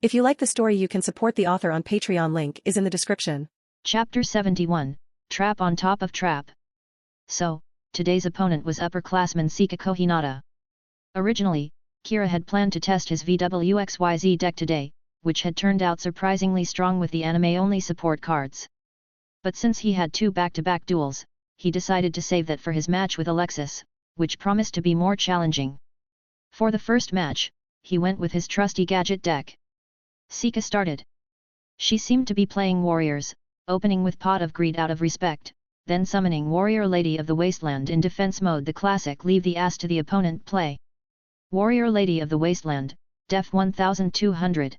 If you like the story, you can support the author on Patreon. Link is in the description. Chapter 71, Trap on Top of Trap. So, today's opponent was upperclassman Sika Kohinata. Originally, Kira had planned to test his VWXYZ deck today, which had turned out surprisingly strong with the anime-only support cards. But since he had two back-to-back duels, he decided to save that for his match with Alexis, which promised to be more challenging. For the first match, he went with his trusty gadget deck. Sika started. She seemed to be playing warriors, opening with Pot of Greed out of respect, then summoning Warrior Lady of the Wasteland in defense mode, the classic leave the ass to the opponent play. Warrior Lady of the Wasteland, def 1200.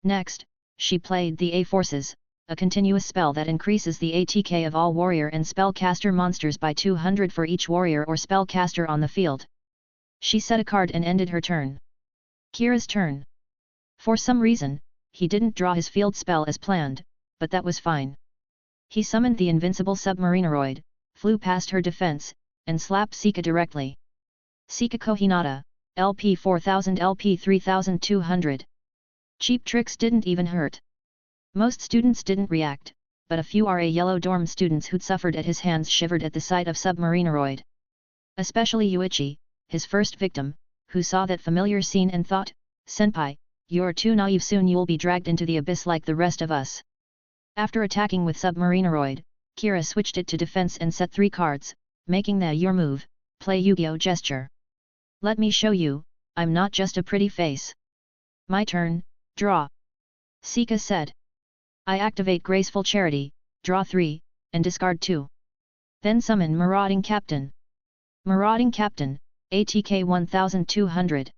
Next, she played the A Forces, a continuous spell that increases the ATK of all warrior and spellcaster monsters by 200 for each warrior or spellcaster on the field. She set a card and ended her turn. Kira's turn. For some reason, he didn't draw his field spell as planned, but that was fine. He summoned the invincible Submarineroid, flew past her defense, and slapped Sika directly. Sika Kohinata, LP 4000 LP 3200. Cheap tricks didn't even hurt. Most students didn't react, but a few RA Yellow Dorm students who'd suffered at his hands shivered at the sight of Submarineroid. Especially Yuichi, his first victim, who saw that familiar scene and thought, "Senpai, you're too naive, soon you'll be dragged into the abyss like the rest of us." After attacking with Submarineroid, Kira switched it to defense and set 3 cards, making the your move, play Yu-Gi-Oh gesture. "Let me show you, I'm not just a pretty face." "My turn, draw," Sika said. "I activate Graceful Charity, draw 3, and discard 2. Then summon Marauding Captain." Marauding Captain, ATK 1200.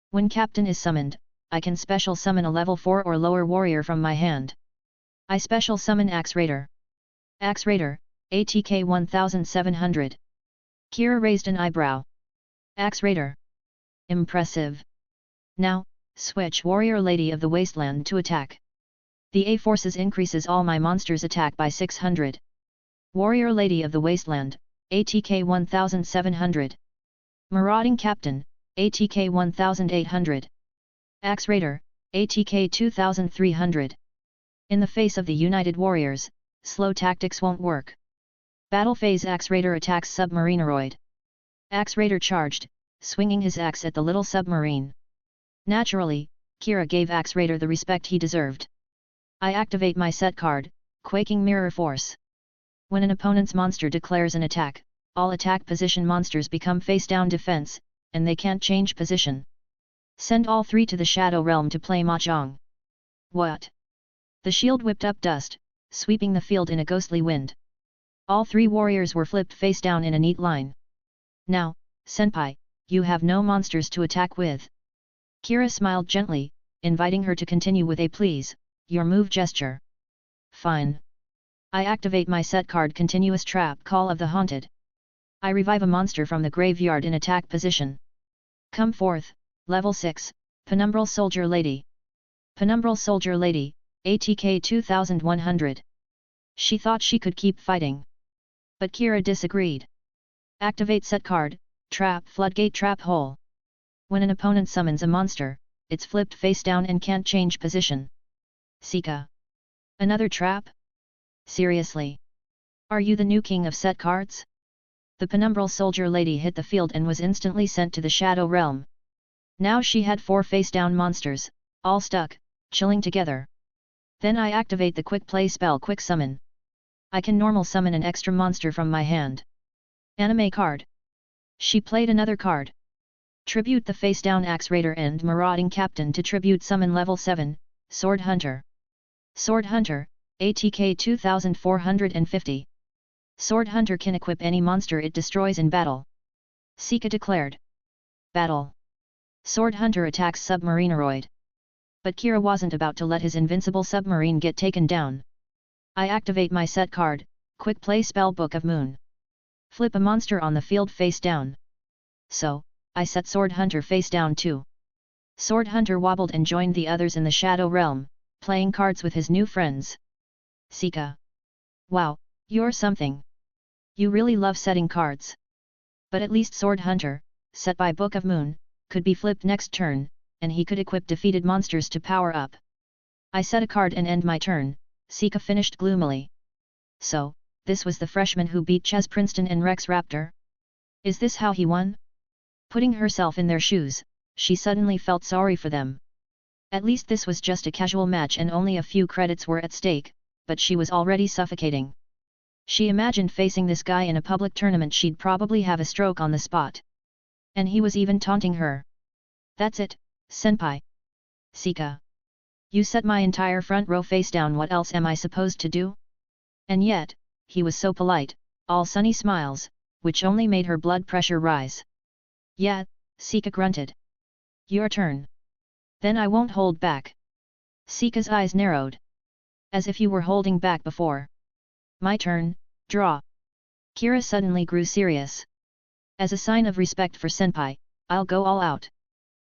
When Captain is summoned, I can special summon a level 4 or lower warrior from my hand. I special summon Axe Raider. Axe Raider, ATK 1700. Kira raised an eyebrow. Axe Raider. Impressive. Now, switch Warrior Lady of the Wasteland to attack. The A Forces increases all my monsters' attack by 600. Warrior Lady of the Wasteland, ATK 1700. Marauding Captain, ATK 1800. Axe Raider, ATK 2300. In the face of the United Warriors, slow tactics won't work. Battle phase. Axe Raider attacks Submarineroid. Axe Raider charged, swinging his axe at the little submarine. Naturally, Kira gave Axe Raider the respect he deserved. I activate my set card, Quaking Mirror Force. When an opponent's monster declares an attack, all attack position monsters become face-down defense, and they can't change position. Send all 3 to the Shadow Realm to play Mahjong. What? The shield whipped up dust, sweeping the field in a ghostly wind. All 3 warriors were flipped face down in a neat line. "Now, Senpai, you have no monsters to attack with." Kira smiled gently, inviting her to continue with a "please, your move" gesture. "Fine. I activate my set card, Continuous Trap, Call of the Haunted. I revive a monster from the graveyard in attack position. Come forth, level 6, Penumbral Soldier Lady." Penumbral Soldier Lady, ATK 2100. She thought she could keep fighting. But Kira disagreed. Activate set card, Trap Floodgate Trap Hole. When an opponent summons a monster, it's flipped face down and can't change position. Sika. Another trap? Seriously? Are you the new king of set cards? The Penumbral Soldier Lady hit the field and was instantly sent to the Shadow Realm. Now she had 4 face-down monsters, all stuck, chilling together. Then I activate the quick play spell Quick Summon. I can normal summon an extra monster from my hand. Anime card. She played another card. Tribute the face-down Axe Raider and Marauding Captain to tribute summon level 7, Sword Hunter. Sword Hunter, ATK 2450. Sword Hunter can equip any monster it destroys in battle. Sika declared. Battle. Sword Hunter attacks Submarineroid. But Kira wasn't about to let his invincible submarine get taken down. I activate my set card, Quick Play spell Book of Moon. Flip a monster on the field face down. So, I set Sword Hunter face down too. Sword Hunter wobbled and joined the others in the Shadow Realm, playing cards with his new friends. Sika. Wow, you're something. You really love setting cards. But at least Sword Hunter, set by Book of Moon, could be flipped next turn, and he could equip defeated monsters to power up. I set a card and end my turn, Sika finished gloomily. So, this was the freshman who beat Chaz Princeton and Rex Raptor? Is this how he won? Putting herself in their shoes, she suddenly felt sorry for them. At least this was just a casual match and only a few credits were at stake, but she was already suffocating. She imagined facing this guy in a public tournament, she'd probably have a stroke on the spot. And he was even taunting her. That's it, senpai. Sika. You set my entire front row face down, what else am I supposed to do? And yet, he was so polite, all sunny smiles, which only made her blood pressure rise. Yeah, Sika grunted. Your turn. Then I won't hold back. Sika's eyes narrowed. As if you were holding back before. My turn, draw. Kira suddenly grew serious. As a sign of respect for senpai, I'll go all out.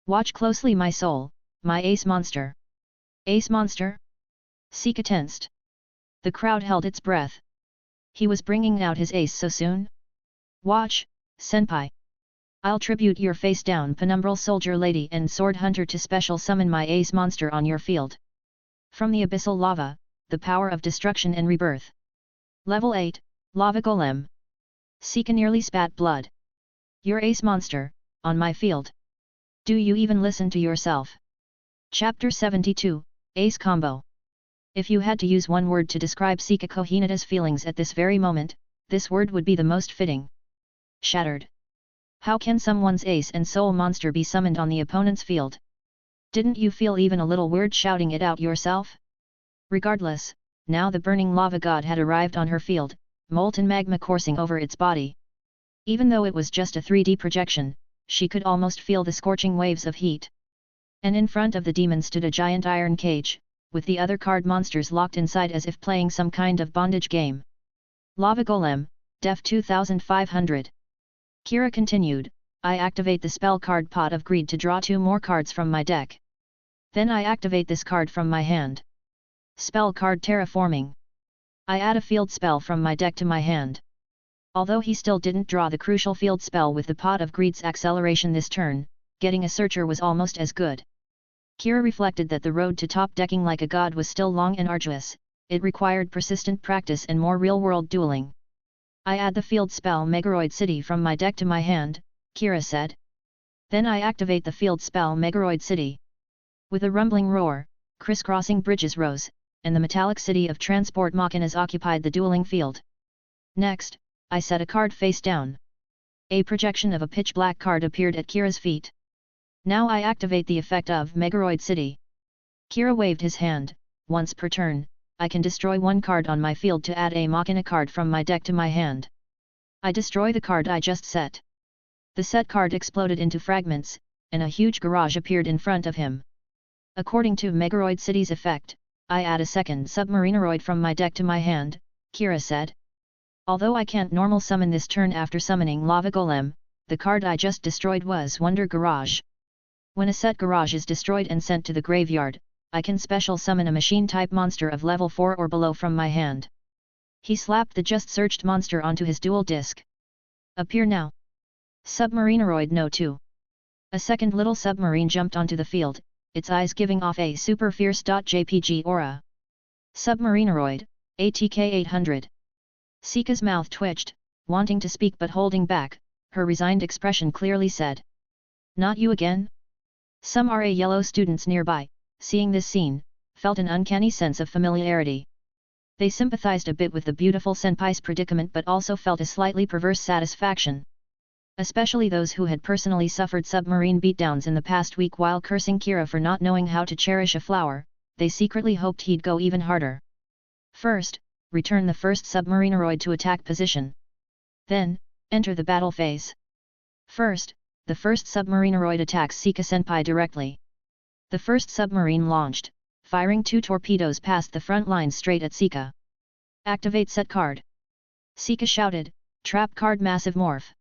Watch closely my soul, my ace monster. Ace monster? Sika tensed. The crowd held its breath. He was bringing out his ace so soon? Watch, senpai. I'll tribute your face down penumbral soldier lady and sword hunter to special summon my ace monster on your field. From the abyssal lava, the power of destruction and rebirth. Level 8, Lava Golem. Sika nearly spat blood. Your ace monster, on my field. Do you even listen to yourself? Chapter 72, Ace Combo. If you had to use one word to describe Sika Kohinata's feelings at this very moment, this word would be the most fitting. Shattered. How can someone's ace and soul monster be summoned on the opponent's field? Didn't you feel even a little weird shouting it out yourself? Regardless, now the burning lava god had arrived on her field, molten magma coursing over its body. Even though it was just a 3D projection, she could almost feel the scorching waves of heat. And in front of the demon stood a giant iron cage, with the other card monsters locked inside as if playing some kind of bondage game. Lava Golem, Def 2500. Kira continued, I activate the spell card Pot of Greed to draw 2 more cards from my deck. Then I activate this card from my hand. Spell card Terraforming. I add a field spell from my deck to my hand. Although he still didn't draw the crucial field spell with the Pot of Greed's acceleration this turn, getting a searcher was almost as good. Kira reflected that the road to top decking like a god was still long and arduous, it required persistent practice and more real-world dueling. I add the field spell Megaroid City from my deck to my hand, Kira said. Then I activate the field spell Megaroid City. With a rumbling roar, crisscrossing bridges rose, and the metallic city of transport machinas occupied the dueling field. Next, I set a card face down. A projection of a pitch-black card appeared at Kira's feet. Now I activate the effect of Megaroid City. Kira waved his hand, once per turn, I can destroy 1 card on my field to add a machina card from my deck to my hand. I destroy the card I just set. The set card exploded into fragments, and a huge garage appeared in front of him. According to Megaroid City's effect, I add a second submarineroid from my deck to my hand, Kira said. Although I can't normal summon this turn after summoning Lava Golem, the card I just destroyed was Wonder Garage. When a set garage is destroyed and sent to the graveyard, I can special summon a machine-type monster of level 4 or below from my hand. He slapped the just searched monster onto his dual disc. Appear now. Submarineroid No 2. A second little submarine jumped onto the field, its eyes giving off a super fierce.jpg aura. Submarineroid, ATK 800. Sika's mouth twitched, wanting to speak but holding back, her resigned expression clearly said. Not you again? Some RA yellow students nearby, seeing this scene, felt an uncanny sense of familiarity. They sympathized a bit with the beautiful senpai's predicament but also felt a slightly perverse satisfaction. Especially those who had personally suffered submarine beatdowns in the past week while cursing Kira for not knowing how to cherish a flower, they secretly hoped he'd go even harder. First, return the first submarineroid to attack position. Then, enter the battle phase. First, the first submarineroid attacks Sika senpai directly. The first submarine launched, firing 2 torpedoes past the front lines straight at Sika. Activate set card. Sika shouted, trap card Massive Morph.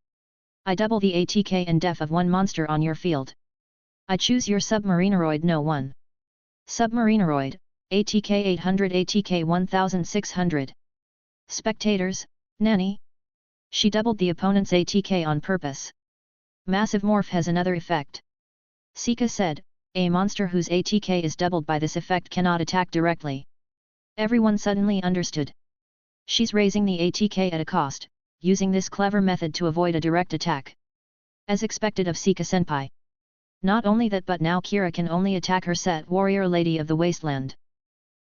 I double the ATK and def of 1 monster on your field. I choose your submarineroid No 1. Submarineroid, ATK 800 ATK 1600. Spectators, Nanny. She doubled the opponent's ATK on purpose. Massive Morph has another effect. Sika said, A monster whose ATK is doubled by this effect cannot attack directly. Everyone suddenly understood. She's raising the ATK at a cost, using this clever method to avoid a direct attack. As expected of Sika Senpai. Not only that, but now Kira can only attack her set Warrior Lady of the Wasteland.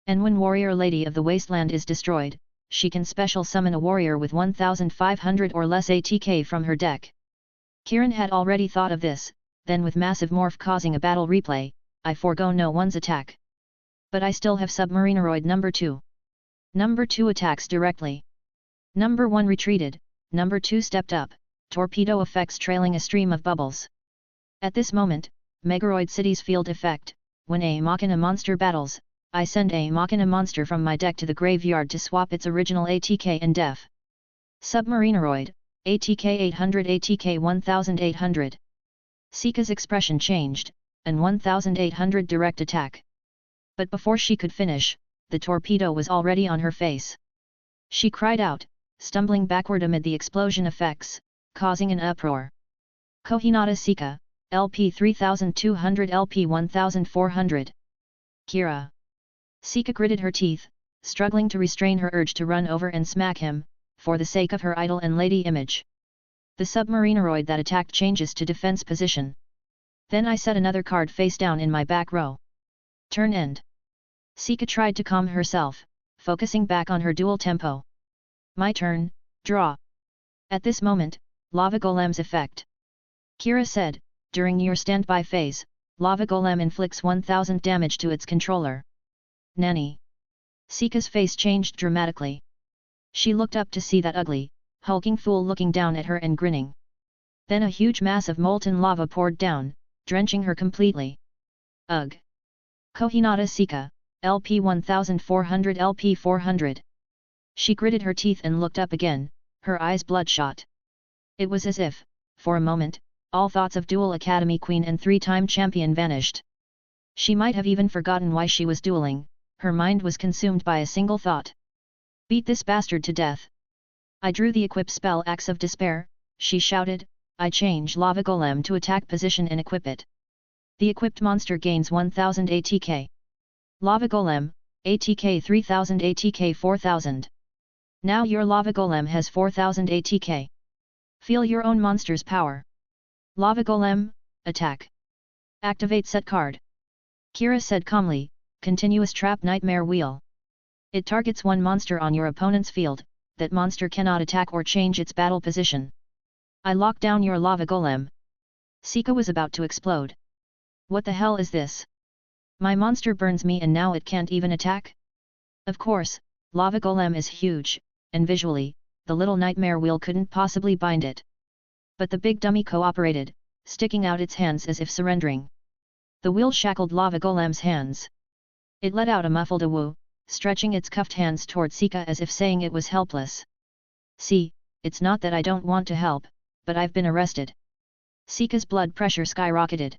And when Warrior Lady of the Wasteland is destroyed, she can special summon a warrior with 1500 or less ATK from her deck. Kiran had already thought of this, then with massive morph causing a battle replay, I forgo no one's attack. But I still have Submarineroid number 2. Number 2 attacks directly. Number 1 retreated, number 2 stepped up, torpedo effects trailing a stream of bubbles. At this moment, Megaroid City's field effect, when a Machina monster battles, I send a Machina monster from my deck to the graveyard to swap its original ATK and def. Submarineroid, ATK 800 ATK 1800. Sika's expression changed, and 1800 direct attack. But before she could finish, the torpedo was already on her face. She cried out, stumbling backward amid the explosion effects, causing an uproar. Kohinata Sika, LP 3200 LP 1400. Kira. Sika gritted her teeth, struggling to restrain her urge to run over and smack him, for the sake of her idol and lady image. The Submarineroid that attacked changes to defense position. Then I set another card face down in my back row. Turn end. Sika tried to calm herself, focusing back on her duel tempo. My turn, draw. At this moment, Lava Golem's effect. Kira said, during your standby phase, Lava Golem inflicts 1000 damage to its controller. Nanny. Sika's face changed dramatically. She looked up to see that ugly, hulking fool looking down at her and grinning. Then a huge mass of molten lava poured down, drenching her completely. Ugh. Kohinata Sika, LP 1400 LP 400. She gritted her teeth and looked up again, her eyes bloodshot. It was as if, for a moment, all thoughts of Duel Academy Queen and 3-time champion vanished. She might have even forgotten why she was dueling, her mind was consumed by a single thought. Beat this bastard to death. I drew the equip spell Axe of Despair, she shouted. I change Lava Golem to attack position and equip it. The equipped monster gains 1000 ATK. Lava Golem, ATK 3000 ATK 4000. Now your Lava Golem has 4000 ATK. Feel your own monster's power. Lava Golem, attack. Activate set card. Kira said calmly, continuous trap nightmare wheel. It targets one monster on your opponent's field, that monster cannot attack or change its battle position. I lock down your Lava Golem. Sika was about to explode. What the hell is this? My monster burns me and now it can't even attack? Of course, Lava Golem is huge, and visually, the little nightmare wheel couldn't possibly bind it. But the big dummy cooperated, sticking out its hands as if surrendering. The wheel shackled Lava Golem's hands. It let out a muffled awoo, stretching its cuffed hands toward Sika as if saying it was helpless. See, it's not that I don't want to help, but I've been arrested. Sika's blood pressure skyrocketed.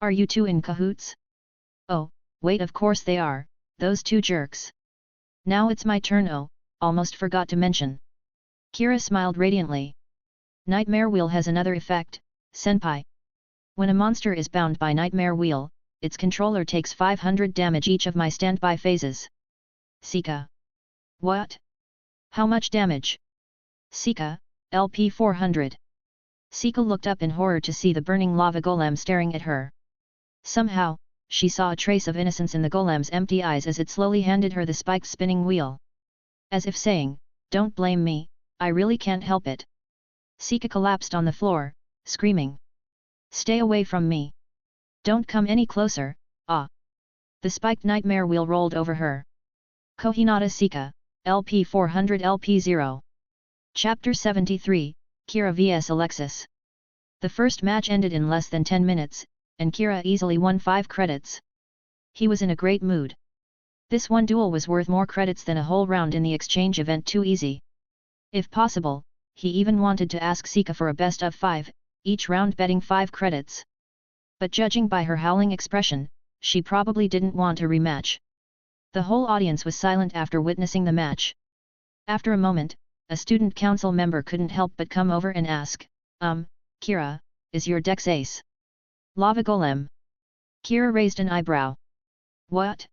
Are you two in cahoots? Oh, wait, of course they are, those two jerks. Now it's my turn. Oh, almost forgot to mention. Kira smiled radiantly. Nightmare Wheel has another effect, Senpai. When a monster is bound by Nightmare Wheel, its controller takes 500 damage each of my standby phases. Sika. What? How much damage? Sika, LP 400. Sika looked up in horror to see the burning lava golem staring at her. Somehow, she saw a trace of innocence in the golem's empty eyes as it slowly handed her the spiked spinning wheel. As if saying, don't blame me, I really can't help it. Sika collapsed on the floor, screaming. Stay away from me. Don't come any closer, ah. The spiked nightmare wheel rolled over her. Kohinata Sika, LP 400 LP 0. Chapter 73, Kira vs Alexis. The first match ended in less than 10 minutes, and Kira easily won 5 credits. He was in a great mood. This one duel was worth more credits than a whole round in the exchange event Too Easy. If possible, he even wanted to ask Sika for a best of 5, each round betting 5 credits. But judging by her howling expression, she probably didn't want a rematch. The whole audience was silent after witnessing the match. After a moment, a student council member couldn't help but come over and ask, Kira, is your dex ace? Lava Golem. Kira raised an eyebrow. What?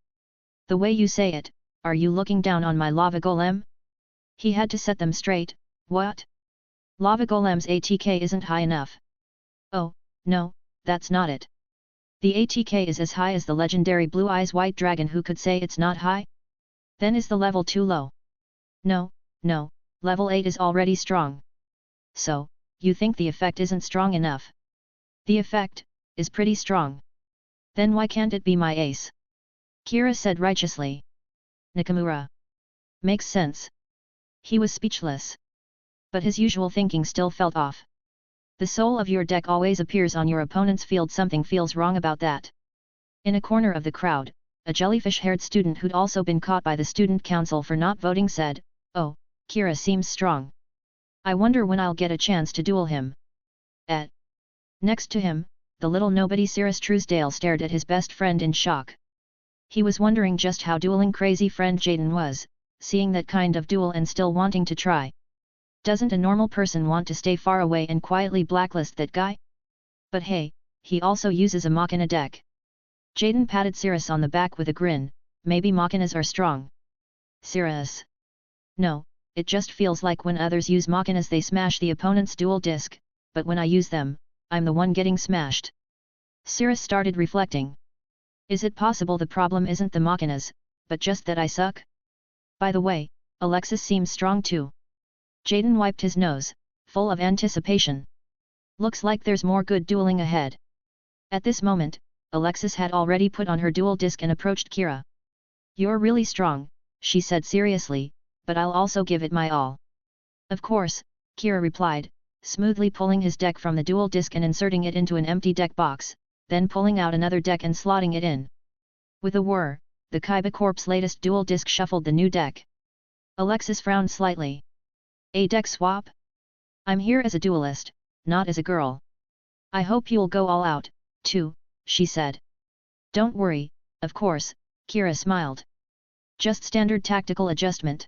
The way you say it, are you looking down on my lava golem? He had to set them straight. What? Lava golem's ATK isn't high enough. Oh, no, that's not it. The ATK is as high as the legendary Blue Eyes White Dragon. Who could say it's not high? Then is the level too low? No, no, level 8 is already strong. So, you think the effect isn't strong enough? The effect is pretty strong. Then why can't it be my ace? Kira said righteously. Nakamura. Makes sense. He was speechless. But his usual thinking still felt off. The soul of your deck always appears on your opponent's field. Something feels wrong about that. In a corner of the crowd, a jellyfish-haired student who'd also been caught by the student council for not voting said, "Oh, Kira seems strong. I wonder when I'll get a chance to duel him." Next to him, the little nobody Cirrus Truesdale stared at his best friend in shock. He was wondering just how dueling crazy friend Jaden was, seeing that kind of duel and still wanting to try. Doesn't a normal person want to stay far away and quietly blacklist that guy? But hey, he also uses a Machina deck. Jaden patted Cirrus on the back with a grin. Maybe Machinas are strong. Cirrus. No, it just feels like when others use Machinas they smash the opponent's dual disc, but when I use them, I'm the one getting smashed. Cirrus started reflecting. Is it possible the problem isn't the Machinas, but just that I suck? By the way, Alexis seems strong too. Jaden wiped his nose, full of anticipation. Looks like there's more good dueling ahead. At this moment, Alexis had already put on her dual disc and approached Kira. You're really strong, she said seriously, but I'll also give it my all. Of course, Kira replied, smoothly pulling his deck from the dual disc and inserting it into an empty deck box, then pulling out another deck and slotting it in. With a whir, the Kaiba Corp's latest dual disc shuffled the new deck. Alexis frowned slightly. A deck swap? I'm here as a duelist, not as a girl. I hope you'll go all out, too, she said. Don't worry, of course, Kira smiled. Just standard tactical adjustment.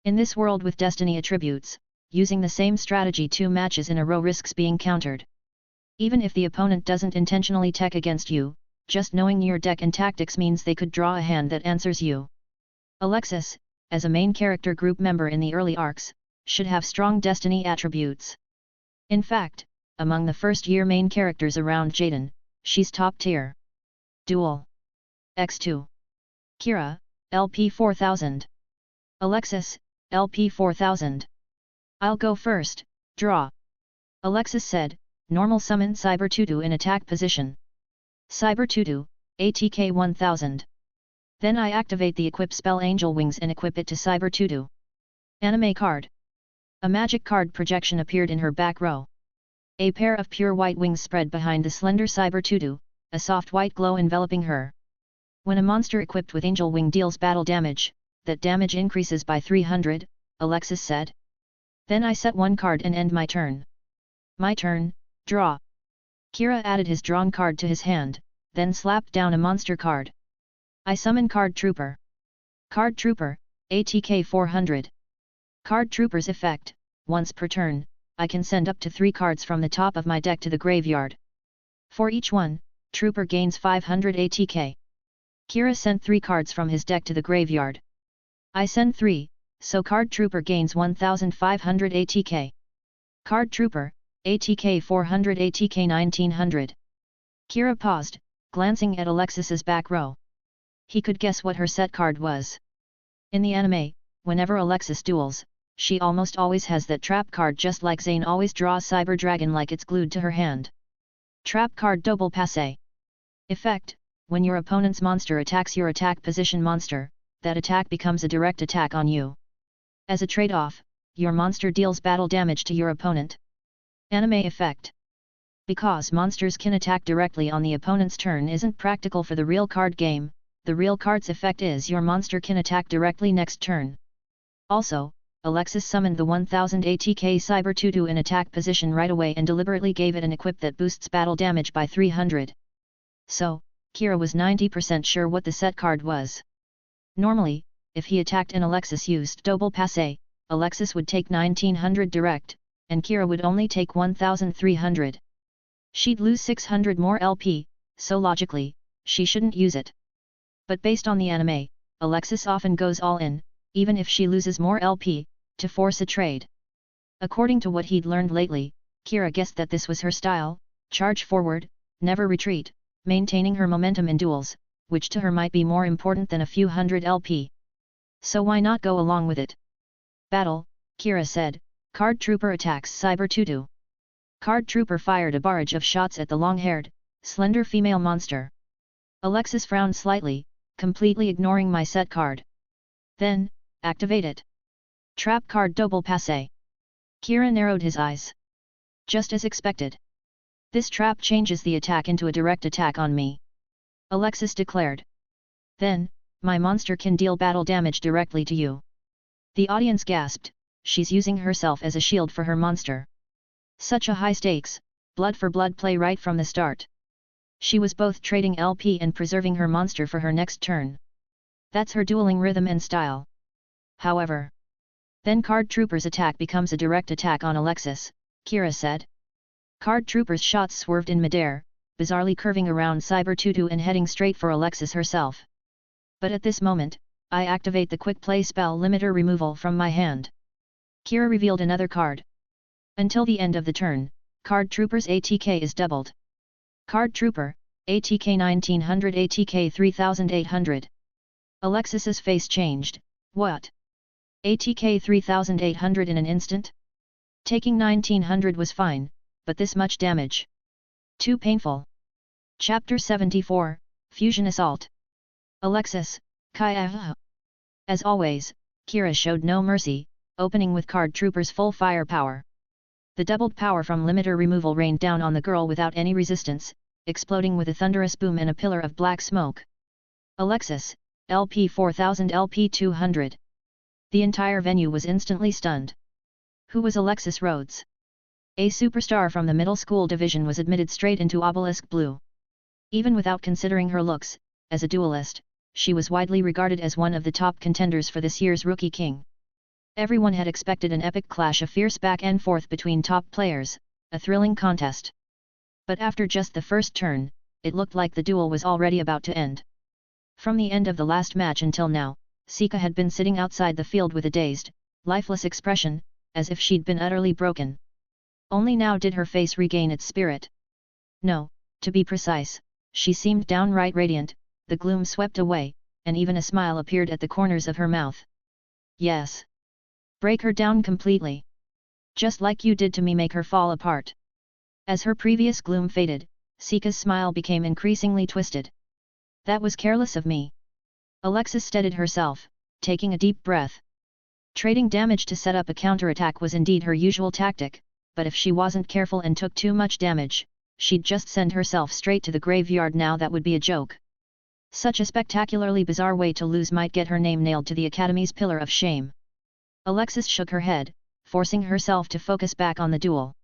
In this world with destiny attributes, using the same strategy 2 matches in a row risks being countered. Even if the opponent doesn't intentionally tech against you, just knowing your deck and tactics means they could draw a hand that answers you. Alexis, as a main character group member in the early arcs, should have strong destiny attributes. In fact, among the first-year main characters around Jaden, she's top tier. Duel. X2. Kira, LP 4000. Alexis, LP 4000. I'll go first, draw. Alexis said, normal summon Cyber Tutu in attack position. Cyber Tutu, ATK 1000. Then I activate the equip spell Angel Wings and equip it to Cyber Tutu. Anime card. A magic card projection appeared in her back row. A pair of pure white wings spread behind the slender Cyber Tutu, a soft white glow enveloping her. When a monster equipped with Angel Wing deals battle damage, that damage increases by 300, Alexis said. Then I set one card and end my turn. My turn, draw. Kira added his drawn card to his hand, then slapped down a monster card. I summon Card Trooper. Card Trooper, ATK 400. Card Trooper's effect, once per turn, I can send up to 3 cards from the top of my deck to the graveyard. For each one, Trooper gains 500 ATK. Kira sent 3 cards from his deck to the graveyard. I send 3, so Card Trooper gains 1500 ATK. Card Trooper, ATK 400 ATK 1900. Kira paused, glancing at Alexis's back row. He could guess what her set card was. In the anime, whenever Alexis duels, she almost always has that trap card just like Zane always draws Cyber Dragon like it's glued to her hand. Trap card Double Passe. Effect, when your opponent's monster attacks your attack position monster, that attack becomes a direct attack on you. As a trade-off, your monster deals battle damage to your opponent. Anime effect. Because monsters can attack directly on the opponent's turn isn't practical for the real card game, the real card's effect is your monster can attack directly next turn. Also, Alexis summoned the 1000 ATK Cyber Tutu in attack position right away and deliberately gave it an equip that boosts battle damage by 300. So, Kira was 90% sure what the set card was. Normally, if he attacked and Alexis used Double Passe, Alexis would take 1900 direct, and Kira would only take 1300. She'd lose 600 more LP, so logically, she shouldn't use it. But based on the anime, Alexis often goes all in, even if she loses more LP, to force a trade. According to what he'd learned lately, Kira guessed that this was her style: charge forward, never retreat, maintaining her momentum in duels, which to her might be more important than a few hundred LP. So why not go along with it? Battle, Kira said. Card Trooper attacks Cyber Tutu. Card Trooper fired a barrage of shots at the long-haired, slender female monster. Alexis frowned slightly, completely ignoring my set card. Then, activate it. Trap card Double Passe. Kira narrowed his eyes. Just as expected. This trap changes the attack into a direct attack on me. Alexis declared. Then, my monster can deal battle damage directly to you. The audience gasped. She's using herself as a shield for her monster. Such a high stakes, blood for blood play right from the start. She was both trading LP and preserving her monster for her next turn. That's her dueling rhythm and style. However, then Card Trooper's attack becomes a direct attack on Alexis, Kira said. Card Trooper's shots swerved in midair, bizarrely curving around Cyber Tutu and heading straight for Alexis herself. But at this moment, I activate the quick play spell Limiter Removal from my hand. Kira revealed another card. Until the end of the turn, Card Trooper's ATK is doubled. Card Trooper, ATK 1900 ATK 3800. Alexis's face changed. What? ATK 3800 in an instant? Taking 1900 was fine, but this much damage? Too painful. Chapter 74, Fusion Assault. Alexis, Kaya. As always, Kira showed no mercy, opening with Card Trooper's full firepower. The doubled power from limiter removal rained down on the girl without any resistance, exploding with a thunderous boom and a pillar of black smoke. Alexis, LP 4000 LP 200. The entire venue was instantly stunned. Who was Alexis Rhodes? A superstar from the middle school division was admitted straight into Obelisk Blue. Even without considering her looks, as a duelist, she was widely regarded as one of the top contenders for this year's Rookie King. Everyone had expected an epic clash of fierce back and forth between top players, a thrilling contest. But after just the first turn, it looked like the duel was already about to end. From the end of the last match until now, Sika had been sitting outside the field with a dazed, lifeless expression, as if she'd been utterly broken. Only now did her face regain its spirit. No, to be precise, she seemed downright radiant, the gloom swept away, and even a smile appeared at the corners of her mouth. Yes. Break her down completely. Just like you did to me, make her fall apart. As her previous gloom faded, Sika's smile became increasingly twisted. That was careless of me. Alexis steadied herself, taking a deep breath. Trading damage to set up a counterattack was indeed her usual tactic, but if she wasn't careful and took too much damage, she'd just send herself straight to the graveyard. Now that would be a joke. Such a spectacularly bizarre way to lose might get her name nailed to the Academy's pillar of shame. Alexis shook her head, forcing herself to focus back on the duel.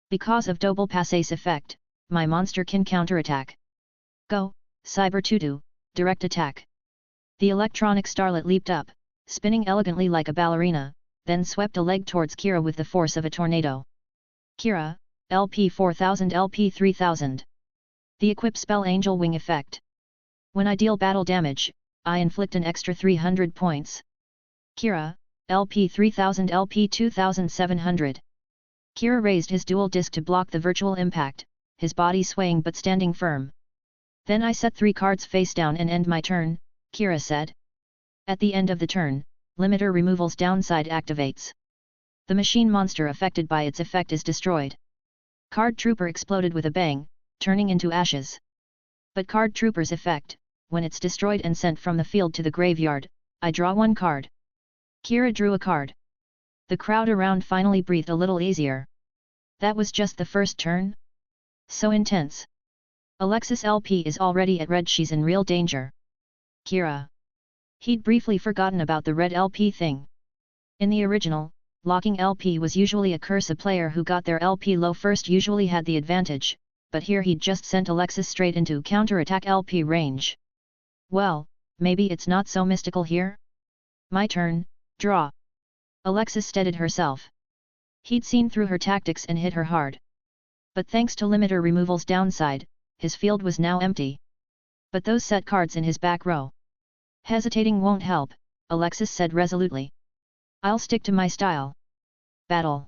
Because of Double Passe's effect, my monster can counterattack. Go, Cyber Tutu, direct attack. The electronic starlet leaped up, spinning elegantly like a ballerina, then swept a leg towards Kira with the force of a tornado. Kira, LP 4000 LP 3000. The equip spell Angel Wing effect. When I deal battle damage, I inflict an extra 300 points. Kira, LP 3000 LP 2700. Kira raised his dual disc to block the virtual impact, his body swaying but standing firm. Then I set 3 cards face down and end my turn, Kira said. At the end of the turn, limiter removal's downside activates. The machine monster affected by its effect is destroyed. Card Trooper exploded with a bang, turning into ashes. But Card Trooper's effect, when it's destroyed and sent from the field to the graveyard, I draw 1 card. Kira drew a card. The crowd around finally breathed a little easier. That was just the first turn? So intense. Alexis LP is already at red, she's in real danger. Kira. He'd briefly forgotten about the red LP thing. In the original, locking LP was usually a curse. A player who got their LP low first usually had the advantage, but here he'd just sent Alexis straight into counterattack LP range. Well, maybe it's not so mystical here? My turn, draw. Alexis steadied herself. He'd seen through her tactics and hit her hard. But thanks to limiter removal's downside, his field was now empty. But those set cards in his back row. Hesitating won't help, Alexis said resolutely. I'll stick to my style. Battle.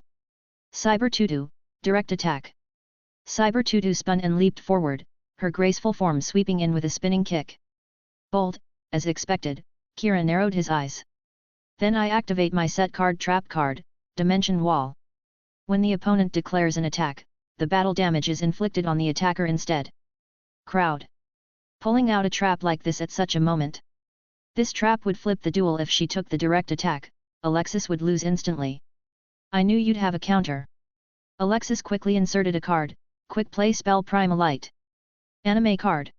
Cyber Tutu, direct attack. Cyber Tutu spun and leaped forward, her graceful form sweeping in with a spinning kick. Bold, as expected, Kira narrowed his eyes. Then I activate my set card trap card, Dimension Wall. When the opponent declares an attack, the battle damage is inflicted on the attacker instead. Crowd. Pulling out a trap like this at such a moment. This trap would flip the duel if she took the direct attack, Alexis would lose instantly. I knew you'd have a counter. Alexis quickly inserted a card, quick play spell Prima Light. Anime card.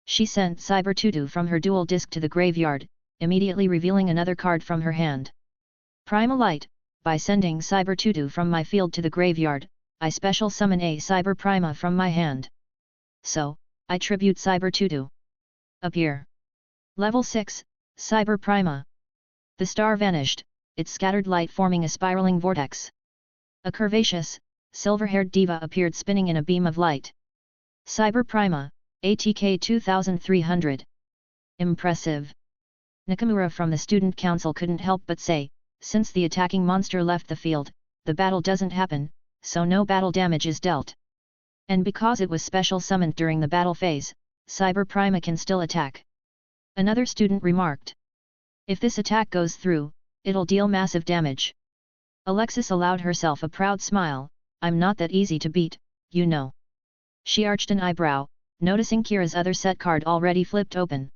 She sent Cyber Tutu from her duel disc to the graveyard, immediately revealing another card from her hand. Prima Light, by sending Cyber Tutu from my field to the graveyard, I special summon a Cyber Prima from my hand. So, I tribute Cyber Tutu. Appear. Level 6, Cyber Prima. The star vanished, its scattered light forming a spiraling vortex. A curvaceous, silver-haired diva appeared spinning in a beam of light. Cyber Prima, ATK 2300. Impressive. Nakamura from the student council couldn't help but say, since the attacking monster left the field, the battle doesn't happen, so no battle damage is dealt. And because it was special summoned during the battle phase, Cyber Prima can still attack. Another student remarked. If this attack goes through, it'll deal massive damage. Alexis allowed herself a proud smile, I'm not that easy to beat, you know. She arched an eyebrow, noticing Kira's other set card already flipped open.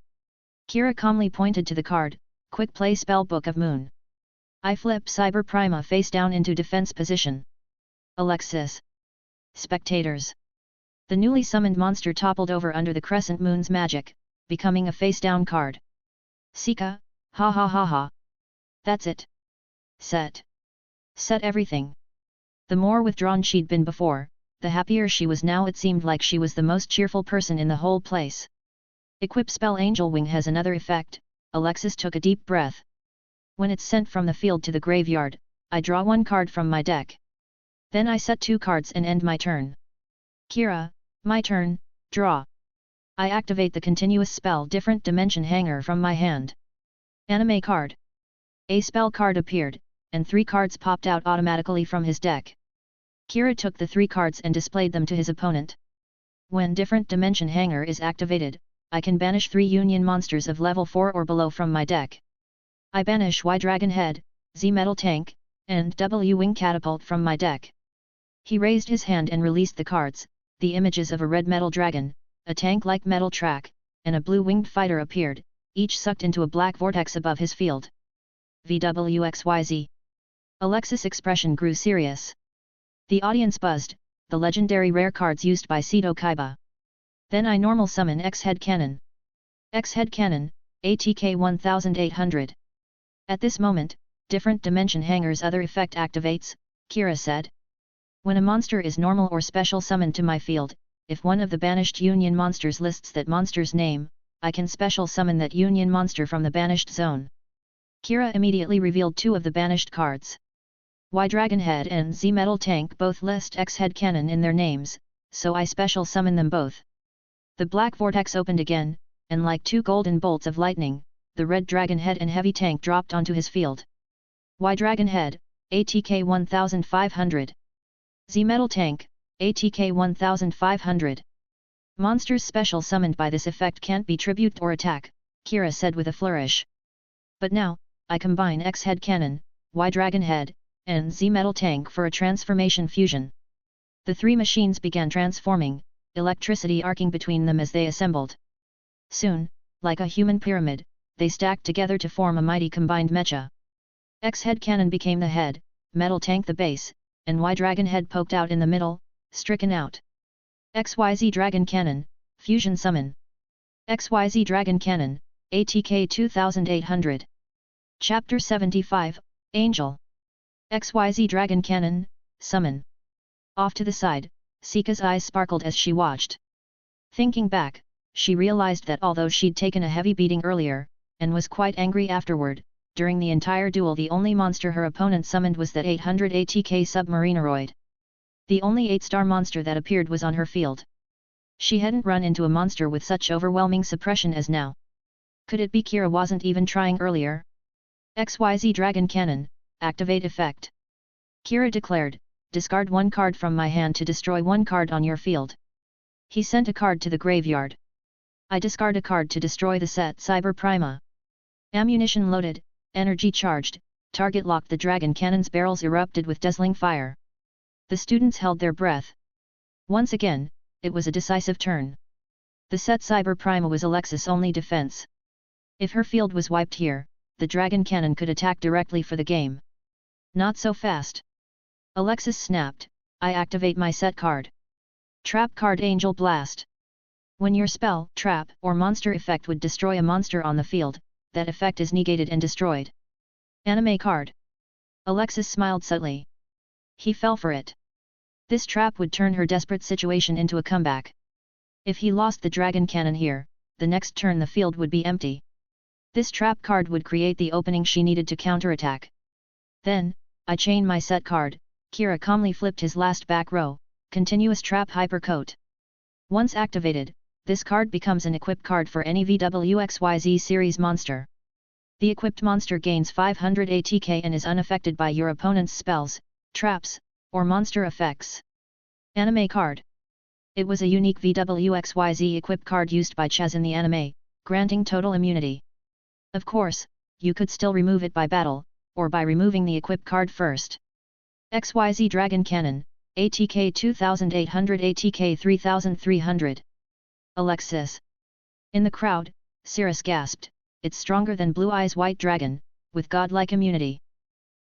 Kira calmly pointed to the card, quick play spell Book of Moon. I flip Cyber Prima face down into defense position. Alexis. Spectators. The newly summoned monster toppled over under the Crescent Moon's magic, becoming a face-down card. Sika, ha ha ha ha. That's it. Set. Set everything. The more withdrawn she'd been before, the happier she was now. It seemed like she was the most cheerful person in the whole place. Equip spell Angel Wing has another effect, Alexis took a deep breath. When it's sent from the field to the graveyard, I draw one card from my deck. Then I set 2 cards and end my turn. Kira, my turn, draw. I activate the continuous spell Different Dimension Hanger from my hand. Anime card. A spell card appeared, and 3 cards popped out automatically from his deck. Kira took the 3 cards and displayed them to his opponent. When Different Dimension Hanger is activated, I can banish 3 Union monsters of level 4 or below from my deck. I banish Y Dragon Head, Z Metal Tank, and W Wing Catapult from my deck. He raised his hand and released the cards. The images of a red metal dragon, a tank-like metal track, and a blue-winged fighter appeared, each sucked into a black vortex above his field. VWXYZ. Alexis' expression grew serious. The audience buzzed, the legendary rare cards used by Seto Kaiba. Then I normal summon X-Head Cannon. X-Head Cannon, ATK 1800. At this moment, Different Dimension Hanger's other effect activates, Kira said. When a monster is normal or special summoned to my field, if one of the banished Union monsters lists that monster's name, I can special summon that Union monster from the banished zone. Kira immediately revealed 2 of the banished cards. Y Dragon Head and Z Metal Tank both list X-Head Cannon in their names, so I special summon them both. The black vortex opened again, and like 2 golden bolts of lightning, the red Dragon Head and Heavy Tank dropped onto his field. Y Dragon Head, ATK 1500. Z Metal Tank, ATK 1500. Monsters special summoned by this effect can't be tribute or attack, Kira said with a flourish. But now, I combine X-Head Cannon, Y Dragon Head, and Z Metal Tank for a transformation fusion. The 3 machines began transforming, electricity arcing between them as they assembled. Soon, like a human pyramid, they stacked together to form a mighty combined mecha. X-Head Cannon became the head, Metal Tank the base, and Y Dragon Head poked out in the middle, stricken out. XYZ Dragon Cannon, Fusion Summon. XYZ Dragon Cannon, ATK 2800. Chapter 75, Angel. XYZ Dragon Cannon, Summon. Off to the side, Sika's eyes sparkled as she watched. Thinking back, she realized that although she'd taken a heavy beating earlier, and was quite angry afterward, during the entire duel the only monster her opponent summoned was that 800 ATK Submarineroid. The only 8-star monster that appeared was on her field. She hadn't run into a monster with such overwhelming suppression as now. Could it be Kira wasn't even trying earlier? XYZ Dragon Cannon, activate effect. Kira declared, discard one card from my hand to destroy one card on your field. He sent a card to the graveyard. I discard a card to destroy the set Cyber Prima. Ammunition loaded, energy charged, target locked. The dragon cannon's barrels erupted with dazzling fire. The students held their breath. Once again, it was a decisive turn. The set Cyber Prima was Alexis' only defense. If her field was wiped here, the dragon cannon could attack directly for the game. Not so fast. Alexis snapped, I activate my set card. Trap card Angel Blast. When your spell, trap, or monster effect would destroy a monster on the field, that effect is negated and destroyed. Anime card. Alexis smiled subtly. He fell for it. This trap would turn her desperate situation into a comeback. If he lost the dragon cannon here, the next turn the field would be empty. This trap card would create the opening she needed to counterattack. Then, I chain my set card. Kira calmly flipped his last back row, continuous trap hypercoat. Once activated, this card becomes an equipped card for any VWXYZ series monster. The equipped monster gains 500 ATK and is unaffected by your opponent's spells, traps, or monster effects. Anime card. It was a unique VWXYZ equipped card used by Chaz in the anime, granting total immunity. Of course, you could still remove it by battle, or by removing the equipped card first. XYZ Dragon Cannon, ATK 2800 ATK 3300. Alexis. In the crowd, Cirrus gasped, it's stronger than Blue Eye's White Dragon, with godlike immunity.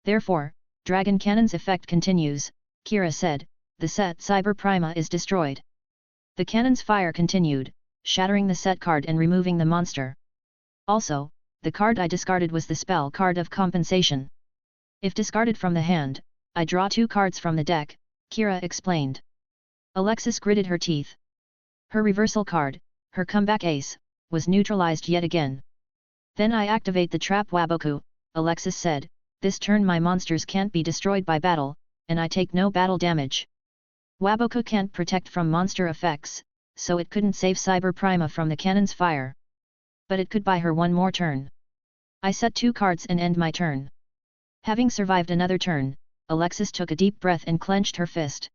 Therefore, Dragon Cannon's effect continues, Kira said, the set Cyber Prima is destroyed. The cannon's fire continued, shattering the set card and removing the monster. Also, the card I discarded was the spell card of compensation. If discarded from the hand, I draw 2 cards from the deck, Kira explained. Alexis gritted her teeth. Her reversal card, her comeback ace, was neutralized yet again. Then I activate the trap Waboku, Alexis said, this turn my monsters can't be destroyed by battle, and I take no battle damage. Waboku can't protect from monster effects, so it couldn't save Cyber Prima from the cannon's fire. But it could buy her one more turn. I set 2 cards and end my turn. Having survived another turn, Alexis took a deep breath and clenched her fist.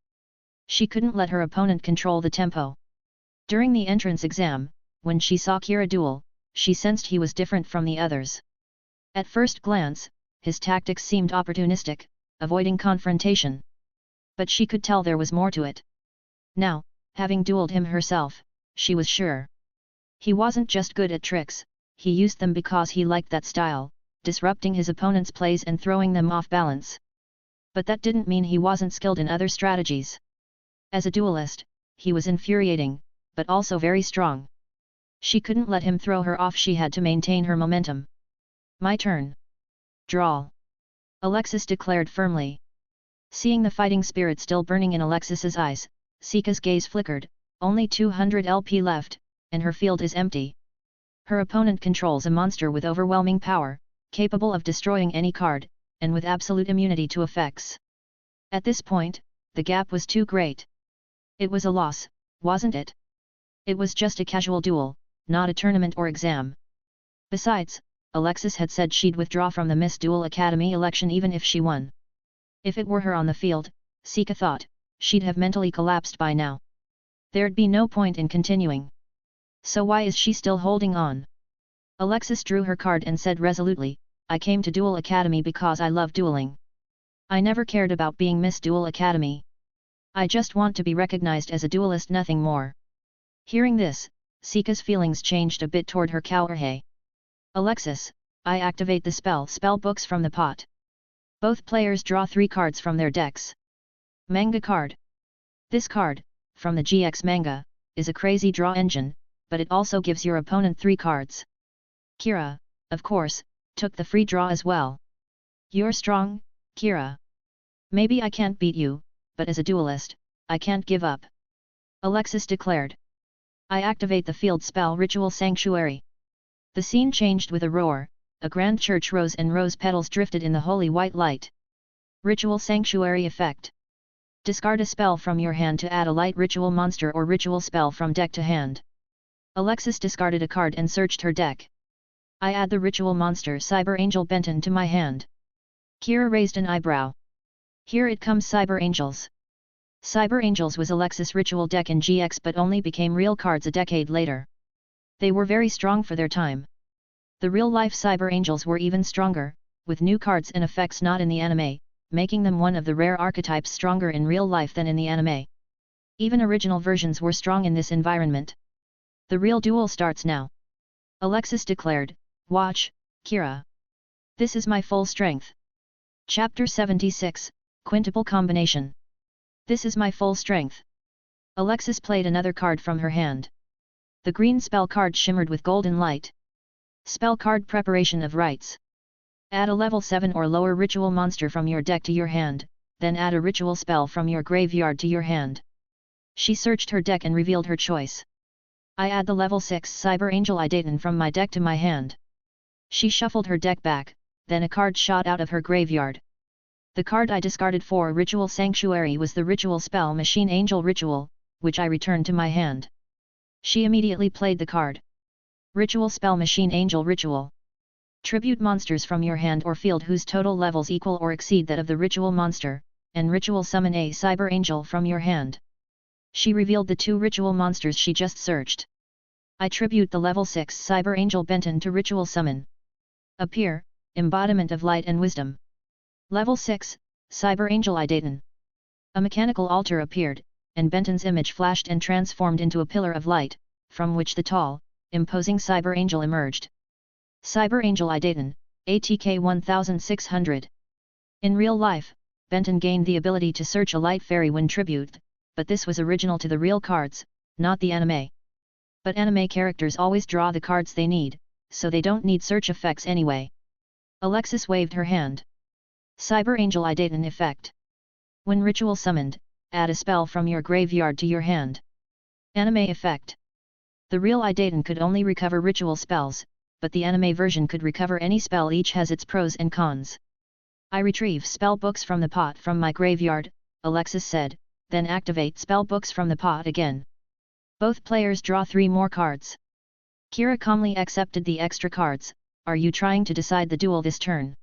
She couldn't let her opponent control the tempo. During the entrance exam, when she saw Kira duel, she sensed he was different from the others. At first glance, his tactics seemed opportunistic, avoiding confrontation. But she could tell there was more to it. Now, having dueled him herself, she was sure. He wasn't just good at tricks, he used them because he liked that style, disrupting his opponent's plays and throwing them off balance. But that didn't mean he wasn't skilled in other strategies. As a duelist, he was infuriating, but also very strong. She couldn't let him throw her off, she had to maintain her momentum. My turn. Draw. Alexis declared firmly. Seeing the fighting spirit still burning in Alexis's eyes, Sika's gaze flickered, only 200 LP left, and her field is empty. Her opponent controls a monster with overwhelming power, capable of destroying any card, and with absolute immunity to effects. At this point, the gap was too great. It was a loss, wasn't it? It was just a casual duel, not a tournament or exam. Besides, Alexis had said she'd withdraw from the Miss Duel Academy election even if she won. If it were her on the field, Sika thought, she'd have mentally collapsed by now. There'd be no point in continuing. So why is she still holding on? Alexis drew her card and said resolutely, I came to Duel Academy because I love dueling. I never cared about being Miss Duel Academy. I just want to be recognized as a duelist, nothing more. Hearing this, Sika's feelings changed a bit toward her Kaoruhei. Alexis, I activate the spell books from the pot. Both players draw 3 cards from their decks. Manga card. This card, from the GX manga, is a crazy draw engine, but it also gives your opponent 3 cards. Kira, of course, took the free draw as well. You're strong, Kira. Maybe I can't beat you, but as a duelist, I can't give up. Alexis declared. I activate the field spell Ritual Sanctuary. The scene changed with a roar, a grand church rose and rose petals drifted in the holy white light. Ritual Sanctuary effect. Discard a spell from your hand to add a light ritual monster or ritual spell from deck to hand. Alexis discarded a card and searched her deck. I add the ritual monster Cyber Angel Benton to my hand. Kira raised an eyebrow. Here it comes Cyber Angels. Cyber Angels was Alexis' ritual deck in GX but only became real cards a decade later. They were very strong for their time. The real-life Cyber Angels were even stronger, with new cards and effects not in the anime, making them one of the rare archetypes stronger in real life than in the anime. Even original versions were strong in this environment. The real duel starts now. Alexis declared, "Watch, Kira. This is my full strength." Chapter 76, Quintuple Combination. This is my full strength. Alexis played another card from her hand. The green spell card shimmered with golden light. Spell card Preparation of Rites. Add a level 7 or lower ritual monster from your deck to your hand, then add a ritual spell from your graveyard to your hand. She searched her deck and revealed her choice. I add the level 6 Cyber Angel Jaden from my deck to my hand. She shuffled her deck back, then a card shot out of her graveyard. The card I discarded for Ritual Sanctuary was the ritual spell Machine Angel Ritual, which I returned to my hand. She immediately played the card. Ritual spell Machine Angel Ritual. Tribute monsters from your hand or field whose total levels equal or exceed that of the ritual monster, and ritual summon a Cyber Angel from your hand. She revealed the two ritual monsters she just searched. I tribute the level 6 Cyber Angel Benton to ritual summon. Appear, embodiment of light and wisdom. Level 6, Cyber Angel Jaden. A mechanical altar appeared, and Benton's image flashed and transformed into a pillar of light, from which the tall, imposing Cyber Angel emerged. Cyber Angel Jaden, ATK 1600. In real life, Benton gained the ability to search a light fairy when tribute, but this was original to the real cards, not the anime. But anime characters always draw the cards they need, so they don't need search effects anyway. Alexis waved her hand. Cyber Angel Jaden effect. When ritual summoned, add a spell from your graveyard to your hand. Anime effect. The real Jaden could only recover ritual spells, but the anime version could recover any spell. Each has its pros and cons. I retrieve spell books from the pot from my graveyard, Alexis said, then activate spell books from the pot again. Both players draw 3 more cards. Kira calmly accepted the extra cards. Are you trying to decide the duel this turn?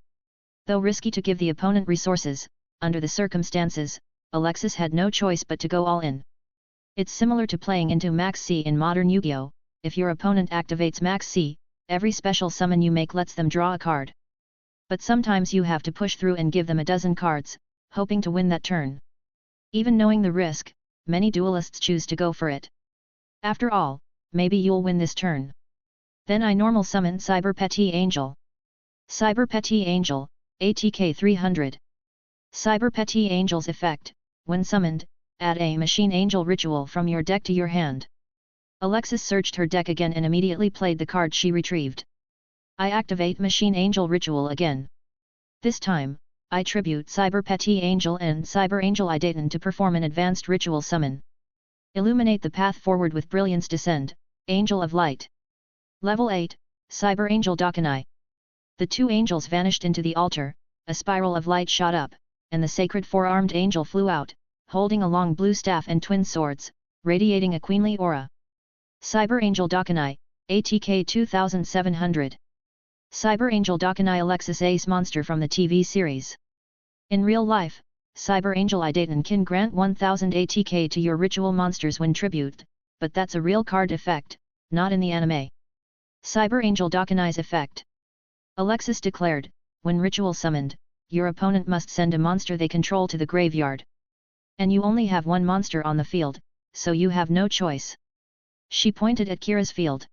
Though risky to give the opponent resources, under the circumstances, Alexis had no choice but to go all in. It's similar to playing into Max C in modern Yu-Gi-Oh! If your opponent activates Max C, every special summon you make lets them draw a card. But sometimes you have to push through and give them a dozen cards, hoping to win that turn. Even knowing the risk, many duelists choose to go for it. After all, maybe you'll win this turn. Then I normal summon Cyber Petty Angel. Cyber Petty Angel, ATK 300. Cyber Petty Angel's effect, when summoned, add a Machine Angel Ritual from your deck to your hand. Alexis searched her deck again and immediately played the card she retrieved. I activate Machine Angel Ritual again. This time, I tribute Cyber Petty Angel and Cyber Angel Jaden to perform an advanced ritual summon. Illuminate the path forward with Brilliance Descend, Angel of Light. Level 8, Cyber Angel Dakanai. The two angels vanished into the altar, a spiral of light shot up, and the sacred four-armed angel flew out, holding a long blue staff and twin swords, radiating a queenly aura. Cyber Angel Dakanai, ATK 2700. Cyber Angel Dakanai Alexis Ace monster from the TV series. In real life, Cyber Angel Jaden can grant 1000 ATK to your ritual monsters when tribute, but that's a real card effect, not in the anime. Cyber Angel Dakanai's effect. Alexis declared, when ritual summoned, your opponent must send a monster they control to the graveyard. And you only have one monster on the field, so you have no choice. She pointed at Kira's field.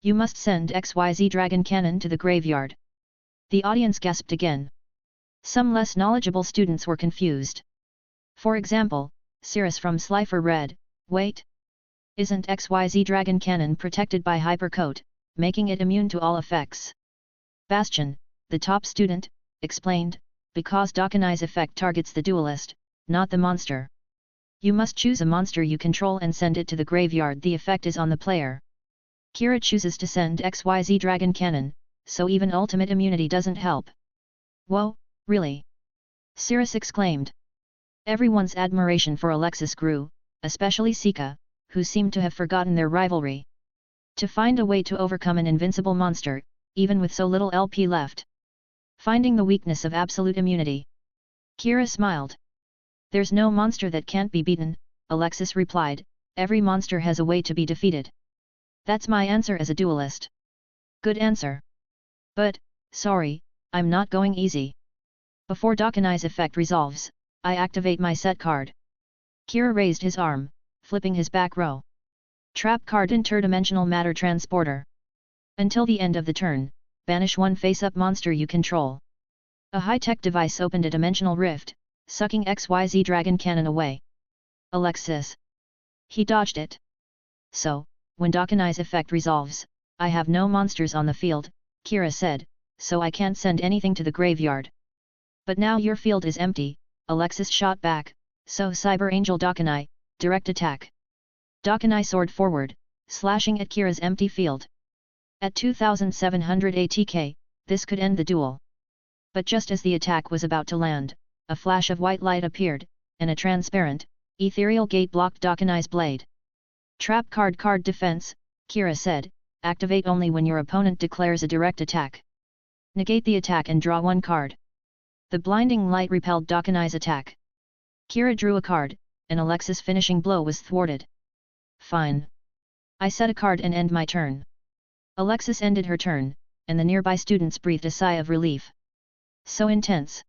You must send XYZ Dragon Cannon to the graveyard. The audience gasped again. Some less knowledgeable students were confused. For example, Cirrus from Slifer read, wait. Isn't XYZ Dragon Cannon protected by Hypercoat, making it immune to all effects? Bastion, the top student, explained, because Dakanai's effect targets the duelist, not the monster. You must choose a monster you control and send it to the graveyard. The effect is on the player. Kira chooses to send XYZ Dragon Cannon, so even ultimate immunity doesn't help. Whoa, really? Cirrus exclaimed. Everyone's admiration for Alexis grew, especially Sika, who seemed to have forgotten their rivalry. To find a way to overcome an invincible monster, even with so little LP left. Finding the weakness of absolute immunity. Kira smiled. There's no monster that can't be beaten, Alexis replied, every monster has a way to be defeated. That's my answer as a duelist. Good answer. But, sorry, I'm not going easy. Before Dakanai's effect resolves, I activate my set card. Kira raised his arm, flipping his back row. Trap card interdimensional matter transporter. Until the end of the turn, banish one face-up monster you control. A high-tech device opened a dimensional rift, sucking XYZ dragon cannon away. Alexis. He dodged it. So, when Dakanai's effect resolves, I have no monsters on the field, Kira said, so I can't send anything to the graveyard. But now your field is empty, Alexis shot back, so Cyber Angel Dakanai, direct attack. Dakanai soared forward, slashing at Kira's empty field. At 2700 ATK, this could end the duel. But just as the attack was about to land, a flash of white light appeared, and a transparent, ethereal gate blocked Dakanai's blade. Trap card defense, Kira said, activate only when your opponent declares a direct attack. Negate the attack and draw one card. The blinding light repelled Dakanai's attack. Kira drew a card, and Alexis' finishing blow was thwarted. Fine. I set a card and end my turn. Alexis ended her turn, and the nearby students breathed a sigh of relief. So intense.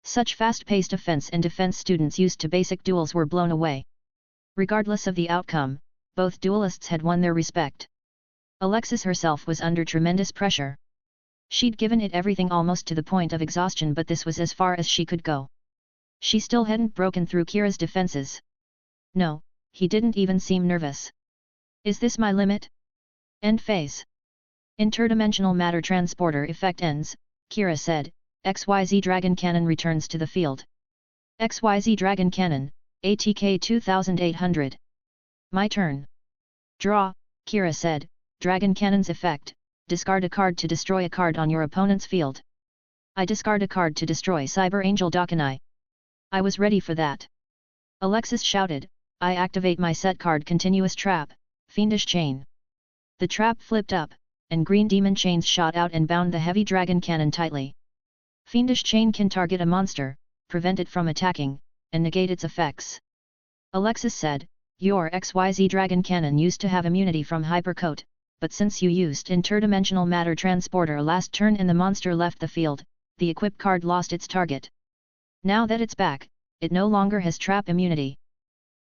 Such fast-paced offense and defense students used to basic duels were blown away. Regardless of the outcome, both duelists had won their respect. Alexis herself was under tremendous pressure. She'd given it everything almost to the point of exhaustion, but this was as far as she could go. She still hadn't broken through Kira's defenses. No, he didn't even seem nervous. Is this my limit? End phase. Interdimensional matter transporter effect ends, Kira said, XYZ Dragon Cannon returns to the field. XYZ Dragon Cannon, ATK 2800. My turn. Draw, Kira said, Dragon Cannon's effect, discard a card to destroy a card on your opponent's field. I discard a card to destroy Cyber Angel Dakanai. I was ready for that. Alexis shouted, I activate my set card Continuous Trap, Fiendish Chain. The trap flipped up, and green demon chains shot out and bound the heavy dragon cannon tightly. Fiendish Chain can target a monster, prevent it from attacking, and negate its effects. Alexis said, your XYZ Dragon Cannon used to have immunity from Hypercoat, but since you used Interdimensional Matter Transporter last turn and the monster left the field, the equip card lost its target. Now that it's back, it no longer has trap immunity.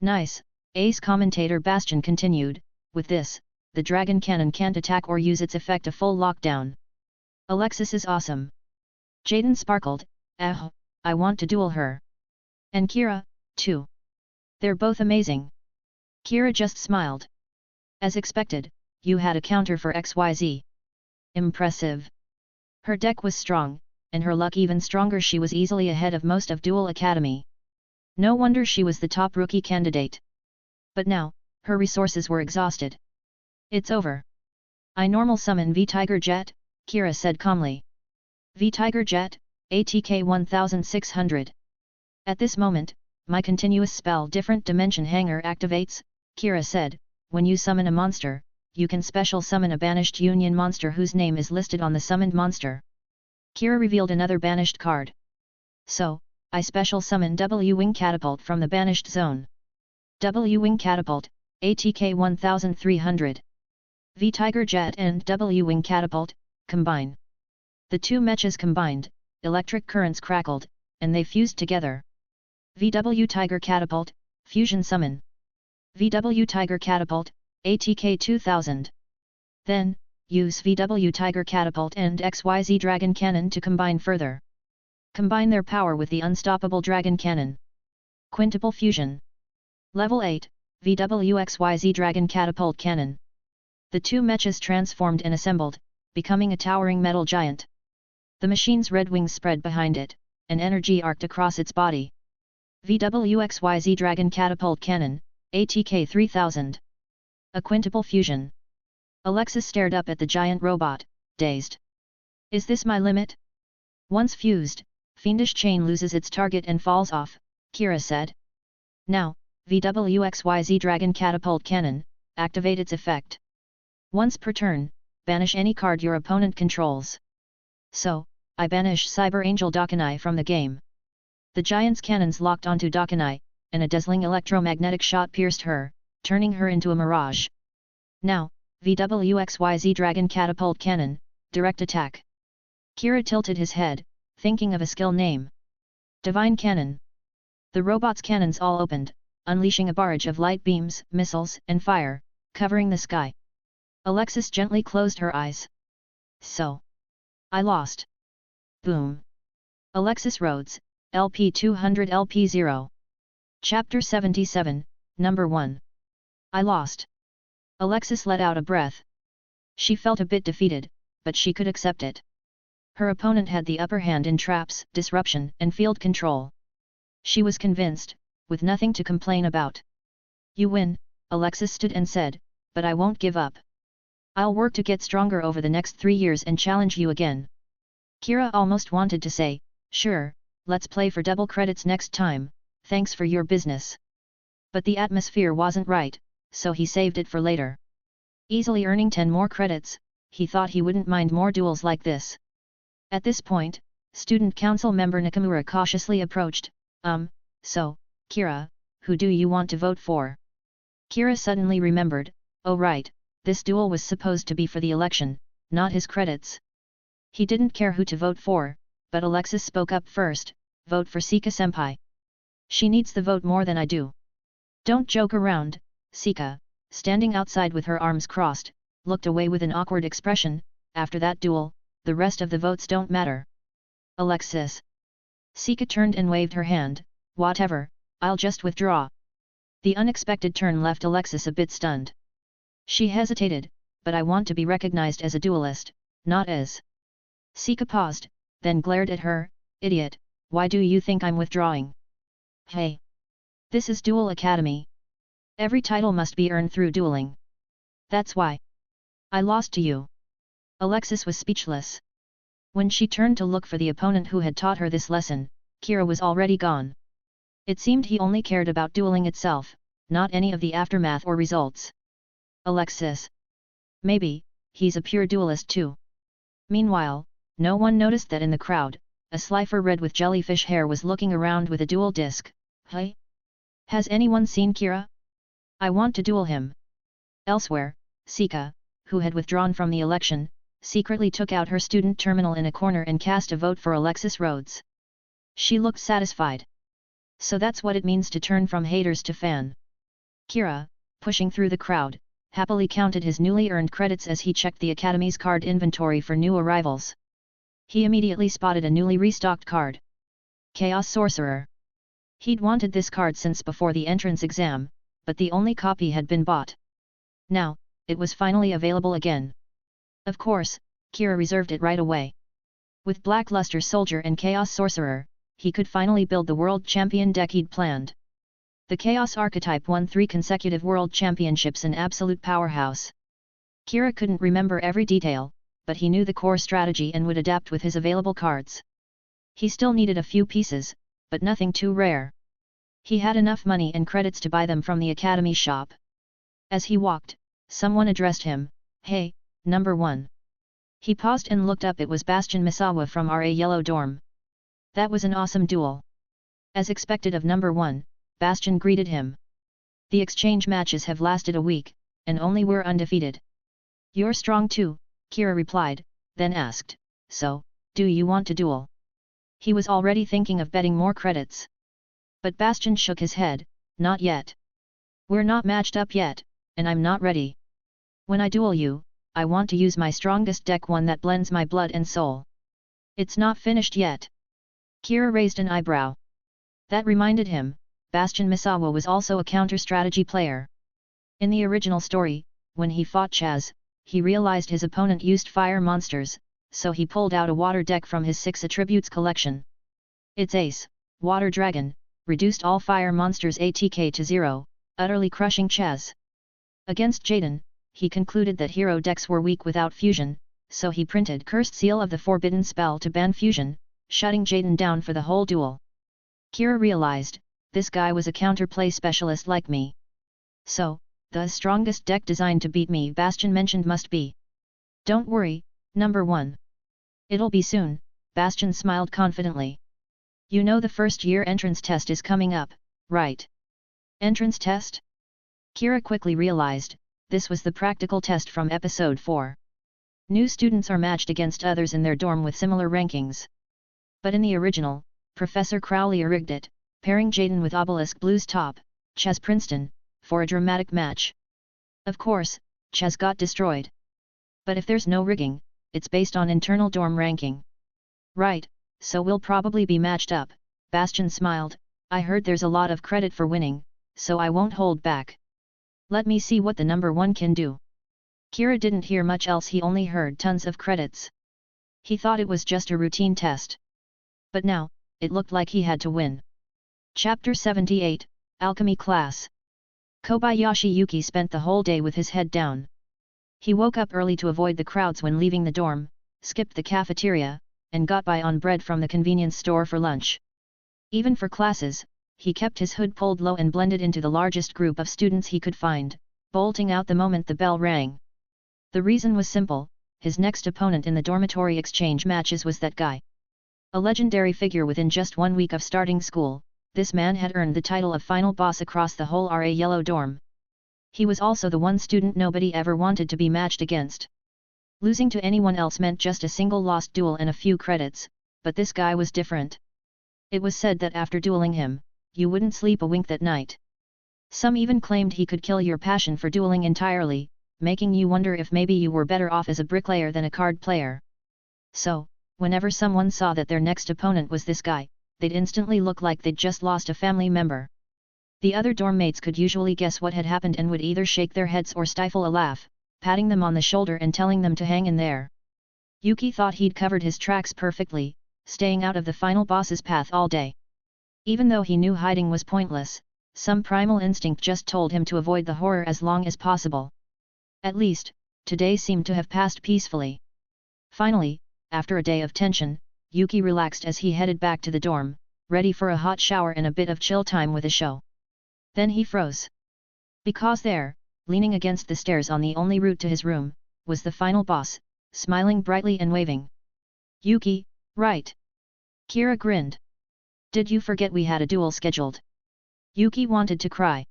Nice, Ace commentator Bastion continued, with this, the Dragon Cannon can't attack or use its effect a full lockdown. Alexis is awesome. Jaden sparkled, I want to duel her. And Kira, too. They're both amazing. Kira just smiled. As expected, you had a counter for XYZ. Impressive. Her deck was strong, and her luck even stronger. She was easily ahead of most of Duel Academy. No wonder she was the top rookie candidate. But now, her resources were exhausted. It's over. I normal summon V-Tiger Jet, Kira said calmly. V-Tiger Jet, ATK 1600. At this moment, my continuous spell Different Dimension Hanger activates, Kira said, when you summon a monster, you can special summon a banished union monster whose name is listed on the summoned monster. Kira revealed another banished card. So, I special summon W-Wing Catapult from the banished zone. W-Wing Catapult, ATK 1300. V-Tiger Jet and W-Wing Catapult, combine. The two mechas combined, electric currents crackled, and they fused together. VW Tiger Catapult, Fusion Summon. VW Tiger Catapult, ATK 2000. Then, use VW Tiger Catapult and XYZ Dragon Cannon to combine further. Combine their power with the unstoppable Dragon Cannon. Quintuple Fusion. Level 8, VW-XYZ Dragon Catapult Cannon. The two mechas transformed and assembled, becoming a towering metal giant. The machine's red wings spread behind it, and energy arced across its body. VW-XYZ Dragon Catapult Cannon, ATK 3000. A quintuple fusion. Alexis stared up at the giant robot, dazed. Is this my limit? Once fused, Fiendish Chain loses its target and falls off, Kira said. Now, VWXYZ Dragon Catapult Cannon, activate its effect. Once per turn, banish any card your opponent controls. So, I banish Cyber Angel Dakanai from the game. The giant's cannons locked onto Dakanai, and a dazzling electromagnetic shot pierced her, turning her into a mirage. Now, VWXYZ Dragon Catapult Cannon, direct attack. Kira tilted his head, thinking of a skill name. Divine Cannon. The robot's cannons all opened, unleashing a barrage of light beams, missiles, and fire, covering the sky. Alexis gently closed her eyes. So. I lost. Boom. Alexis Rhodes, LP 200 LP 0. Chapter 77, Number 1. I lost. Alexis let out a breath. She felt a bit defeated, but she could accept it. Her opponent had the upper hand in traps, disruption, and field control. She was convinced, with nothing to complain about. You win, Alexis stood and said, but I won't give up. I'll work to get stronger over the next 3 years and challenge you again. Kira almost wanted to say, sure, let's play for double credits next time, thanks for your business. But the atmosphere wasn't right, so he saved it for later. Easily earning 10 more credits, he thought he wouldn't mind more duels like this. At this point, student council member Nakamura cautiously approached, so, Kira, who do you want to vote for? Kira suddenly remembered, oh right, this duel was supposed to be for the election, not his credits. He didn't care who to vote for, but Alexis spoke up first, vote for Sika-senpai. She needs the vote more than I do. Don't joke around, Sika, standing outside with her arms crossed, looked away with an awkward expression, after that duel, the rest of the votes don't matter. Alexis. Sika turned and waved her hand, whatever, I'll just withdraw. The unexpected turn left Alexis a bit stunned. She hesitated, but I want to be recognized as a duelist, not as. Sika paused, then glared at her, idiot, why do you think I'm withdrawing? Hey! This is Duel Academy. Every title must be earned through dueling. That's why. I lost to you. Alexis was speechless. When she turned to look for the opponent who had taught her this lesson, Kira was already gone. It seemed he only cared about dueling itself, not any of the aftermath or results. Alexis. Maybe, he's a pure duelist too. Meanwhile, no one noticed that in the crowd, a slifer red with jellyfish hair was looking around with a duel disc. Hey? Has anyone seen Kira? I want to duel him. Elsewhere, Sika, who had withdrawn from the election, secretly took out her student terminal in a corner and cast a vote for Alexis Rhodes. She looked satisfied. So that's what it means to turn from haters to fan. Kira, pushing through the crowd, happily counted his newly earned credits as he checked the Academy's card inventory for new arrivals. He immediately spotted a newly restocked card. Chaos Sorcerer. He'd wanted this card since before the entrance exam, but the only copy had been bought. Now, it was finally available again. Of course, Kira reserved it right away. With Blackluster Soldier and Chaos Sorcerer, he could finally build the World Champion deck he'd planned. The Chaos archetype won 3 consecutive World Championships, an absolute powerhouse. Kira couldn't remember every detail, but he knew the core strategy and would adapt with his available cards. He still needed a few pieces, but nothing too rare. He had enough money and credits to buy them from the Academy shop. As he walked, someone addressed him, "Hey, number 1." He paused and looked up. It was Bastion Misawa from RA Yellow Dorm. That was an awesome duel. As expected of number 1, Bastion greeted him. The exchange matches have lasted a week, and only we're undefeated. You're strong too, Kira replied, then asked, so, do you want to duel? He was already thinking of betting more credits. But Bastion shook his head, not yet. We're not matched up yet, and I'm not ready. When I duel you, I want to use my strongest deck, one that blends my blood and soul. It's not finished yet. Kira raised an eyebrow. That reminded him, Bastion Misawa was also a counter-strategy player. In the original story, when he fought Chaz, he realized his opponent used fire monsters, so he pulled out a water deck from his 6 attributes collection. Its ace, Water Dragon, reduced all fire monsters' ATK to 0, utterly crushing Chaz. Against Jaden, he concluded that hero decks were weak without fusion, so he printed Cursed Seal of the Forbidden Spell to ban fusion, shutting Jaden down for the whole duel. Kira realized, this guy was a counterplay specialist like me. So, the strongest deck designed to beat me Bastion mentioned must be. Don't worry, number 1. It'll be soon, Bastion smiled confidently. You know the first year entrance test is coming up, right? Entrance test? Kira quickly realized, this was the practical test from episode 4. New students are matched against others in their dorm with similar rankings. But in the original, Professor Crowley rigged it, pairing Jaden with Obelisk Blue's top, Chaz Princeton, for a dramatic match. Of course, Chaz got destroyed. But if there's no rigging, it's based on internal dorm ranking. Right, so we'll probably be matched up, Bastion smiled. I heard there's a lot of credit for winning, so I won't hold back. Let me see what the number 1 can do. Kira didn't hear much else, he only heard tons of credits. He thought it was just a routine test. But now, it looked like he had to win. Chapter 78, Alchemy Class. Kobayashi Yuki spent the whole day with his head down. He woke up early to avoid the crowds when leaving the dorm, skipped the cafeteria, and got by on bread from the convenience store for lunch. Even for classes, he kept his hood pulled low and blended into the largest group of students he could find, bolting out the moment the bell rang. The reason was simple, his next opponent in the dormitory exchange matches was that guy. A legendary figure within just 1 week of starting school, this man had earned the title of final boss across the whole RA Yellow dorm. He was also the one student nobody ever wanted to be matched against. Losing to anyone else meant just a single lost duel and a few credits, but this guy was different. It was said that after dueling him, you wouldn't sleep a wink that night. Some even claimed he could kill your passion for dueling entirely, making you wonder if maybe you were better off as a bricklayer than a card player. So, whenever someone saw that their next opponent was this guy, they'd instantly look like they'd just lost a family member. The other dorm mates could usually guess what had happened and would either shake their heads or stifle a laugh, patting them on the shoulder and telling them to hang in there. Yuki thought he'd covered his tracks perfectly, staying out of the final boss's path all day. Even though he knew hiding was pointless, some primal instinct just told him to avoid the horror as long as possible. At least, today seemed to have passed peacefully. Finally, after a day of tension, Yuki relaxed as he headed back to the dorm, ready for a hot shower and a bit of chill time with a show. Then he froze. Because there, leaning against the stairs on the only route to his room, was the final boss, smiling brightly and waving. Yuki, right? Kira grinned. Did you forget we had a duel scheduled? Yuki wanted to cry.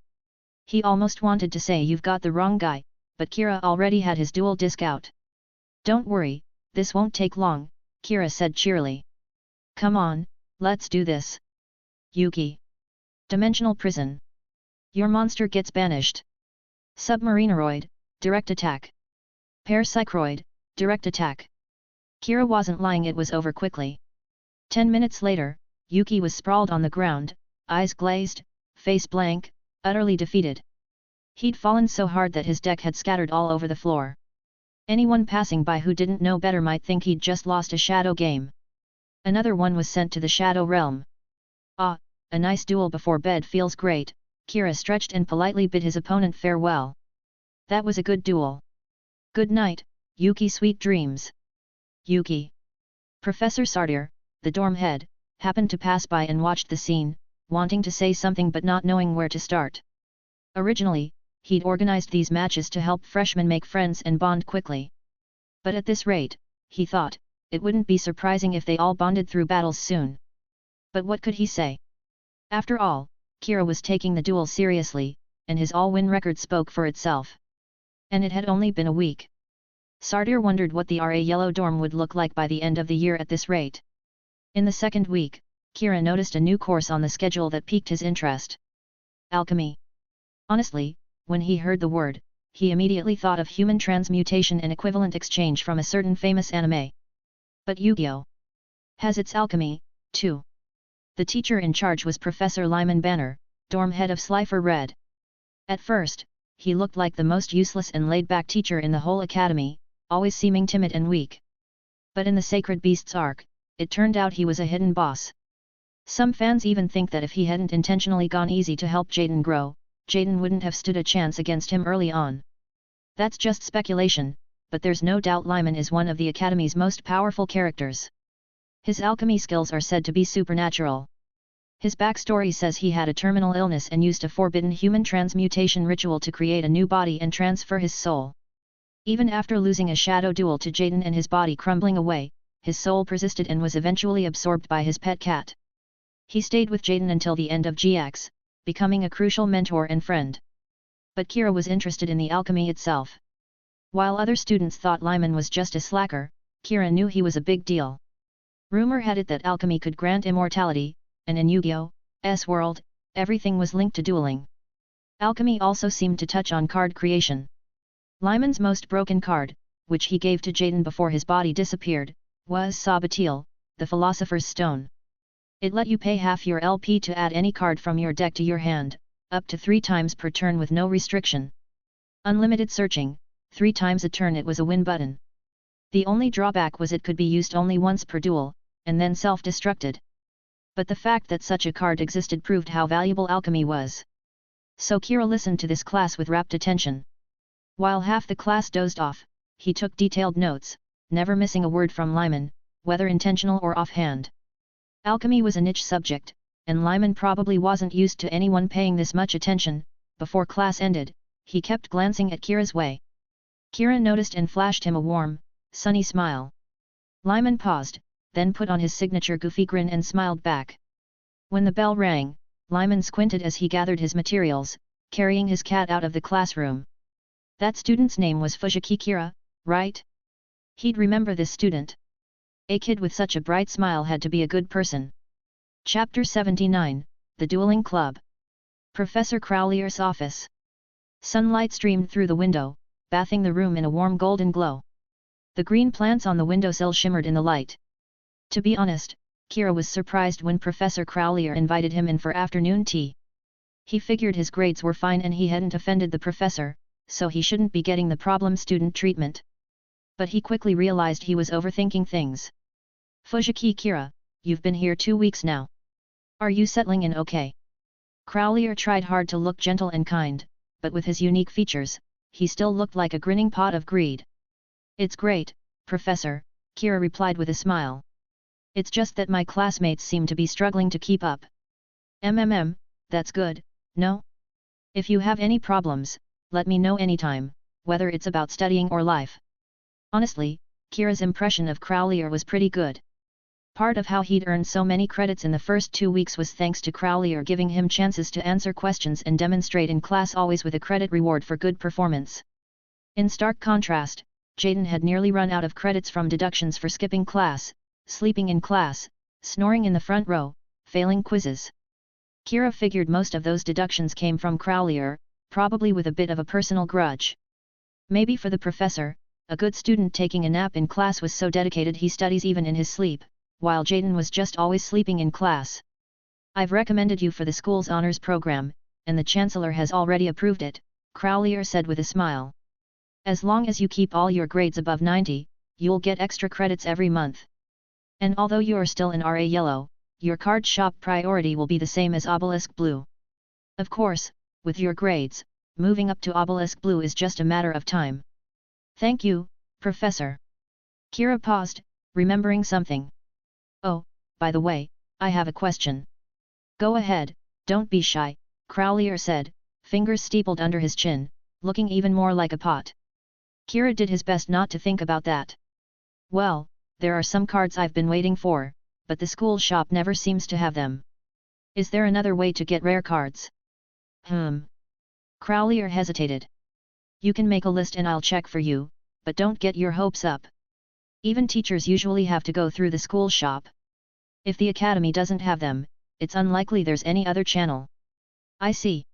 He almost wanted to say you've got the wrong guy, but Kira already had his duel disc out. Don't worry, this won't take long, Kira said cheerily. Come on, let's do this. Yuki. Dimensional prison. Your monster gets banished. Submarineroid, direct attack. Parapsychroid, direct attack. Kira wasn't lying, it was over quickly. 10 minutes later, Yuki was sprawled on the ground, eyes glazed, face blank, utterly defeated. He'd fallen so hard that his deck had scattered all over the floor. Anyone passing by who didn't know better might think he'd just lost a shadow game. Another one was sent to the shadow realm. Ah, a nice duel before bed feels great, Kira stretched and politely bid his opponent farewell. That was a good duel. Good night, Yuki, sweet dreams. Yuki. Professor Sardir, the dorm head, happened to pass by and watched the scene, wanting to say something but not knowing where to start. Originally, he'd organized these matches to help freshmen make friends and bond quickly. But at this rate, he thought, it wouldn't be surprising if they all bonded through battles soon. But what could he say? After all, Kira was taking the duel seriously, and his all-win record spoke for itself. And it had only been a week. Sardir wondered what the RA Yellow dorm would look like by the end of the year at this rate. In the second week, Kira noticed a new course on the schedule that piqued his interest. Alchemy. Honestly, when he heard the word, he immediately thought of human transmutation and equivalent exchange from a certain famous anime. But Yu-Gi-Oh! Has its alchemy, too. The teacher in charge was Professor Lyman Banner, dorm head of Slifer Red. At first, he looked like the most useless and laid-back teacher in the whole academy, always seeming timid and weak. But in the Sacred Beasts arc, it turned out he was a hidden boss. Some fans even think that if he hadn't intentionally gone easy to help Jaden grow, Jaden wouldn't have stood a chance against him early on. That's just speculation, but there's no doubt Lyman is one of the Academy's most powerful characters. His alchemy skills are said to be supernatural. His backstory says he had a terminal illness and used a forbidden human transmutation ritual to create a new body and transfer his soul. Even after losing a shadow duel to Jaden and his body crumbling away, his soul persisted and was eventually absorbed by his pet cat. He stayed with Jaden until the end of GX, becoming a crucial mentor and friend. But Kira was interested in the alchemy itself. While other students thought Lyman was just a slacker, Kira knew he was a big deal. Rumor had it that alchemy could grant immortality, and in Yu-Gi-Oh's world, everything was linked to dueling. Alchemy also seemed to touch on card creation. Lyman's most broken card, which he gave to Jaden before his body disappeared, was Sabatil, the Philosopher's Stone. It let you pay half your LP to add any card from your deck to your hand, up to 3 times per turn with no restriction. Unlimited searching, 3 times a turn. It was a win button. The only drawback was it could be used only once per duel, and then self-destructed. But the fact that such a card existed proved how valuable alchemy was. So Kira listened to this class with rapt attention. While half the class dozed off, he took detailed notes, never missing a word from Lyman, whether intentional or offhand. Alchemy was a niche subject, and Lyman probably wasn't used to anyone paying this much attention. Before class ended, he kept glancing at Kira's way. Kira noticed and flashed him a warm, sunny smile. Lyman paused, then put on his signature goofy grin and smiled back. When the bell rang, Lyman squinted as he gathered his materials, carrying his cat out of the classroom. That student's name was Fujiki Kira, right? He'd remember this student. A kid with such a bright smile had to be a good person. Chapter 79, The Dueling Club. Professor Crowleyer's office. Sunlight streamed through the window, bathing the room in a warm golden glow. The green plants on the windowsill shimmered in the light. To be honest, Kira was surprised when Professor Crowleyer invited him in for afternoon tea. He figured his grades were fine and he hadn't offended the professor, so he shouldn't be getting the problem student treatment. But he quickly realized he was overthinking things. Fujiki Kira, you've been here 2 weeks now. Are you settling in okay? Crowleyer tried hard to look gentle and kind, but with his unique features, he still looked like a grinning pot of greed. It's great, Professor, Kira replied with a smile. It's just that my classmates seem to be struggling to keep up. That's good, no? If you have any problems, let me know anytime, whether it's about studying or life. Honestly, Kira's impression of Crowleyer was pretty good. Part of how he'd earned so many credits in the first 2 weeks was thanks to Crowleyer giving him chances to answer questions and demonstrate in class, always with a credit reward for good performance. In stark contrast, Jaden had nearly run out of credits from deductions for skipping class, sleeping in class, snoring in the front row, failing quizzes. Kira figured most of those deductions came from Crowleyer, probably with a bit of a personal grudge. Maybe for the professor, a good student taking a nap in class was so dedicated he studies even in his sleep, while Jaden was just always sleeping in class. I've recommended you for the school's honors program, and the Chancellor has already approved it, Crowleyer said with a smile. As long as you keep all your grades above 90, you'll get extra credits every month. And although you are still in RA Yellow, your card shop priority will be the same as Obelisk Blue. Of course, with your grades, moving up to Obelisk Blue is just a matter of time. Thank you, Professor. Kira paused, remembering something. Oh, by the way, I have a question. Go ahead, don't be shy, Crowleyer said, fingers steepled under his chin, looking even more like a pot. Kira did his best not to think about that. Well, there are some cards I've been waiting for, but the school shop never seems to have them. Is there another way to get rare cards? Crowleyer hesitated. You can make a list and I'll check for you, but don't get your hopes up. Even teachers usually have to go through the school shop. If the academy doesn't have them, it's unlikely there's any other channel. I see.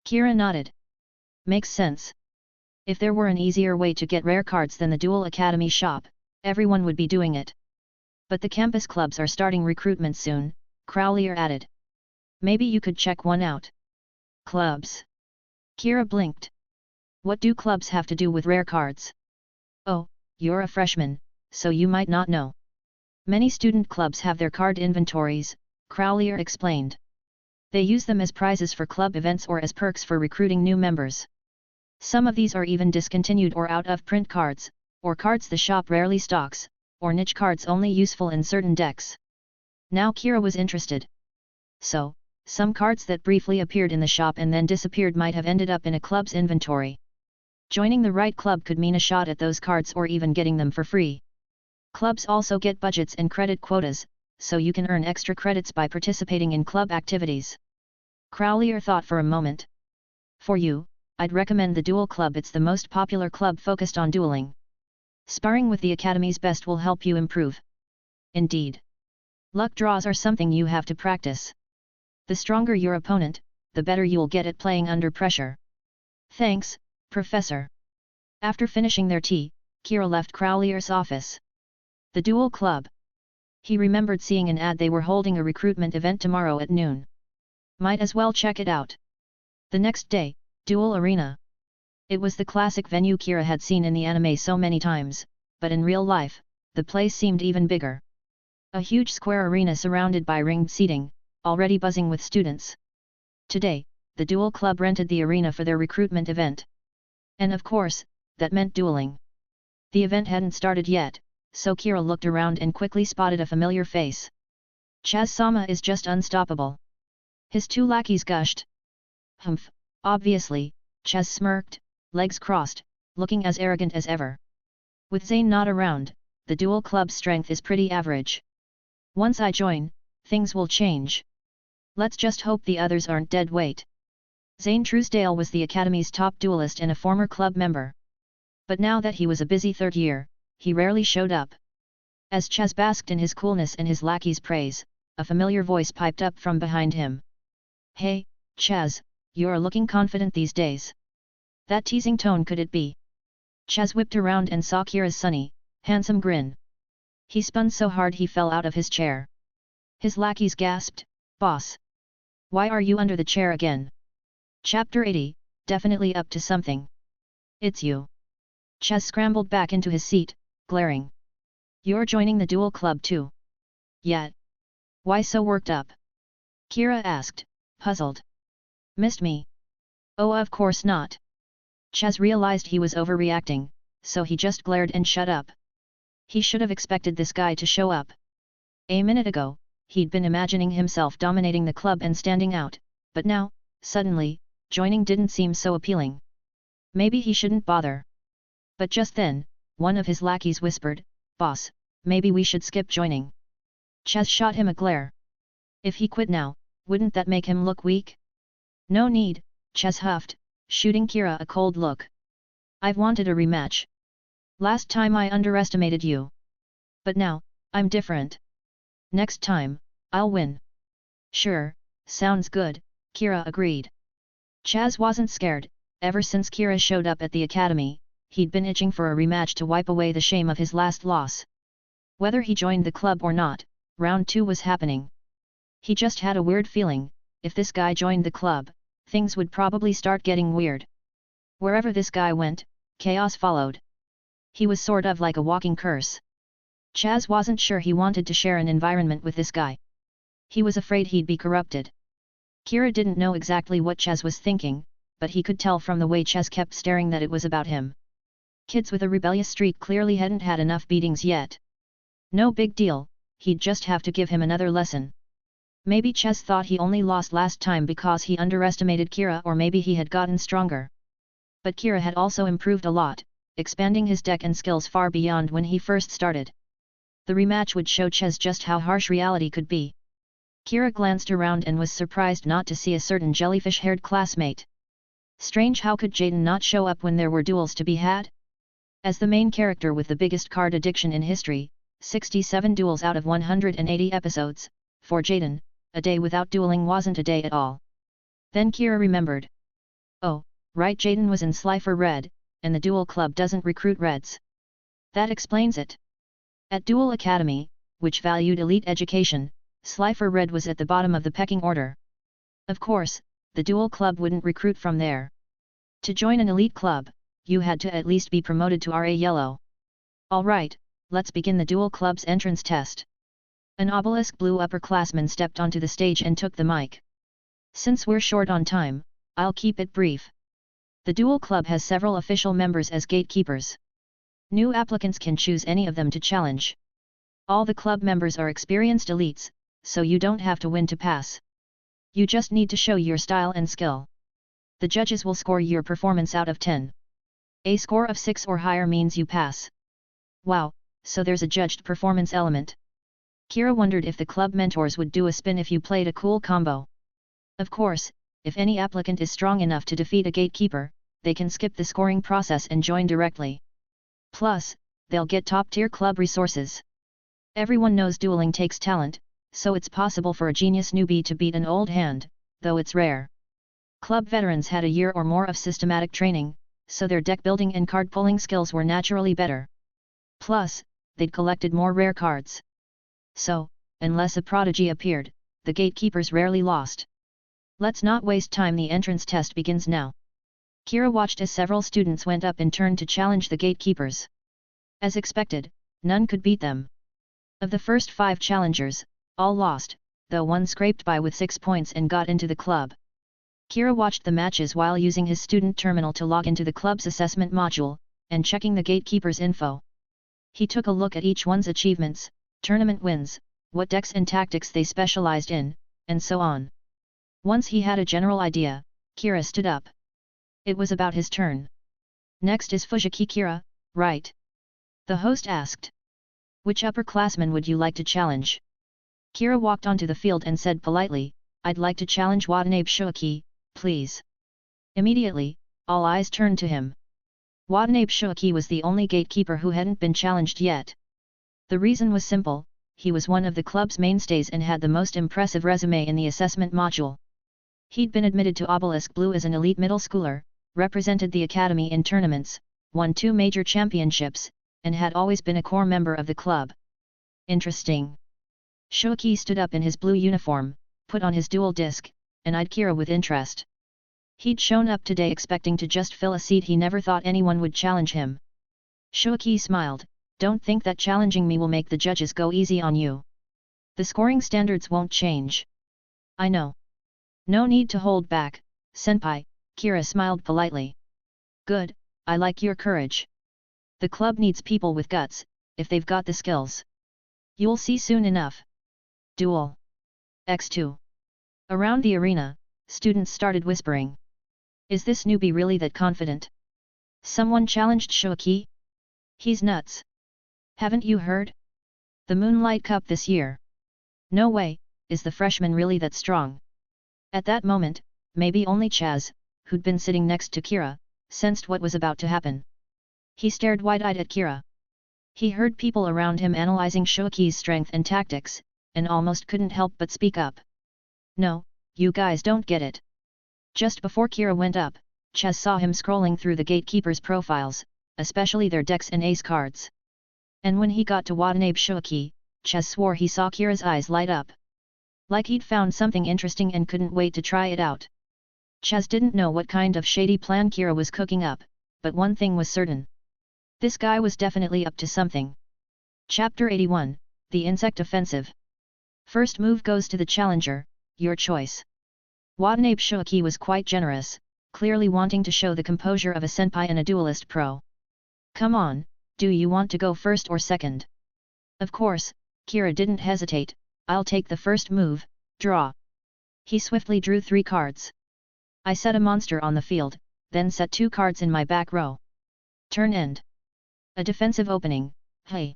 Kira nodded. Makes sense. If there were an easier way to get rare cards than the Duel Academy shop, everyone would be doing it. But the campus clubs are starting recruitment soon, Crowleyer added. Maybe you could check one out. Clubs? Kira blinked. What do clubs have to do with rare cards? Oh, you're a freshman, so you might not know. Many student clubs have their card inventories, Crowleyer explained. They use them as prizes for club events or as perks for recruiting new members. Some of these are even discontinued or out-of-print cards, or cards the shop rarely stocks, or niche cards only useful in certain decks. Now Kira was interested. So, some cards that briefly appeared in the shop and then disappeared might have ended up in a club's inventory. Joining the right club could mean a shot at those cards or even getting them for free. Clubs also get budgets and credit quotas, so you can earn extra credits by participating in club activities. Crowlier thought for a moment. For you, I'd recommend the Duel Club. It's the most popular club focused on dueling. Sparring with the Academy's best will help you improve. Indeed. Luck draws are something you have to practice. The stronger your opponent, the better you'll get at playing under pressure. Thanks, Professor. After finishing their tea, Kira left Crowlier's office. The Duel Club. He remembered seeing an ad they were holding a recruitment event tomorrow at noon. Might as well check it out. The next day, Duel Arena. It was the classic venue Kira had seen in the anime so many times, but in real life, the place seemed even bigger. A huge square arena surrounded by ringed seating, already buzzing with students. Today, the Duel Club rented the arena for their recruitment event. And of course, that meant dueling. The event hadn't started yet, so Kira looked around and quickly spotted a familiar face. Chaz-sama is just unstoppable. His two lackeys gushed. Humph, obviously, Chaz smirked, legs crossed, looking as arrogant as ever. With Zane not around, the Duel Club's strength is pretty average. Once I join, things will change. Let's just hope the others aren't dead weight. Zane Truesdale was the Academy's top duelist and a former club member. But now that he was a busy third year, he rarely showed up. As Chaz basked in his coolness and his lackey's praise, a familiar voice piped up from behind him. Hey, Chaz, you're looking confident these days. That teasing tone, could it be? Chaz whipped around and saw Kira's sunny, handsome grin. He spun so hard he fell out of his chair. His lackeys gasped, Boss! Why are you under the chair again? Chapter 80, definitely up to something. It's you. Chaz scrambled back into his seat, glaring. You're joining the Duel Club too? Yet. Why so worked up? Kira asked, puzzled. Missed me? Oh, of course not. Chaz realized he was overreacting, so he just glared and shut up. He should have expected this guy to show up. A minute ago, he'd been imagining himself dominating the club and standing out, but now, suddenly, joining didn't seem so appealing. Maybe he shouldn't bother. But just then, one of his lackeys whispered, Boss, maybe we should skip joining. Chaz shot him a glare. If he quit now, wouldn't that make him look weak? No need, Chaz huffed, shooting Kira a cold look. I've wanted a rematch. Last time I underestimated you. But now, I'm different. Next time, I'll win. Sure, sounds good, Kira agreed. Chaz wasn't scared. Ever since Kira showed up at the academy, he'd been itching for a rematch to wipe away the shame of his last loss. Whether he joined the club or not, round 2 was happening. He just had a weird feeling, if this guy joined the club, things would probably start getting weird. Wherever this guy went, chaos followed. He was sort of like a walking curse. Chaz wasn't sure he wanted to share an environment with this guy. He was afraid he'd be corrupted. Kira didn't know exactly what Chaz was thinking, but he could tell from the way Chaz kept staring that it was about him. Kids with a rebellious streak clearly hadn't had enough beatings yet. No big deal, he'd just have to give him another lesson. Maybe Chaz thought he only lost last time because he underestimated Kira, or maybe he had gotten stronger. But Kira had also improved a lot, expanding his deck and skills far beyond when he first started. The rematch would show Chaz just how harsh reality could be. Kira glanced around and was surprised not to see a certain jellyfish-haired classmate. Strange, how could Jaden not show up when there were duels to be had? As the main character with the biggest card addiction in history, 67 duels out of 180 episodes, for Jaden, a day without dueling wasn't a day at all. Then Kira remembered. Oh, right, Jaden was in Slifer Red, and the Duel Club doesn't recruit Reds. That explains it. At Duel Academy, which valued elite education, Slifer Red was at the bottom of the pecking order. Of course, the Duel Club wouldn't recruit from there. To join an elite club, you had to at least be promoted to RA Yellow. Alright, let's begin the Duel Club's entrance test. An obelisk blue upperclassman stepped onto the stage and took the mic. Since we're short on time, I'll keep it brief. The Duel Club has several official members as gatekeepers. New applicants can choose any of them to challenge. All the club members are experienced elites, so you don't have to win to pass. You just need to show your style and skill. The judges will score your performance out of 10. A score of 6 or higher means you pass. Wow, so there's a judged performance element. Kira wondered if the club mentors would do a spin if you played a cool combo. Of course, if any applicant is strong enough to defeat a gatekeeper, they can skip the scoring process and join directly. Plus, they'll get top-tier club resources. Everyone knows dueling takes talent, so it's possible for a genius newbie to beat an old hand, though it's rare. Club veterans had a year or more of systematic training, so their deck building and card pulling skills were naturally better. Plus, they'd collected more rare cards. So, unless a prodigy appeared, the gatekeepers rarely lost. Let's not waste time, the entrance test begins now. Kira watched as several students went up in turn to challenge the gatekeepers. As expected, none could beat them. Of the first 5 challengers, all lost, though one scraped by with 6 points and got into the club. Kira watched the matches while using his student terminal to log into the club's assessment module, and checking the gatekeepers' info. He took a look at each one's achievements, tournament wins, what decks and tactics they specialized in, and so on. Once he had a general idea, Kira stood up. It was about his turn. Next is Fujiki Kira, right? The host asked. Which upperclassman would you like to challenge? Kira walked onto the field and said politely, I'd like to challenge Watanabe Shuaki, please. Immediately, all eyes turned to him. Watanabe Shuaki was the only gatekeeper who hadn't been challenged yet. The reason was simple, he was one of the club's mainstays and had the most impressive resume in the assessment module. He'd been admitted to Obelisk Blue as an elite middle schooler, represented the academy in tournaments, won 2 major championships, and had always been a core member of the club. Interesting. Shuaki stood up in his blue uniform, put on his dual disc, and eyed Kira with interest. He'd shown up today expecting to just fill a seat. He never thought anyone would challenge him. Shuaki smiled, don't think that challenging me will make the judges go easy on you. The scoring standards won't change. I know. No need to hold back, senpai, Kira smiled politely. Good, I like your courage. The club needs people with guts, if they've got the skills. You'll see soon enough. Duel. X2. Around the arena, students started whispering. Is this newbie really that confident? Someone challenged Shuaki? He's nuts. Haven't you heard? The Moonlight Cup this year. No way, is the freshman really that strong? At that moment, maybe only Chaz, who'd been sitting next to Kira, sensed what was about to happen. He stared wide-eyed at Kira. He heard people around him analyzing Shuaki's strength and tactics, and almost couldn't help but speak up. No, you guys don't get it. Just before Kira went up, Chaz saw him scrolling through the gatekeepers' profiles, especially their decks and ace cards. And when he got to Watanabe Shuaki, Chaz swore he saw Kira's eyes light up. Like he'd found something interesting and couldn't wait to try it out. Chaz didn't know what kind of shady plan Kira was cooking up, but one thing was certain. This guy was definitely up to something. Chapter 81, The Insect Offensive. First move goes to the challenger, your choice. Watanabe Shuaki was quite generous, clearly wanting to show the composure of a senpai and a duelist pro. Come on, do you want to go first or second? Of course, Kira didn't hesitate, I'll take the first move, draw. He swiftly drew 3 cards. I set a monster on the field, then set 2 cards in my back row. Turn end. A defensive opening, hey.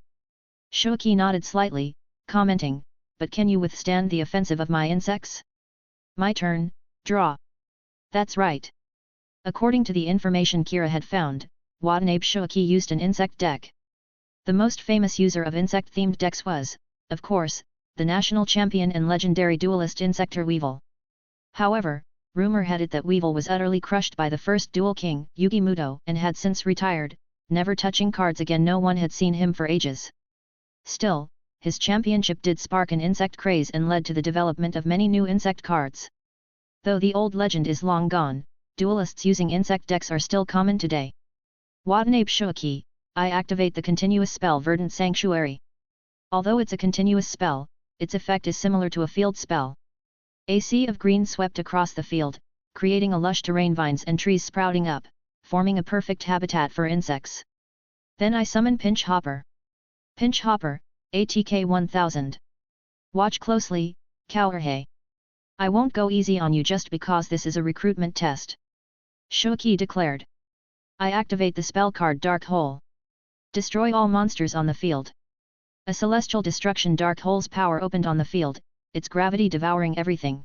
Shuaki nodded slightly, commenting, but can you withstand the offensive of my insects? My turn, draw. That's right. According to the information Kira had found, Watanabe Shuaki used an insect deck. The most famous user of insect-themed decks was, of course, the national champion and legendary duelist Insector Weevil. However, rumor had it that Weevil was utterly crushed by the first Duel King, Yugi Muto, and had since retired, never touching cards again. No one had seen him for ages. Still, his championship did spark an insect craze and led to the development of many new insect cards. Though the old legend is long gone, duelists using insect decks are still common today. Watanabe Shuaki, I activate the continuous spell Verdant Sanctuary. Although it's a continuous spell, its effect is similar to a field spell. A sea of green swept across the field, creating a lush terrain, vines and trees sprouting up, forming a perfect habitat for insects. Then I summon Pinch Hopper. Pinch Hopper, ATK 1000. Watch closely, Cowherhay. I won't go easy on you just because this is a recruitment test. Shoki declared. I activate the spell card Dark Hole. Destroy all monsters on the field. A celestial destruction Dark Hole's power opened on the field, its gravity devouring everything.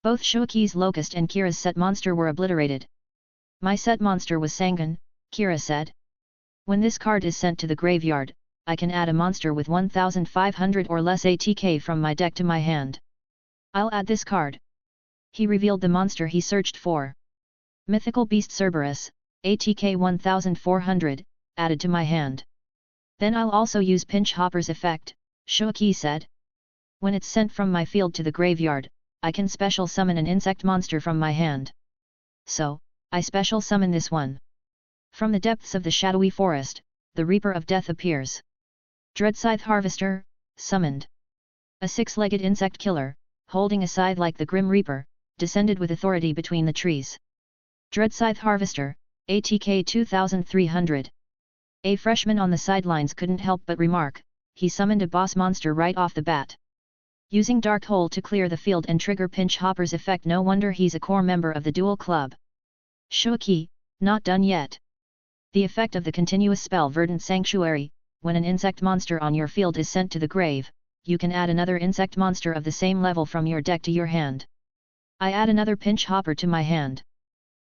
Both Shoki's Locust and Kira's set monster were obliterated. My set monster was Sangan, Kira said. When this card is sent to the graveyard, I can add a monster with 1500 or less ATK from my deck to my hand. I'll add this card. He revealed the monster he searched for. Mythical Beast Cerberus, ATK 1400, added to my hand. Then I'll also use Pinch Hopper's effect, Shoki said. When it's sent from my field to the graveyard, I can special summon an insect monster from my hand. So, I special summon this one. From the depths of the shadowy forest, the Reaper of Death appears. Dreadscythe Harvester, summoned. A six-legged insect killer, holding a scythe like the Grim Reaper, descended with authority between the trees. Dreadscythe Harvester, ATK 2300. A freshman on the sidelines couldn't help but remark, he summoned a boss monster right off the bat. Using Dark Hole to clear the field and trigger Pinch Hopper's effect, no wonder he's a core member of the Duel Club. Shoki, not done yet. The effect of the continuous spell Verdant Sanctuary, when an insect monster on your field is sent to the grave, you can add another insect monster of the same level from your deck to your hand. I add another Pinch Hopper to my hand.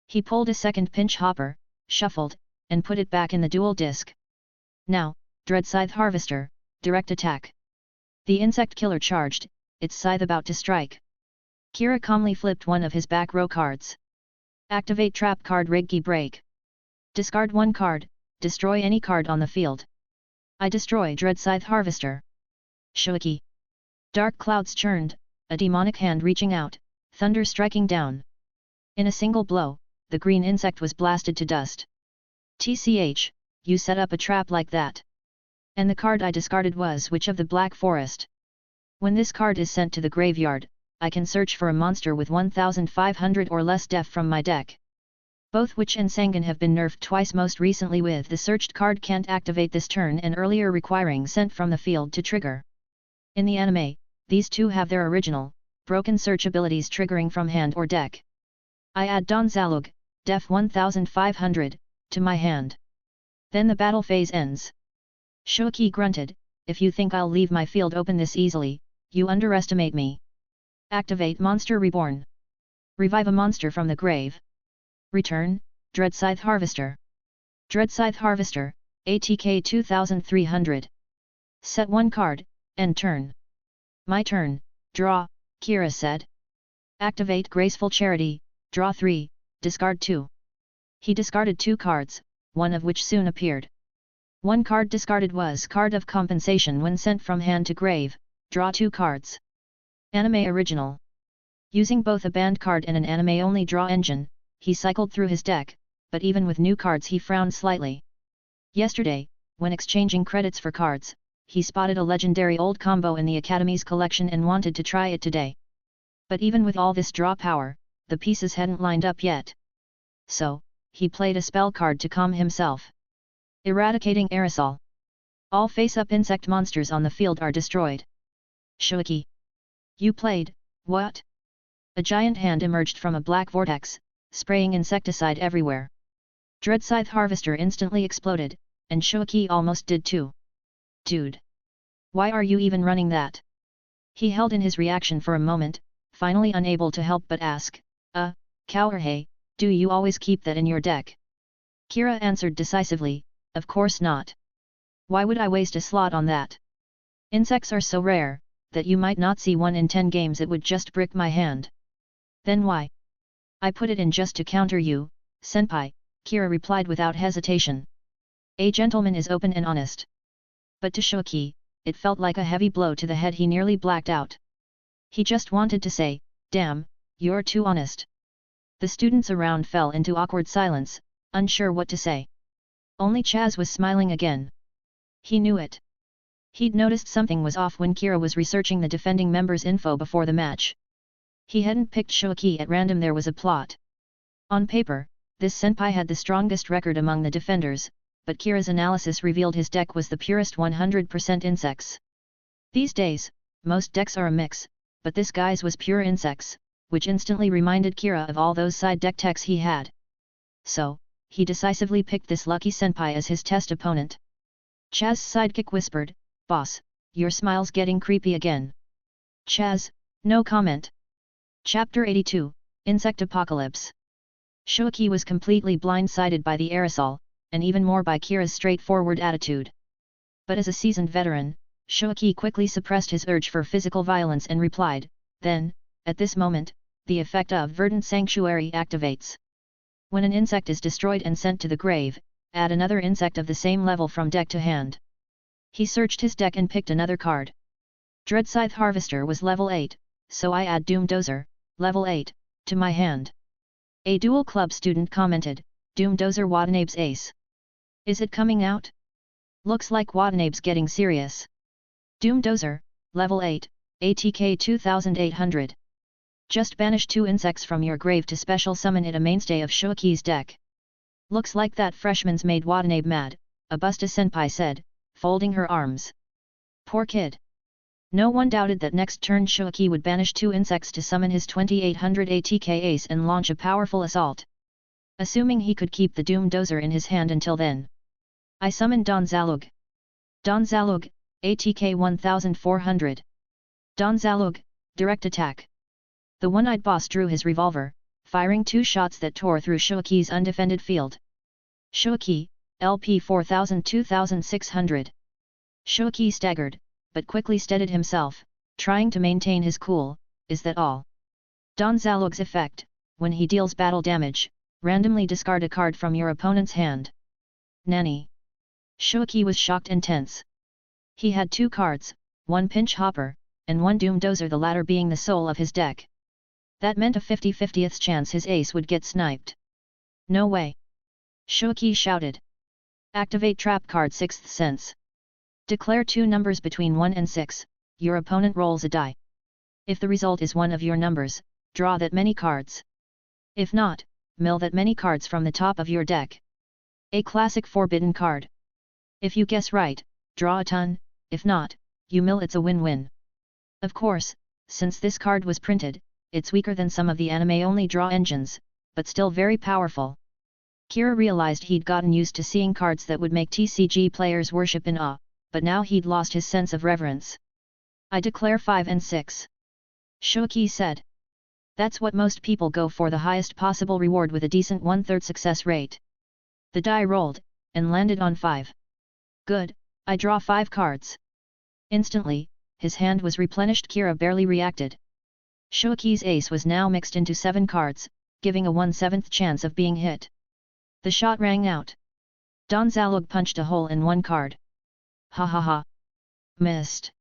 He pulled a second Pinch Hopper, shuffled, and put it back in the duel disc. Now, Dreadscythe Harvester, direct attack. The insect killer charged, its scythe about to strike. Kira calmly flipped one of his back row cards. Activate trap card Reggie Break. Discard one card, destroy any card on the field. I destroy Dreadscythe Harvester. Shoki. Dark clouds churned, a demonic hand reaching out, thunder striking down. In a single blow, the green insect was blasted to dust. TCH, you set up a trap like that. And the card I discarded was Witch of the Black Forest. When this card is sent to the graveyard, I can search for a monster with 1500 or less def from my deck. Both Witch and Sangan have been nerfed twice, most recently with the searched card can't activate this turn and earlier requiring sent from the field to trigger. In the anime, these two have their original, broken search abilities triggering from hand or deck. I add Don Zalug, def 1500, to my hand. Then the battle phase ends. Shoki grunted, if you think I'll leave my field open this easily, you underestimate me. Activate Monster Reborn. Revive a monster from the grave. Return, Dreadscythe Harvester. Dreadscythe Harvester, ATK 2300. Set one card, end turn. My turn, draw, Kira said. Activate Graceful Charity, draw 3, discard 2. He discarded 2 cards, one of which soon appeared. One card discarded was Card of Compensation when sent from hand to grave, draw 2 cards. Anime Original. Using both a banned card and an anime-only draw engine, he cycled through his deck, but even with new cards he frowned slightly. Yesterday, when exchanging credits for cards, he spotted a legendary old combo in the Academy's collection and wanted to try it today. But even with all this draw power, the pieces hadn't lined up yet. So, he played a spell card to calm himself. Eradicating Aerosol. All face-up insect monsters on the field are destroyed. Shoki. You played, what? A giant hand emerged from a black vortex, spraying insecticide everywhere. Dreadscythe Harvester instantly exploded, and Shoki almost did too. Dude. Why are you even running that? He held in his reaction for a moment, finally unable to help but ask, Cowherhay, do you always keep that in your deck? Kira answered decisively, of course not. Why would I waste a slot on that? Insects are so rare, that you might not see 1 in 10 games it would just brick my hand. Then why? I put it in just to counter you, senpai, Kira replied without hesitation. A gentleman is open and honest. But to Shoki, it felt like a heavy blow to the head. He nearly blacked out. He just wanted to say, damn, you're too honest. The students around fell into awkward silence, unsure what to say. Only Chaz was smiling again. He knew it. He'd noticed something was off when Kira was researching the defending members' info before the match. He hadn't picked Shoki at random, there was a plot. On paper, this senpai had the strongest record among the defenders, but Kira's analysis revealed his deck was the purest 100% insects. These days, most decks are a mix, but this guise was pure insects, which instantly reminded Kira of all those side deck techs he had. So, he decisively picked this lucky senpai as his test opponent. Chaz's sidekick whispered, "Boss, your smile's getting creepy again." Chaz, no comment. Chapter 82, Insect Apocalypse. Shoaki was completely blindsided by the aerosol, and even more by Kira's straightforward attitude. But as a seasoned veteran, Shoaki quickly suppressed his urge for physical violence and replied, "Then, at this moment, the effect of Verdant Sanctuary activates. When an insect is destroyed and sent to the grave, add another insect of the same level from deck to hand." He searched his deck and picked another card. Dreadscythe Harvester was level 8, so I add Doom Dozer, level 8, to my hand. A Duel Club student commented, "Doom Dozer Watanabe's ace. Is it coming out? Looks like Watanabe's getting serious." Doom Dozer, level 8, ATK 2800. Just banish 2 insects from your grave to special summon it, a mainstay of Shoaki's deck. Looks like that freshman's made Watanabe mad, Abusta senpai said, folding her arms. Poor kid. No one doubted that next turn Shoaki would banish 2 insects to summon his 2800 ATK ace and launch a powerful assault. Assuming he could keep the Doom Dozer in his hand until then. I summoned Don Zalug. Don Zalug, ATK 1400. Don Zalug, direct attack. The one-eyed boss drew his revolver, firing 2 shots that tore through Shoaki's undefended field. Shoaki, LP 2600. Shoaki staggered, but quickly steadied himself, trying to maintain his cool. Is that all? Don Zalug's effect, when he deals battle damage, randomly discard a card from your opponent's hand. Nanny. Shoaki was shocked and tense. He had 2 cards, 1 Pinch Hopper, and 1 Doom Dozer, the latter being the soul of his deck. That meant a 50/50th chance his ace would get sniped. No way! Shoaki shouted. Activate trap card 6th sense. Declare 2 numbers between 1 and 6, your opponent rolls a die. If the result is one of your numbers, draw that many cards. If not, mill that many cards from the top of your deck. A classic forbidden card. If you guess right, draw a ton, if not, you mill. It's a win-win. Of course, since this card was printed, it's weaker than some of the anime-only draw engines, but still very powerful. Kira realized he'd gotten used to seeing cards that would make TCG players worship in awe, but now he'd lost his sense of reverence. I declare 5 and 6. Shoaki said. That's what most people go for, the highest possible reward with a decent 1/3 success rate. The die rolled, and landed on 5. Good, I draw 5 cards. Instantly, his hand was replenished. Kira barely reacted. Shoaki's ace was now mixed into 7 cards, giving a 1/7 chance of being hit. The shot rang out. Don Zalug punched a hole in 1 card. Ha ha ha. Missed.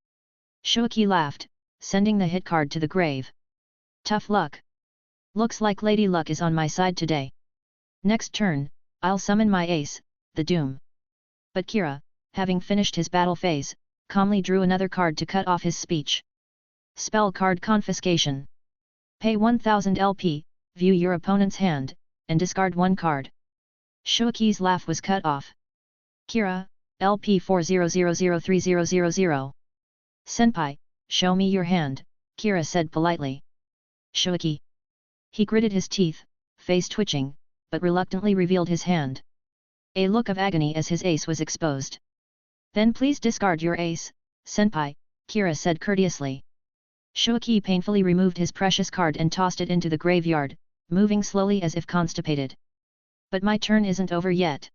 Shoaki laughed, sending the hit card to the grave. Tough luck. Looks like Lady Luck is on my side today. Next turn, I'll summon my ace, the Doom. But Kira, having finished his battle phase, calmly drew another card to cut off his speech. Spell card confiscation. Pay 1000 LP, view your opponent's hand, and discard 1 card. Shoaki's laugh was cut off. Kira, LP 4000300. Senpai, show me your hand, Kira said politely. Shoaki. He gritted his teeth, face twitching, but reluctantly revealed his hand. A look of agony as his ace was exposed. Then please discard your ace, senpai, Kira said courteously. Shoaki painfully removed his precious card and tossed it into the graveyard, moving slowly as if constipated. But my turn isn't over yet.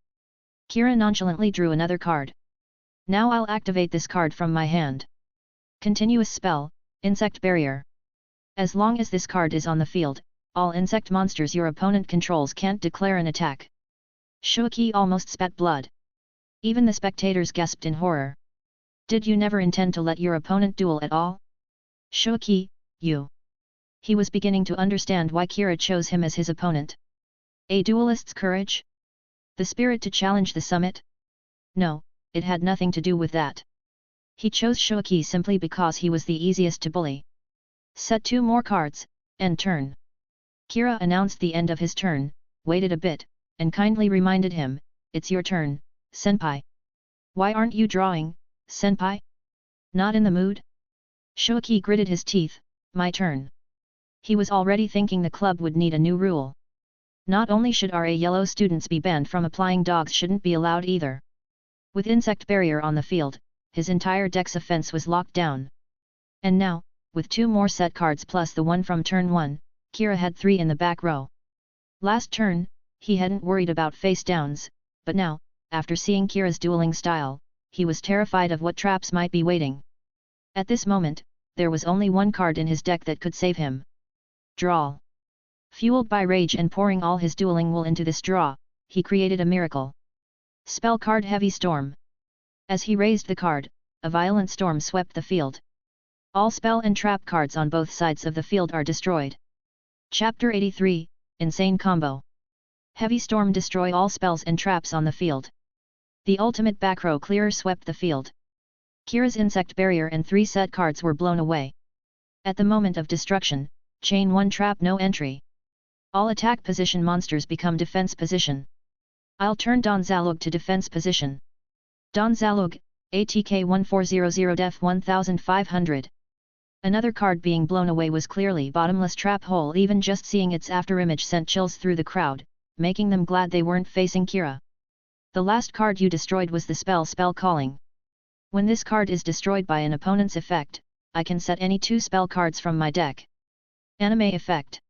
Kira nonchalantly drew another card. Now I'll activate this card from my hand. Continuous spell, Insect Barrier. As long as this card is on the field, all insect monsters your opponent controls can't declare an attack. Shoaki almost spat blood. Even the spectators gasped in horror. Did you never intend to let your opponent duel at all? Shoaki, you. He was beginning to understand why Kira chose him as his opponent. A duelist's courage? The spirit to challenge the summit? No, it had nothing to do with that. He chose Shoaki simply because he was the easiest to bully. Set 2 more cards, end turn. Kira announced the end of his turn, waited a bit, and kindly reminded him, it's your turn, senpai. Why aren't you drawing, senpai? Not in the mood? Shoaki gritted his teeth, My turn. He was already thinking the club would need a new rule. Not only should RA yellow students be banned from applying, dogs shouldn't be allowed either. With insect barrier on the field, his entire deck's offense was locked down. And now, with 2 more set cards plus the one from turn 1, Kira had 3 in the back row. Last turn, he hadn't worried about face downs, but now, after seeing Kira's dueling style, he was terrified of what traps might be waiting. At this moment, there was only one card in his deck that could save him. Draw. Fueled by rage and pouring all his dueling will into this draw, he created a miracle. Spell card Heavy Storm. As he raised the card, a violent storm swept the field. All spell and trap cards on both sides of the field are destroyed. Chapter 83, Insane Combo. Heavy Storm destroy all spells and traps on the field. The ultimate back row clearer swept the field. Kira's insect barrier and 3 set cards were blown away. At the moment of destruction, chain 1 trap no entry. All attack position monsters become defense position. I'll turn Don Zalug to defense position. Don Zalug, ATK 1400 def 1500. Another card being blown away was clearly Bottomless Trap Hole. Even just seeing its afterimage sent chills through the crowd, making them glad they weren't facing Kira. The last card you destroyed was the Spell Calling. When this card is destroyed by an opponent's effect, I can set any 2 spell cards from my deck. Anime Effect.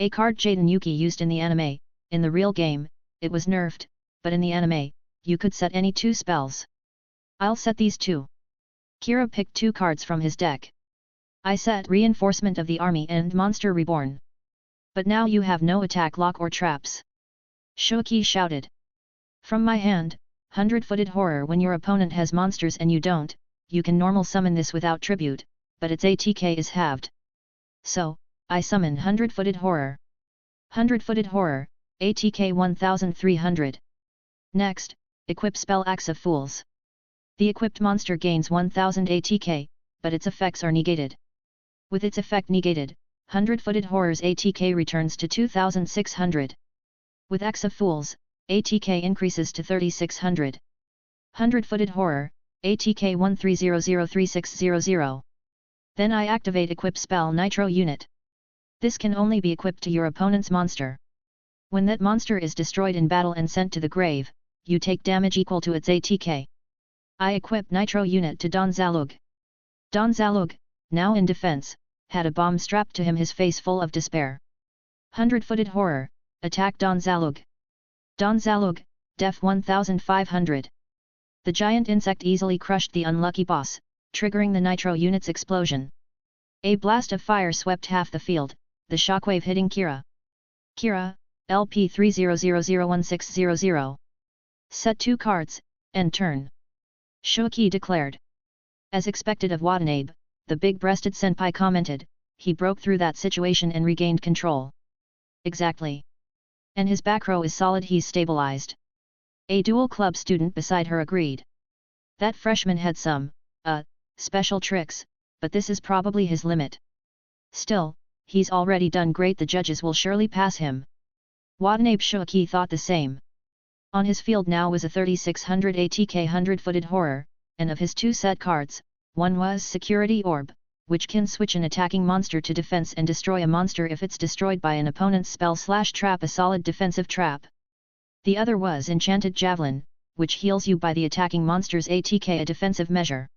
A card Jaden Yuki used in the anime. In the real game, it was nerfed, but in the anime, you could set any 2 spells. I'll set these 2. Kira picked 2 cards from his deck. I set Reinforcement of the Army and Monster Reborn. But now you have no attack lock or traps. Shoki shouted. From my hand, 100-footed horror. When your opponent has monsters and you don't, you can normal summon this without tribute, but its ATK is halved. So, I summon 100-footed horror. 100-footed horror, ATK 1300. Next, equip spell Axe of Fools. The equipped monster gains 1000 ATK, but its effects are negated. With its effect negated, 100-footed horror's ATK returns to 2600. With Axe of Fools, ATK increases to 3600. 100-footed horror, ATK 13003600. Then I activate equip spell Nitro Unit. This can only be equipped to your opponent's monster. When that monster is destroyed in battle and sent to the grave, you take damage equal to its ATK. I equip Nitro Unit to Don Zalug. Don Zalug, now in defense, had a bomb strapped to him, his face full of despair. 100-footed horror, attack Don Zalug. Don Zalug, def 1500. The giant insect easily crushed the unlucky boss, triggering the Nitro Unit's explosion. A blast of fire swept half the field, the shockwave hitting Kira. Kira, LP 30001600. Set 2 cards, end turn. Shoki declared. As expected of Watanabe, the big-breasted senpai commented, he broke through that situation and regained control. Exactly. And his back row is solid, he's stabilized. A dual club student beside her agreed. That freshman had some, special tricks, but this is probably his limit. Still, he's already done great, the judges will surely pass him. Watanabe Shoki thought the same. On his field now was a 3600 ATK 100-footed horror, and of his 2 set cards, one was Security Orb, which can switch an attacking monster to defense and destroy a monster if it's destroyed by an opponent's spell/trap, a solid defensive trap. The other was Enchanted Javelin, which heals you by the attacking monster's ATK, a defensive measure.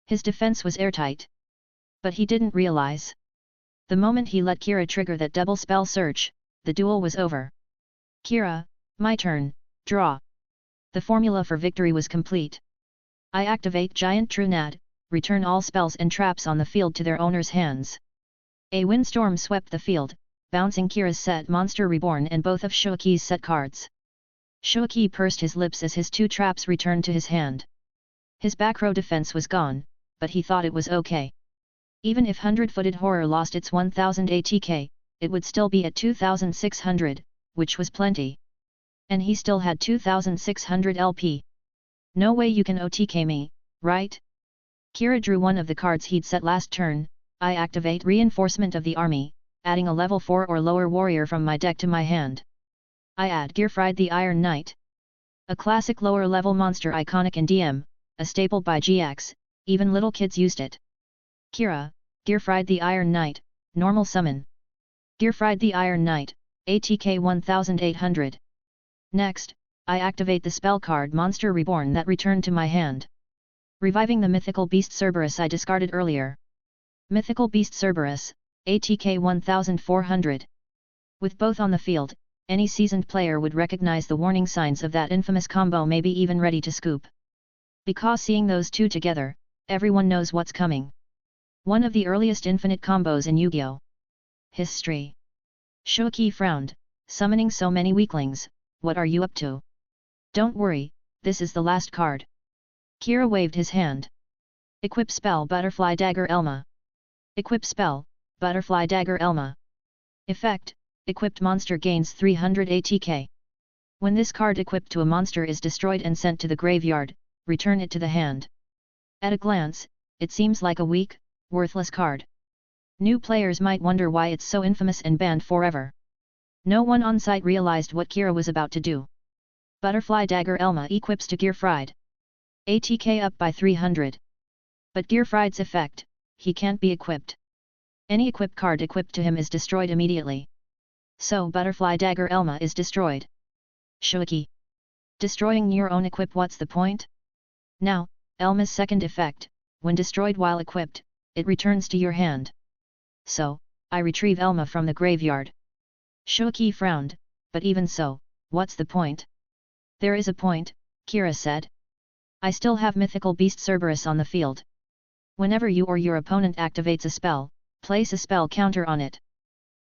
His defense was airtight. But he didn't realize. The moment he let Kira trigger that double spell search, the duel was over. Kira, my turn, draw. The formula for victory was complete. I activate Giant Trunad, return all spells and traps on the field to their owner's hands. A windstorm swept the field, bouncing Kira's set Monster Reborn and both of Shoki's set cards. Shoki pursed his lips as his 2 traps returned to his hand. His back row defense was gone, but he thought it was okay. Even if 100-footed horror lost its 1000 ATK, it would still be at 2600, which was plenty. And he still had 2600 LP. No way you can OTK me, right? Kira drew one of the cards he'd set last turn. I activate Reinforcement of the Army, adding a level 4 or lower warrior from my deck to my hand. I add Gearfried the Iron Knight. A classic lower level monster, iconic in DM, a staple by GX, even little kids used it. Kira, Gearfried the Iron Knight, normal summon. Gearfried the Iron Knight, ATK 1800. Next, I activate the spell card Monster Reborn that returned to my hand. Reviving the mythical beast Cerberus I discarded earlier. Mythical beast Cerberus, ATK 1400. With both on the field, any seasoned player would recognize the warning signs of that infamous combo, maybe even ready to scoop. Because seeing those two together, everyone knows what's coming. One of the earliest infinite combos in Yu-Gi-Oh! History. Shoki frowned, summoning so many weaklings, what are you up to? Don't worry, this is the last card. Kira waved his hand. Equip spell Butterfly Dagger Elma. Equip spell, Butterfly Dagger Elma. Effect, equipped monster gains 300 ATK. When this card equipped to a monster is destroyed and sent to the graveyard, return it to the hand. At a glance, it seems like a weak, worthless card. New players might wonder why it's so infamous and banned forever. No one on site realized what Kira was about to do. Butterfly Dagger Elma equips to Gearfried. ATK up by 300. But Gearfried's effect, he can't be equipped. Any equipped card equipped to him is destroyed immediately. So Butterfly Dagger Elma is destroyed. Shoki. Destroying your own equip, what's the point? Now, Elma's second effect, when destroyed while equipped, it returns to your hand. So, I retrieve Elma from the graveyard. Shoki frowned, but even so, what's the point? There is a point, Kira said. I still have mythical beast Cerberus on the field. Whenever you or your opponent activates a spell, place a spell counter on it.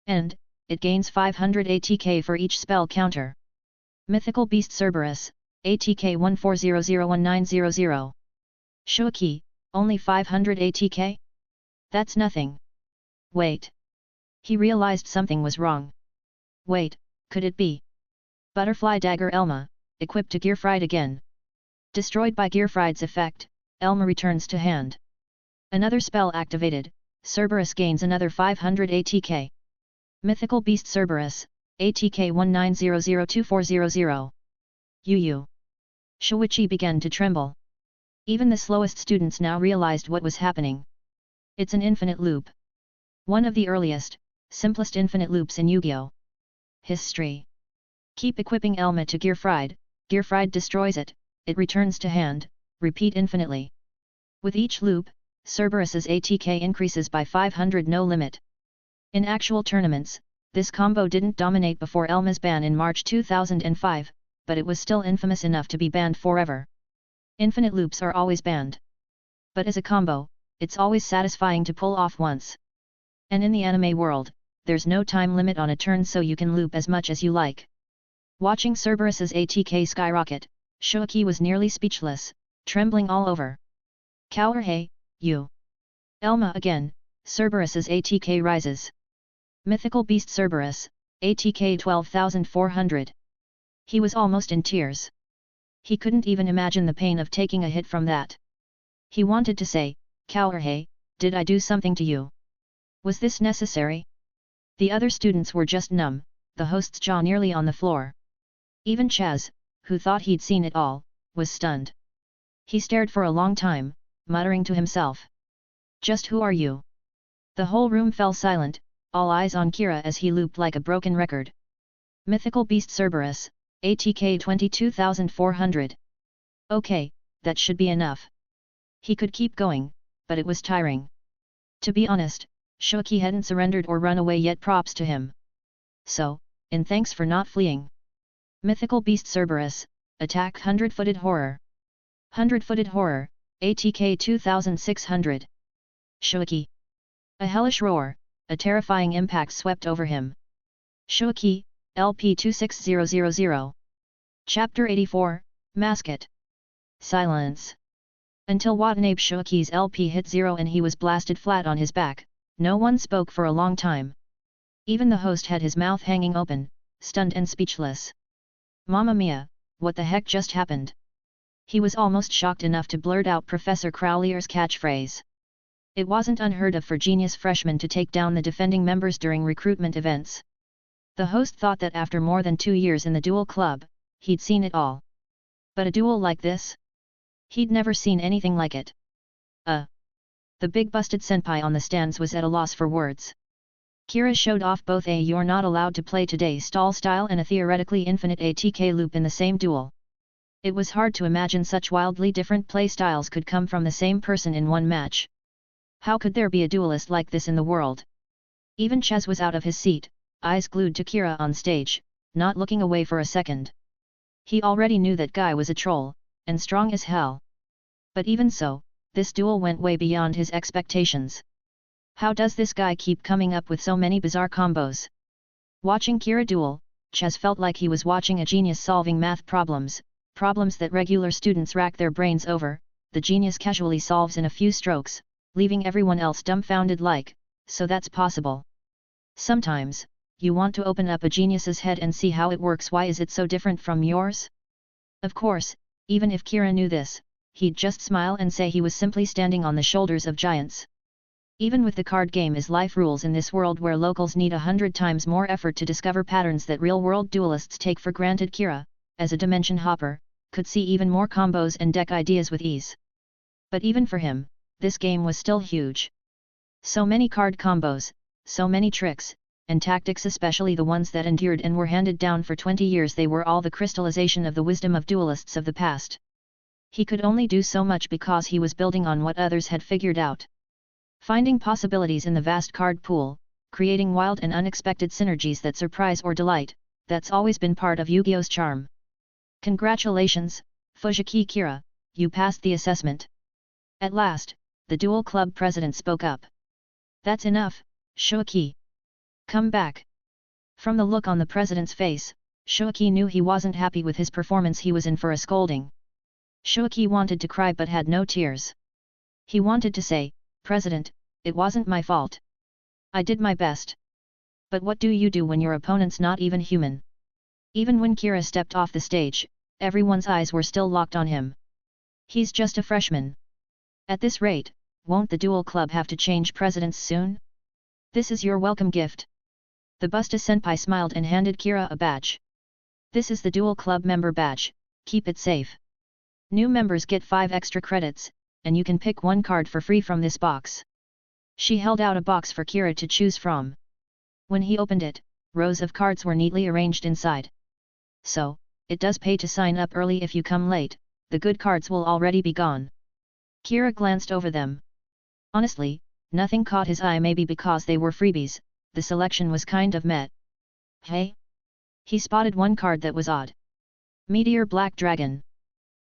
And, it gains 500 ATK for each spell counter. Mythical beast Cerberus, ATK 14001900. Shoki, only 500 ATK? That's nothing. Wait. He realized something was wrong. Wait, could it be? Butterfly Dagger Elma, equipped to Gearfried again. Destroyed by Gearfried's effect, Elma returns to hand. Another spell activated, Cerberus gains another 500 ATK. Mythical beast Cerberus, ATK 19002400. Yu. Shuichi began to tremble. Even the slowest students now realized what was happening. It's an infinite loop. One of the earliest, simplest infinite loops in Yu-Gi-Oh! History. Keep equipping Elma to Gearfried, Gearfried destroys it, it returns to hand, repeat infinitely. With each loop, Cerberus's ATK increases by 500, no limit. In actual tournaments, this combo didn't dominate before Elma's ban in March 2005, but it was still infamous enough to be banned forever. Infinite loops are always banned. But as a combo, it's always satisfying to pull off once. And in the anime world, there's no time limit on a turn, so you can loop as much as you like. Watching Cerberus's ATK skyrocket, Shoki was nearly speechless, trembling all over. Hey, you. Elma again, Cerberus's ATK rises. Mythical beast Cerberus, ATK 12,400. He was almost in tears. He couldn't even imagine the pain of taking a hit from that. He wanted to say, hey, did I do something to you? Was this necessary? The other students were just numb, the host's jaw nearly on the floor. Even Chaz, who thought he'd seen it all, was stunned. He stared for a long time, muttering to himself. Just who are you? The whole room fell silent, all eyes on Kira as he looped like a broken record. Mythical beast Cerberus, ATK 22,400. Okay, that should be enough. He could keep going, but it was tiring. To be honest, Shoki hadn't surrendered or run away yet, props to him. So, in thanks for not fleeing. Mythical beast Cerberus, attack 100-footed horror. 100-footed horror, ATK 2600. Shoki. A hellish roar, a terrifying impact swept over him. Shoki, LP 26000. Chapter 84, Masket. Silence. Until Watanabe Shoki's LP hit 0 and he was blasted flat on his back, no one spoke for a long time. Even the host had his mouth hanging open, stunned and speechless. Mamma mia, what the heck just happened? He was almost shocked enough to blurt out Professor Crowleyer's catchphrase. It wasn't unheard of for genius freshmen to take down the defending members during recruitment events. The host thought that after more than 2 years in the duel club, he'd seen it all. But a duel like this? He'd never seen anything like it. The big busted senpai on the stands was at a loss for words. Kira showed off both a "you're not allowed to play today" stall style and a theoretically infinite ATK loop in the same duel. It was hard to imagine such wildly different play styles could come from the same person in one match. How could there be a duelist like this in the world? Even Chaz was out of his seat, eyes glued to Kira on stage, not looking away for a second. He already knew that guy was a troll, and strong as hell. But even so, this duel went way beyond his expectations. How does this guy keep coming up with so many bizarre combos? Watching Kira duel, Chaz felt like he was watching a genius solving math problems that regular students rack their brains over. The genius casually solves in a few strokes, leaving everyone else dumbfounded like, so that's possible. Sometimes, you want to open up a genius's head and see how it works. Why is it so different from yours? Of course, even if Kira knew this, he'd just smile and say he was simply standing on the shoulders of giants. Even with the card game as life rules in this world where locals need 100 times more effort to discover patterns that real-world duelists take for granted, Kira, as a dimension hopper, could see even more combos and deck ideas with ease. But even for him, this game was still huge. So many card combos, so many tricks, and tactics, especially the ones that endured and were handed down for 20 years. They were all the crystallization of the wisdom of duelists of the past. He could only do so much because he was building on what others had figured out. Finding possibilities in the vast card pool, creating wild and unexpected synergies that surprise or delight, that's always been part of Yu-Gi-Oh's charm. Congratulations, Fujiki Kira, you passed the assessment. At last, the Duel Club president spoke up. That's enough, Shoaki. Come back. From the look on the president's face, Shoaki knew he wasn't happy with his performance. He was in for a scolding. Shoaki wanted to cry but had no tears. He wanted to say, "President, it wasn't my fault. I did my best." But what do you do when your opponent's not even human? Even when Kira stepped off the stage, everyone's eyes were still locked on him. He's just a freshman. At this rate, won't the Duel Club have to change presidents soon? This is your welcome gift. The Busta Senpai smiled and handed Kira a badge. This is the Duel Club member badge, keep it safe. New members get 5 extra credits, and you can pick one card for free from this box. She held out a box for Kira to choose from. When he opened it, rows of cards were neatly arranged inside. So, it does pay to sign up early. If you come late, the good cards will already be gone. Kira glanced over them. Honestly, nothing caught his eye, maybe because they were freebies. The selection was kind of meh. Hey? He spotted one card that was odd. Meteor Black Dragon.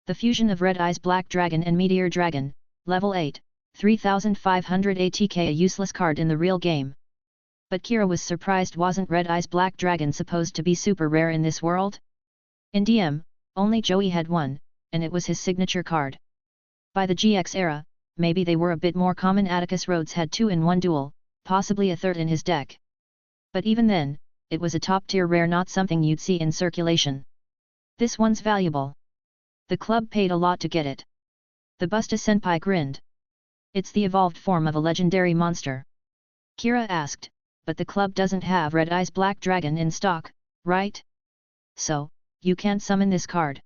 The fusion of Red Eye's Black Dragon and Meteor Dragon, level 8, 3500 ATK, a useless card in the real game. But Kira was surprised. Wasn't Red Eye's Black Dragon supposed to be super rare in this world? In DM, only Joey had one, and it was his signature card. By the GX era, maybe they were a bit more common. Atticus Rhodes had 2 in one duel, possibly a third in his deck. But even then, it was a top-tier rare, not something you'd see in circulation. This one's valuable. The club paid a lot to get it. The Busta Senpai grinned. It's the evolved form of a legendary monster. Kira asked, but the club doesn't have Red Eye's Black Dragon in stock, right? So, you can't summon this card.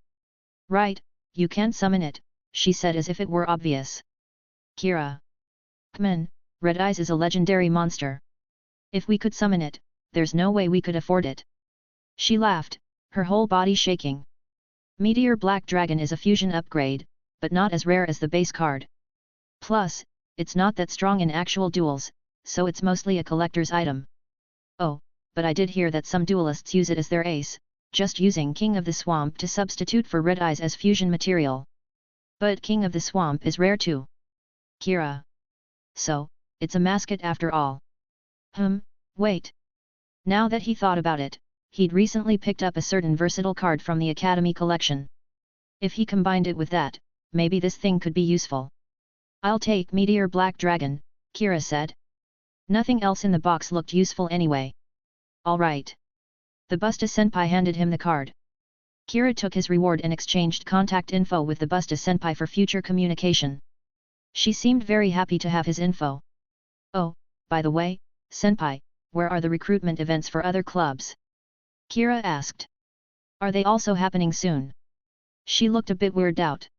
Right, you can't summon it, she said as if it were obvious. Kira. Come on, Red Eyes is a legendary monster. If we could summon it, there's no way we could afford it. She laughed, her whole body shaking. Meteor Black Dragon is a fusion upgrade, but not as rare as the base card. Plus, it's not that strong in actual duels, so it's mostly a collector's item. Oh, but I did hear that some duelists use it as their ace, just using King of the Swamp to substitute for Red Eyes as fusion material. But King of the Swamp is rare too. Kira. So, it's a mascot after all. Wait. Now that he thought about it, he'd recently picked up a certain versatile card from the Academy collection. If he combined it with that, maybe this thing could be useful. I'll take Meteor Black Dragon, Kira said. Nothing else in the box looked useful anyway. Alright. The Busta Senpai handed him the card. Kira took his reward and exchanged contact info with the Busta Senpai for future communication. She seemed very happy to have his info. Oh, by the way, Senpai, where are the recruitment events for other clubs? Kira asked. Are they also happening soon? She looked a bit weirded out.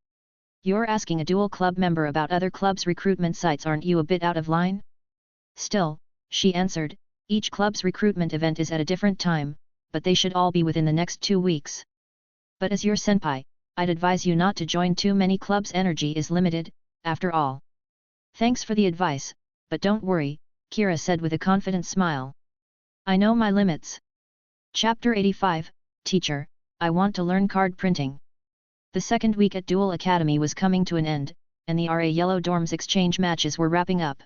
You're asking a dual club member about other clubs' recruitment sites, aren't you a bit out of line? Still, she answered, each club's recruitment event is at a different time, but they should all be within the next 2 weeks. But as your senpai, I'd advise you not to join too many clubs, energy is limited, after all. Thanks for the advice, but don't worry, Kira said with a confident smile. I know my limits. Chapter 85, Teacher, I want to learn card printing. The second week at Duel Academy was coming to an end, and the RA Yellow Dorms exchange matches were wrapping up.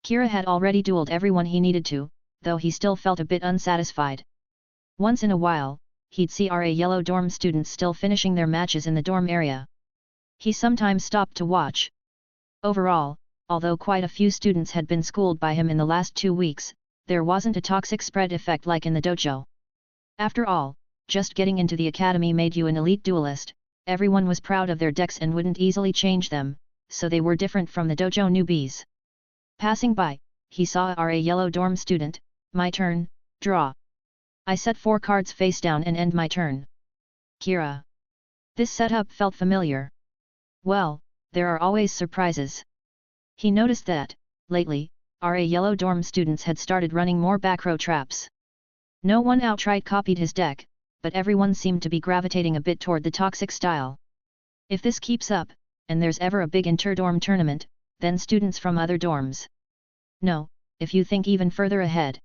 Kira had already dueled everyone he needed to, though he still felt a bit unsatisfied. Once in a while, he'd see RA Yellow Dorm students still finishing their matches in the dorm area. He sometimes stopped to watch. Overall, although quite a few students had been schooled by him in the last 2 weeks, there wasn't a toxic spread effect like in the dojo. After all, just getting into the academy made you an elite duelist, everyone was proud of their decks and wouldn't easily change them, so they were different from the dojo newbies. Passing by, he saw a RA Yellow Dorm student. My turn, draw. I set 4 cards face down and end my turn. Kira. This setup felt familiar. Well, there are always surprises. He noticed that, lately, RA Yellow Dorm students had started running more back row traps. No one outright copied his deck, but everyone seemed to be gravitating a bit toward the toxic style. If this keeps up, and there's ever a big inter-dorm tournament, then students from other dorms. No, if you think even further ahead.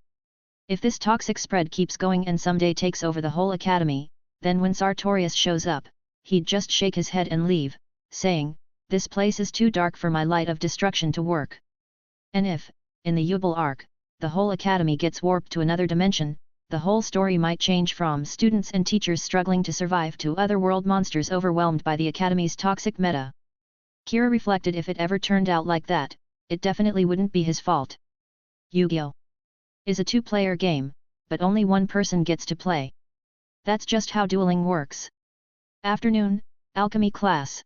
If this toxic spread keeps going and someday takes over the whole academy, then when Sartorius shows up, he'd just shake his head and leave, saying, this place is too dark for my light of destruction to work. And if, in the Yubel arc, the whole academy gets warped to another dimension, the whole story might change from students and teachers struggling to survive to otherworld monsters overwhelmed by the academy's toxic meta. Kira reflected, if it ever turned out like that, it definitely wouldn't be his fault. Yu-Gi-Oh! Is a 2-player game, but only one person gets to play. That's just how dueling works. Afternoon, Alchemy class.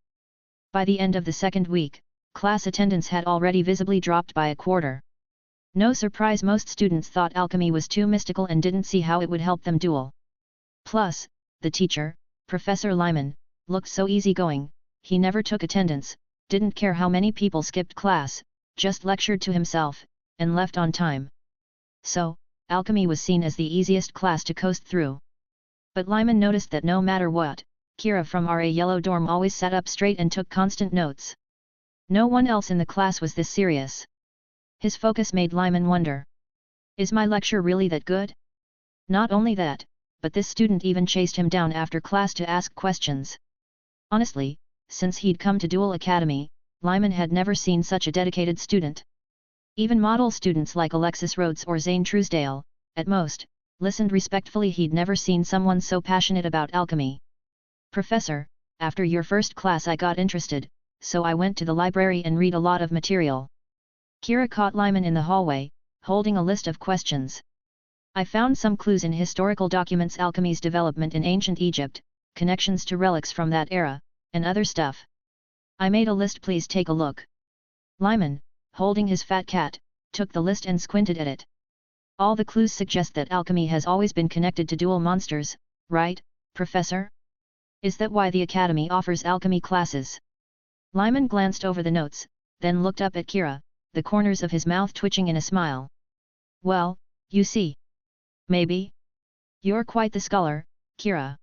By the end of the second week, class attendance had already visibly dropped by a quarter. No surprise, most students thought alchemy was too mystical and didn't see how it would help them duel. Plus, the teacher, Professor Lyman, looked so easygoing, he never took attendance, didn't care how many people skipped class, just lectured to himself, and left on time. So, alchemy was seen as the easiest class to coast through. But Lyman noticed that no matter what, Kira from RA Yellow Dorm always sat up straight and took constant notes. No one else in the class was this serious. His focus made Lyman wonder. Is my lecture really that good? Not only that, but this student even chased him down after class to ask questions. Honestly, since he'd come to Duel Academy, Lyman had never seen such a dedicated student. Even model students like Alexis Rhodes or Zane Truesdale, at most, listened respectfully. He'd never seen someone so passionate about alchemy. Professor, after your first class I got interested, so I went to the library and read a lot of material. Kira caught Lyman in the hallway, holding a list of questions. I found some clues in historical documents, alchemy's development in ancient Egypt, connections to relics from that era, and other stuff. I made a list, please take a look. Lyman, holding his fat cat, took the list and squinted at it. All the clues suggest that alchemy has always been connected to duel monsters, right, Professor? Is that why the Academy offers alchemy classes? Lyman glanced over the notes, then looked up at Kira, the corners of his mouth twitching in a smile. Well, you see. Maybe. You're quite the scholar, Kira.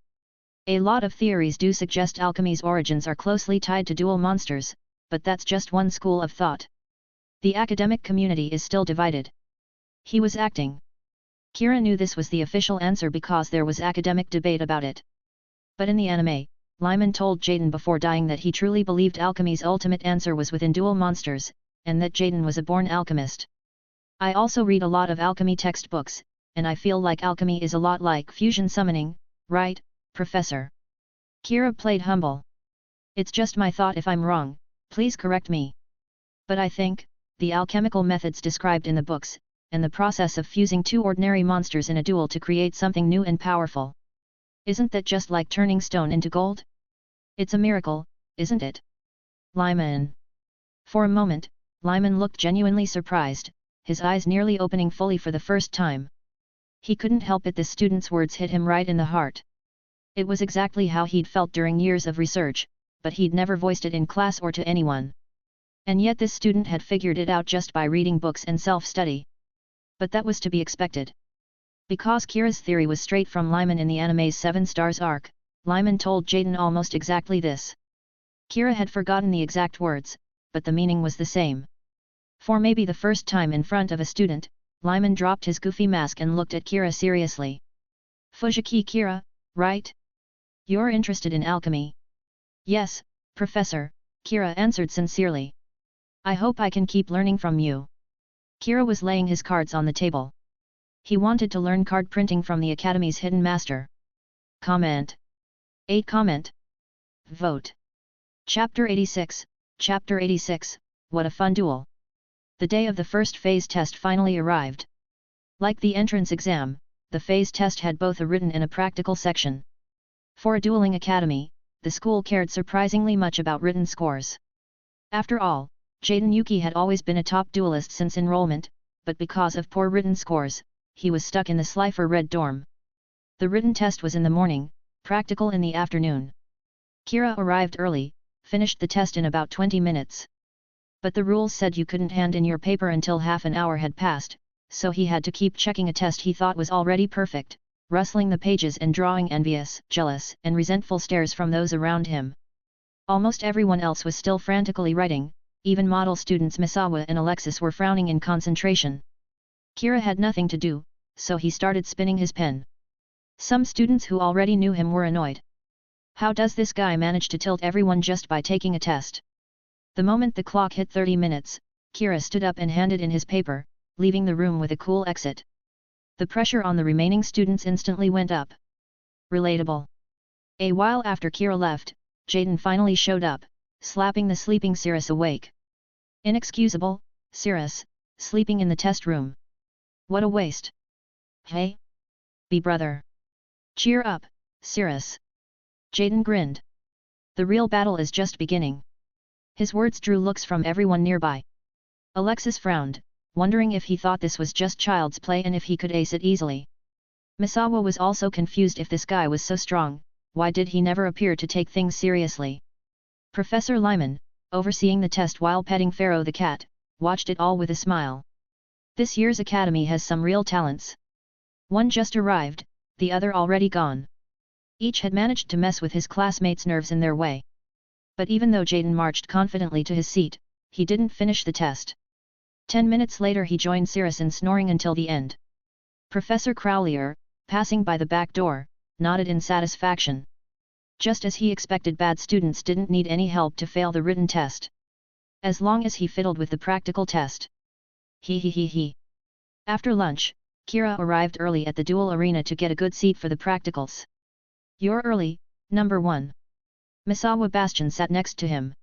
A lot of theories do suggest alchemy's origins are closely tied to duel monsters, but that's just one school of thought. The academic community is still divided. He was acting. Kira knew this was the official answer because there was academic debate about it. But in the anime, Lyman told Jaden before dying that he truly believed alchemy's ultimate answer was within duel monsters, and that Jaden was a born alchemist. I also read a lot of alchemy textbooks, and I feel like alchemy is a lot like fusion summoning, right, Professor? Kira played humble. It's just my thought. If I'm wrong, please correct me. But I think, the alchemical methods described in the books, and the process of fusing 2 ordinary monsters in a duel to create something new and powerful. Isn't that just like turning stone into gold? It's a miracle, isn't it? Lyman. For a moment, Lyman looked genuinely surprised, his eyes nearly opening fully for the first time. He couldn't help it, the student's words hit him right in the heart. It was exactly how he'd felt during years of research, but he'd never voiced it in class or to anyone. And yet this student had figured it out just by reading books and self-study. But that was to be expected. Because Kira's theory was straight from Lyman in the anime's 7 Stars arc, Lyman told Jaden almost exactly this. Kira had forgotten the exact words, but the meaning was the same. For maybe the first time in front of a student, Lyman dropped his goofy mask and looked at Kira seriously. Fujiki Kira, right? You're interested in alchemy? Yes, Professor, Kira answered sincerely. I hope I can keep learning from you. Kira was laying his cards on the table. He wanted to learn card printing from the Academy's hidden master. Comment. 8 comment. Vote. Chapter 86, Chapter 86, What a Fun Duel. The day of the first phase test finally arrived. Like the entrance exam, the phase test had both a written and a practical section. For a dueling academy, the school cared surprisingly much about written scores. After all, Jaden Yuki had always been a top duelist since enrollment, but because of poor written scores, he was stuck in the Slifer Red dorm. The written test was in the morning, practical in the afternoon. Kira arrived early, finished the test in about 20 minutes. But the rules said you couldn't hand in your paper until half an hour had passed, so he had to keep checking a test he thought was already perfect, rustling the pages and drawing envious, jealous, and resentful stares from those around him. Almost everyone else was still frantically writing, even model students Misawa and Alexis were frowning in concentration. Kira had nothing to do, so he started spinning his pen. Some students who already knew him were annoyed. How does this guy manage to tilt everyone just by taking a test? The moment the clock hit 30 minutes, Kira stood up and handed in his paper, leaving the room with a cool exit. The pressure on the remaining students instantly went up. Relatable. A while after Kira left, Jaden finally showed up, slapping the sleeping Cirrus awake. Inexcusable, Cirrus, sleeping in the test room. What a waste. Hey? Be brother. Cheer up, Cirrus. Jaden grinned. The real battle is just beginning. His words drew looks from everyone nearby. Alexis frowned, wondering if he thought this was just child's play and if he could ace it easily. Misawa was also confused. If this guy was so strong, why did he never appear to take things seriously? Professor Lyman, overseeing the test while petting Pharaoh the cat, watched it all with a smile. This year's academy has some real talents. One just arrived, the other already gone. Each had managed to mess with his classmates' nerves in their way. But even though Jaden marched confidently to his seat, he didn't finish the test. 10 minutes later he joined Cirrus in snoring until the end. Professor Crowlier, passing by the back door, nodded in satisfaction. Just as he expected, bad students didn't need any help to fail the written test. As long as he fiddled with the practical test. He. After lunch, Kira arrived early at the duel arena to get a good seat for the practicals. You're early, number 1. Misawa Bastion sat next to him.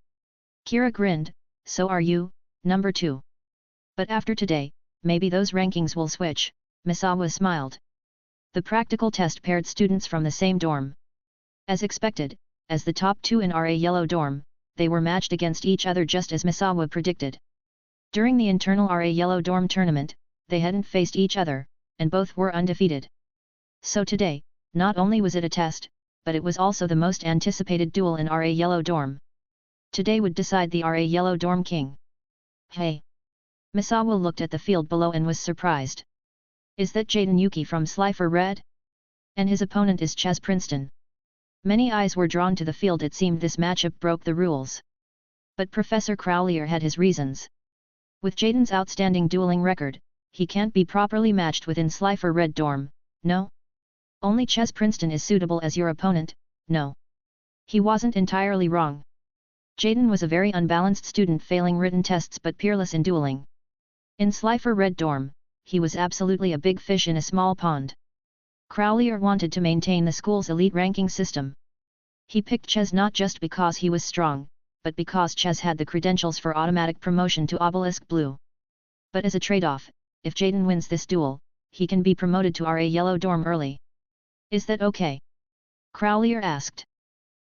Kira grinned, so are you, number 2. But after today, maybe those rankings will switch, Misawa smiled. The practical test paired students from the same dorm. As expected, as the top 2 in RA Yellow dorm, they were matched against each other just as Misawa predicted. During the internal RA Yellow dorm tournament, they hadn't faced each other, and both were undefeated. So today, not only was it a test, but it was also the most anticipated duel in RA Yellow dorm. Today would decide the RA Yellow dorm king. Hey! Misawa looked at the field below and was surprised. Is that Jaden Yuki from Slifer Red? And his opponent is Chaz Princeton. Many eyes were drawn to the field. It seemed this matchup broke the rules. But Professor Crowlier had his reasons. With Jaden's outstanding dueling record, he can't be properly matched within Slifer Red dorm, no? Only Chaz Princeton is suitable as your opponent, no. He wasn't entirely wrong. Jaden was a very unbalanced student, failing written tests but peerless in dueling. In Slifer Red dorm, he was absolutely a big fish in a small pond. Crowlier wanted to maintain the school's elite ranking system. He picked Chaz not just because he was strong, but because Chaz had the credentials for automatic promotion to Obelisk Blue. But as a trade-off, if Jaden wins this duel, he can be promoted to RA Yellow dorm early. Is that okay? Crowlier asked.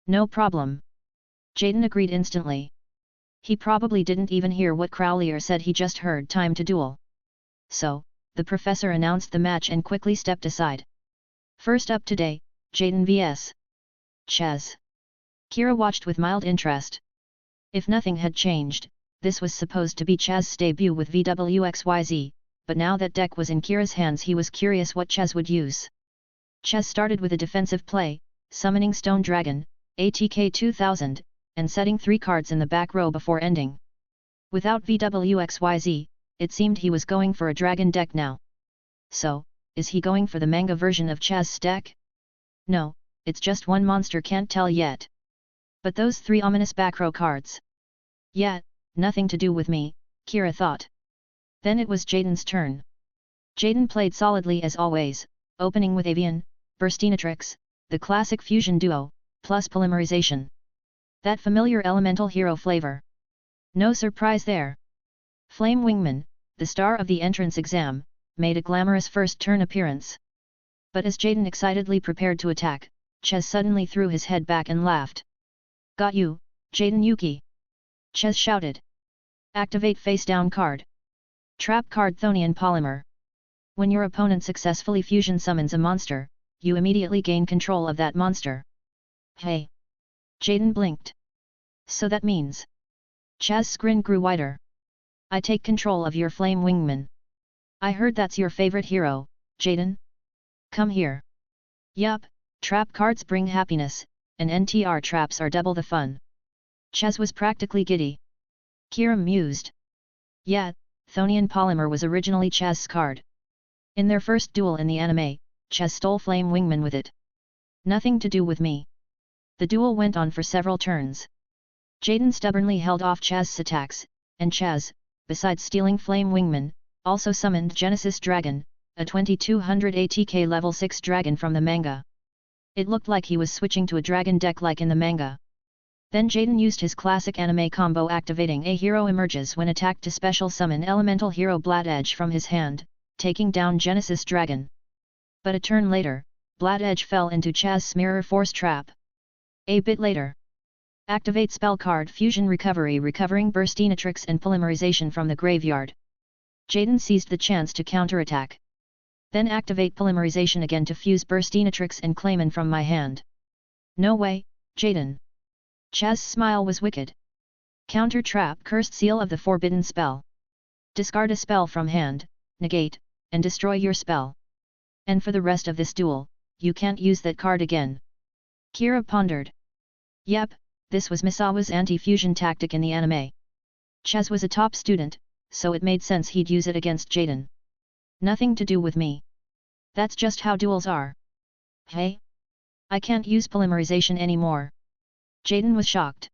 No problem. Jaden agreed instantly. He probably didn't even hear what Crowlier said, he just heard time to duel. So, the professor announced the match and quickly stepped aside. First up today, Jaden vs. Chaz. Kira watched with mild interest. If nothing had changed, this was supposed to be Chaz's debut with VWXYZ, but now that deck was in Kira's hands he was curious what Chaz would use. Chaz started with a defensive play, summoning Stone Dragon, ATK 2000, and setting 3 cards in the back row before ending. Without VWXYZ, it seemed he was going for a dragon deck now. So, is he going for the manga version of Chaz's deck? No, it's just one monster, can't tell yet. But those 3 ominous back row cards. Yeah, nothing to do with me, Kira thought. Then it was Jaden's turn. Jaden played solidly as always, opening with Avian, Burstinatrix, the classic fusion duo, plus polymerization. That familiar elemental hero flavor. No surprise there. Flame Wingman, the star of the entrance exam, made a glamorous first turn appearance. But as Jaden excitedly prepared to attack, Chaz suddenly threw his head back and laughed. Got you, Jaden Yuki! Chaz shouted. Activate face down card. Trap card Thonian Polymer. When your opponent successfully fusion summons a monster, you immediately gain control of that monster. Hey! Jaden blinked. So that means... Chaz's grin grew wider. I take control of your Flame Wingman. I heard that's your favorite hero, Jaden? Come here. Yup, trap cards bring happiness, and NTR traps are double the fun. Chaz was practically giddy. Kira mused. Yeah, Thonian Polymer was originally Chaz's card. In their first duel in the anime, Chaz stole Flame Wingman with it. Nothing to do with me. The duel went on for several turns. Jaden stubbornly held off Chaz's attacks, and Chaz, besides stealing Flame Wingman, also summoned Genesis Dragon, a 2200 ATK level 6 dragon from the manga. It looked like he was switching to a dragon deck like in the manga. Then Jaden used his classic anime combo activating a hero emerges when attacked to special summon elemental hero Blood Edge from his hand, taking down Genesis Dragon. But a turn later, Blood Edge fell into Chaz's Mirror Force trap. A bit later. Activate spell card Fusion Recovery recovering Burstinatrix and Polymerization from the graveyard. Jaden seized the chance to counterattack. Then activate Polymerization again to fuse Burstinatrix and Clayman from my hand. No way, Jaden. Chaz's smile was wicked. Counter trap Cursed Seal of the Forbidden Spell. Discard a spell from hand, negate, and destroy your spell. And for the rest of this duel, you can't use that card again. Kira pondered. Yep, this was Misawa's anti-fusion tactic in the anime. Chaz was a top student, so it made sense he'd use it against Jaden. Nothing to do with me. That's just how duels are. Hey? I can't use polymerization anymore. Jaden was shocked.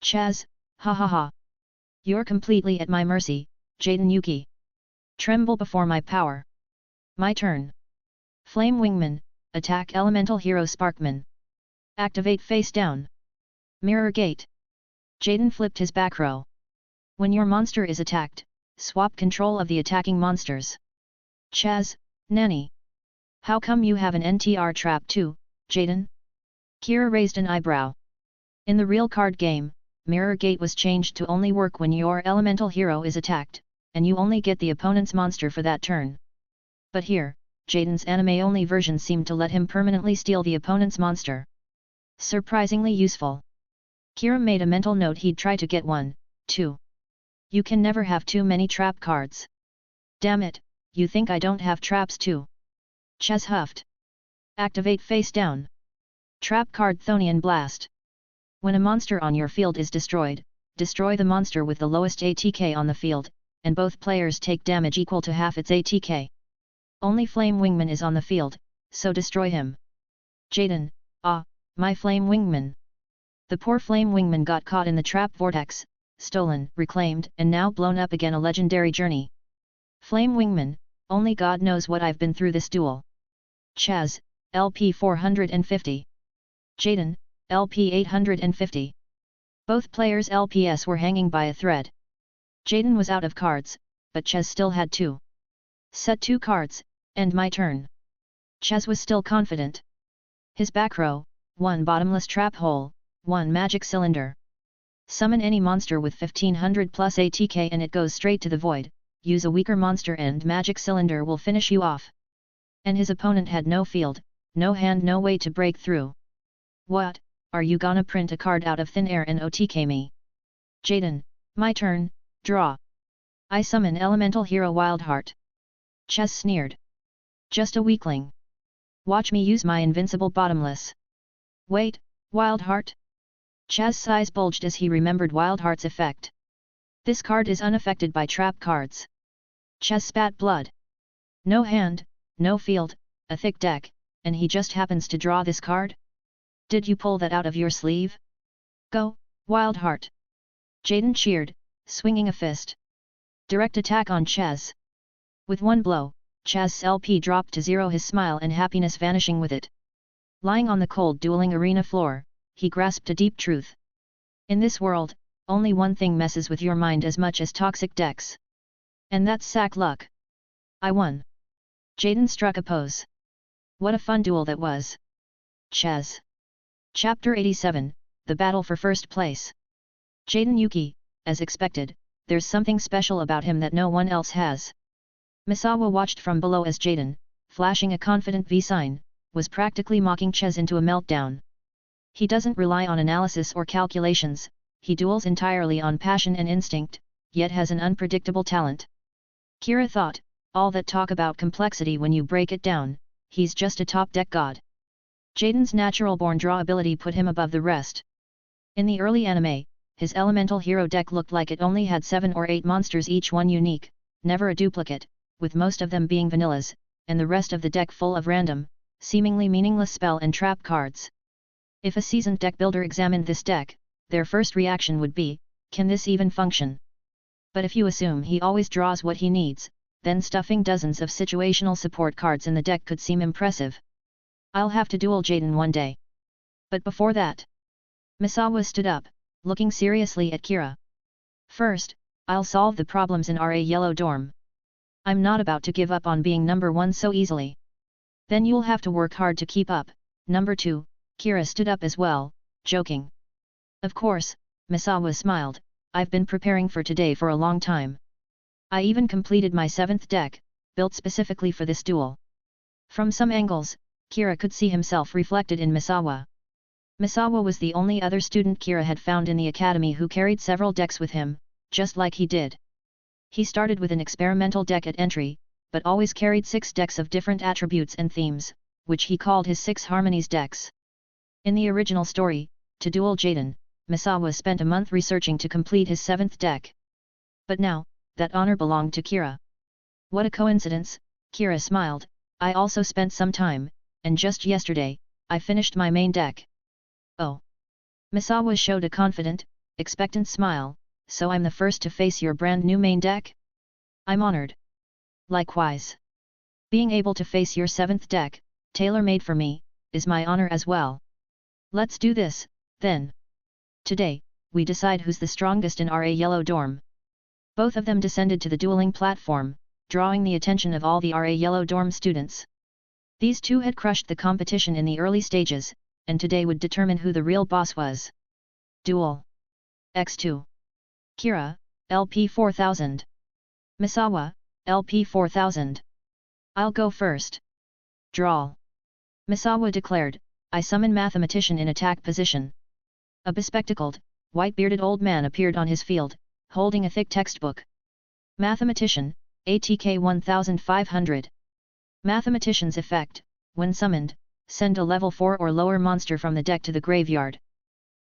Chaz, ha ha ha. You're completely at my mercy, Jaden Yuki. Tremble before my power. My turn. Flame Wingman, attack elemental hero Sparkman. Activate face down. Mirror Gate. Jaden flipped his back row. When your monster is attacked, swap control of the attacking monsters. Chaz, nanny. How come you have an NTR trap too, Jaden? Kira raised an eyebrow. In the real card game, Mirror Gate was changed to only work when your elemental hero is attacked, and you only get the opponent's monster for that turn. But here, Jaden's anime-only version seemed to let him permanently steal the opponent's monster. Surprisingly useful. Kira made a mental note he'd try to get one, too. You can never have too many trap cards. Damn it, you think I don't have traps too? Chaz huffed. Activate face down. Trap card Thonian Blast. When a monster on your field is destroyed, destroy the monster with the lowest ATK on the field, and both players take damage equal to half its ATK. Only Flame Wingman is on the field, so destroy him. Jaden, my Flame Wingman. The poor Flame Wingman got caught in the trap vortex, stolen, reclaimed, and now blown up again, a legendary journey. Flame Wingman, only God knows what I've been through this duel. Chaz, LP 450. Jaden, LP 850. Both players' LPS were hanging by a thread. Jaden was out of cards, but Chaz still had 2. Set 2 cards, and my turn. Chaz was still confident. His back row, 1 bottomless trap hole, 1 magic cylinder. Summon any monster with 1500 plus ATK and it goes straight to the void, use a weaker monster and magic cylinder will finish you off. And his opponent had no field, no hand, no way to break through. What, are you gonna print a card out of thin air and OTK me? Jaden, my turn, draw. I summon elemental hero Wildheart. Chaz sneered. Just a weakling. Watch me use my invincible bottomless. Wait, Wildheart? Chaz's eyes bulged as he remembered Wildheart's effect. This card is unaffected by trap cards. Chaz spat blood. No hand, no field, a thick deck, and he just happens to draw this card? Did you pull that out of your sleeve? Go, Wildheart! Jaden cheered, swinging a fist. Direct attack on Chaz. With one blow, Chaz's LP dropped to zero, his smile and happiness vanishing with it. Lying on the cold dueling arena floor, he grasped a deep truth. In this world, only one thing messes with your mind as much as toxic decks. And that's sack luck. I won. Jaden struck a pose. What a fun duel that was. Chaz. Chapter 87, The Battle for First Place. Jaden Yuki, as expected, there's something special about him that no one else has. Misawa watched from below as Jaden, flashing a confident V sign, was practically mocking Chaz into a meltdown. He doesn't rely on analysis or calculations, he duels entirely on passion and instinct, yet has an unpredictable talent. Kira thought, all that talk about complexity when you break it down, he's just a top deck god. Jaden's natural-born draw ability put him above the rest. In the early anime, his elemental hero deck looked like it only had 7 or 8 monsters, each one unique, never a duplicate, with most of them being vanillas, and the rest of the deck full of random, seemingly meaningless spell and trap cards. If a seasoned deck builder examined this deck, their first reaction would be, can this even function? But if you assume he always draws what he needs, then stuffing dozens of situational support cards in the deck could seem impressive. I'll have to duel Jaden one day. But before that, Misawa stood up, looking seriously at Kira. First, I'll solve the problems in RA Yellow Dorm. I'm not about to give up on being number 1 so easily. Then you'll have to work hard to keep up. Number 2, Kira stood up as well, joking. Of course, Misawa smiled, I've been preparing for today for a long time. I even completed my 7th deck, built specifically for this duel. From some angles, Kira could see himself reflected in Misawa. Misawa was the only other student Kira had found in the academy who carried several decks with him, just like he did. He started with an experimental deck at entry, but always carried 6 decks of different attributes and themes, which he called his 6 Harmonies decks. In the original story, to duel Jaden, Misawa spent a month researching to complete his 7th deck. But now, that honor belonged to Kira. What a coincidence, Kira smiled, I also spent some time, and just yesterday, I finished my main deck. Oh. Misawa showed a confident, expectant smile, so I'm the first to face your brand new main deck? I'm honored. Likewise. Being able to face your 7th deck, tailor-made for me, is my honor as well. Let's do this, then. Today, we decide who's the strongest in RA Yellow Dorm. Both of them descended to the dueling platform, drawing the attention of all the RA Yellow Dorm students. These two had crushed the competition in the early stages, and today would determine who the real boss was. Duel. X2. Kira, LP 4000. Misawa, LP 4000. I'll go first. Draw. Misawa declared, I summon Mathematician in attack position. A bespectacled, white-bearded old man appeared on his field, holding a thick textbook. Mathematician, ATK 1500. Mathematician's effect, when summoned, send a level 4 or lower monster from the deck to the graveyard.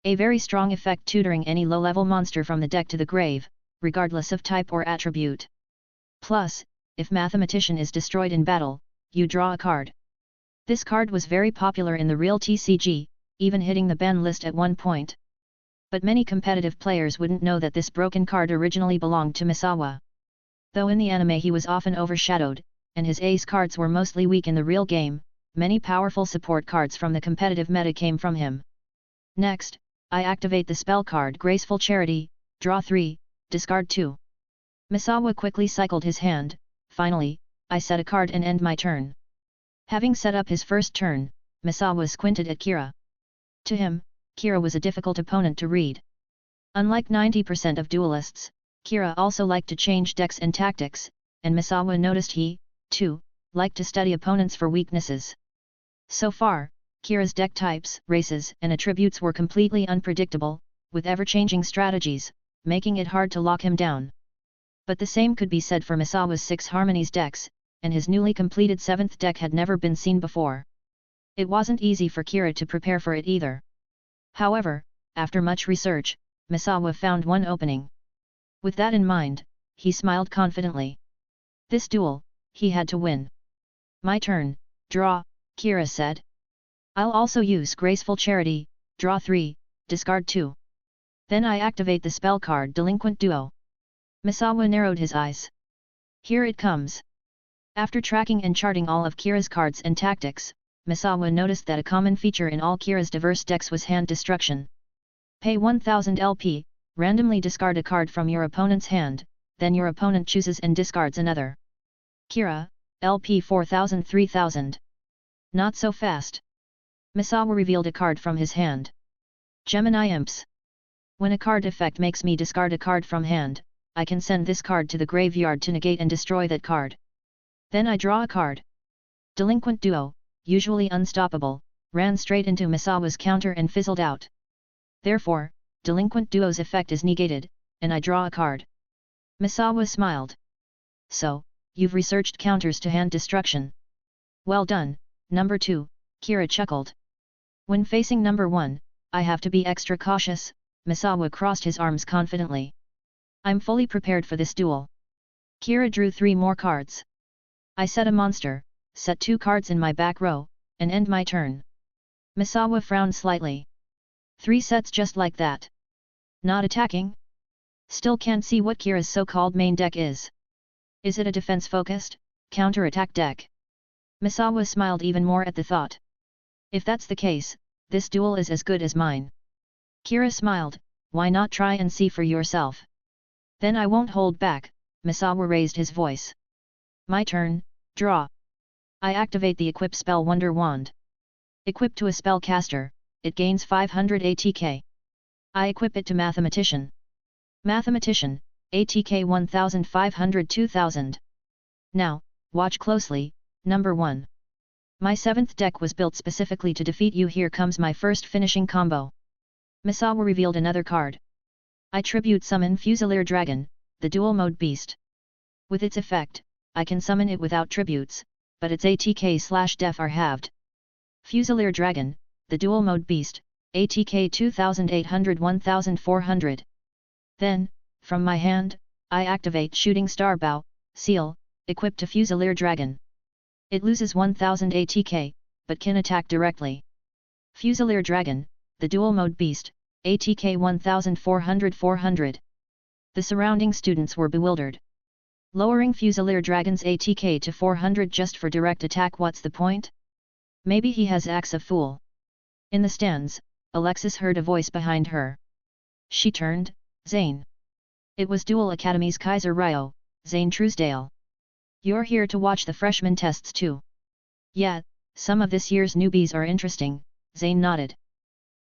A very strong effect tutoring any low-level monster from the deck to the grave, regardless of type or attribute. Plus, if Mathematician is destroyed in battle, you draw a card. This card was very popular in the real TCG, even hitting the ban list at one point. But many competitive players wouldn't know that this broken card originally belonged to Misawa. Though in the anime he was often overshadowed, and his ace cards were mostly weak in the real game, many powerful support cards from the competitive meta came from him. Next, I activate the spell card Graceful Charity, draw 3, discard 2. Misawa quickly cycled his hand, finally, I set a card and end my turn. Having set up his first turn, Misawa squinted at Kira. To him, Kira was a difficult opponent to read. Unlike 90% of duelists, Kira also liked to change decks and tactics, and Misawa noticed he, too, liked to study opponents for weaknesses. So far, Kira's deck types, races, and attributes were completely unpredictable, with ever-changing strategies, making it hard to lock him down. But the same could be said for Misawa's 6 Harmonies decks, and his newly completed 7th deck had never been seen before. It wasn't easy for Kira to prepare for it either. However, after much research, Misawa found one opening. With that in mind, he smiled confidently. This duel, he had to win. My turn, draw, Kira said. I'll also use Graceful Charity, draw 3, discard 2. Then I activate the spell card Delinquent Duo. Misawa narrowed his eyes. Here it comes. After tracking and charting all of Kira's cards and tactics, Misawa noticed that a common feature in all Kira's diverse decks was hand destruction. Pay 1000 LP, randomly discard a card from your opponent's hand, then your opponent chooses and discards another. Kira, LP 4000-3000. Not so fast. Misawa revealed a card from his hand. Gemini Imps. When a card effect makes me discard a card from hand, I can send this card to the graveyard to negate and destroy that card. Then I draw a card. Delinquent Duo, usually unstoppable, ran straight into Misawa's counter and fizzled out. Therefore, Delinquent Duo's effect is negated, and I draw a card. Misawa smiled. So, you've researched counters to hand destruction. Well done, number 2, Kira chuckled. When facing number 1, I have to be extra cautious, Misawa crossed his arms confidently. I'm fully prepared for this duel. Kira drew 3 more cards. I set a monster, set 2 cards in my back row, and end my turn. Misawa frowned slightly. 3 sets just like that. Not attacking? Still can't see what Kira's so-called main deck is. Is it a defense-focused, counterattack deck? Misawa smiled even more at the thought. If that's the case, this duel is as good as mine. Kira smiled, why not try and see for yourself? Then I won't hold back, Misawa raised his voice. My turn, draw. I activate the equip spell Wonder Wand. Equipped to a spellcaster, it gains 500 ATK. I equip it to Mathematician. Mathematician, ATK 1500-2000. Now, watch closely, number 1. My 7th deck was built specifically to defeat you. Here comes my first finishing combo. Misawa revealed another card. I tribute summon Fusilier Dragon, the dual mode beast. With its effect, I can summon it without tributes, but its ATK/def are halved. Fusilier Dragon, the dual mode beast, ATK 2800-1400. Then, from my hand, I activate Shooting Star Bow, Seal, equipped to Fusilier Dragon. It loses 1000 ATK, but can attack directly. Fusilier Dragon, the dual mode beast, ATK 1400-400. The surrounding students were bewildered. Lowering Fusilier Dragon's ATK to 400 just for direct attack, what's the point? Maybe he has Axe of Fool. In the stands, Alexis heard a voice behind her. She turned, Zane. It was Duel Academy's Kaiser Ryo, Zane Truesdale. You're here to watch the freshman tests too. Yeah, some of this year's newbies are interesting, Zane nodded.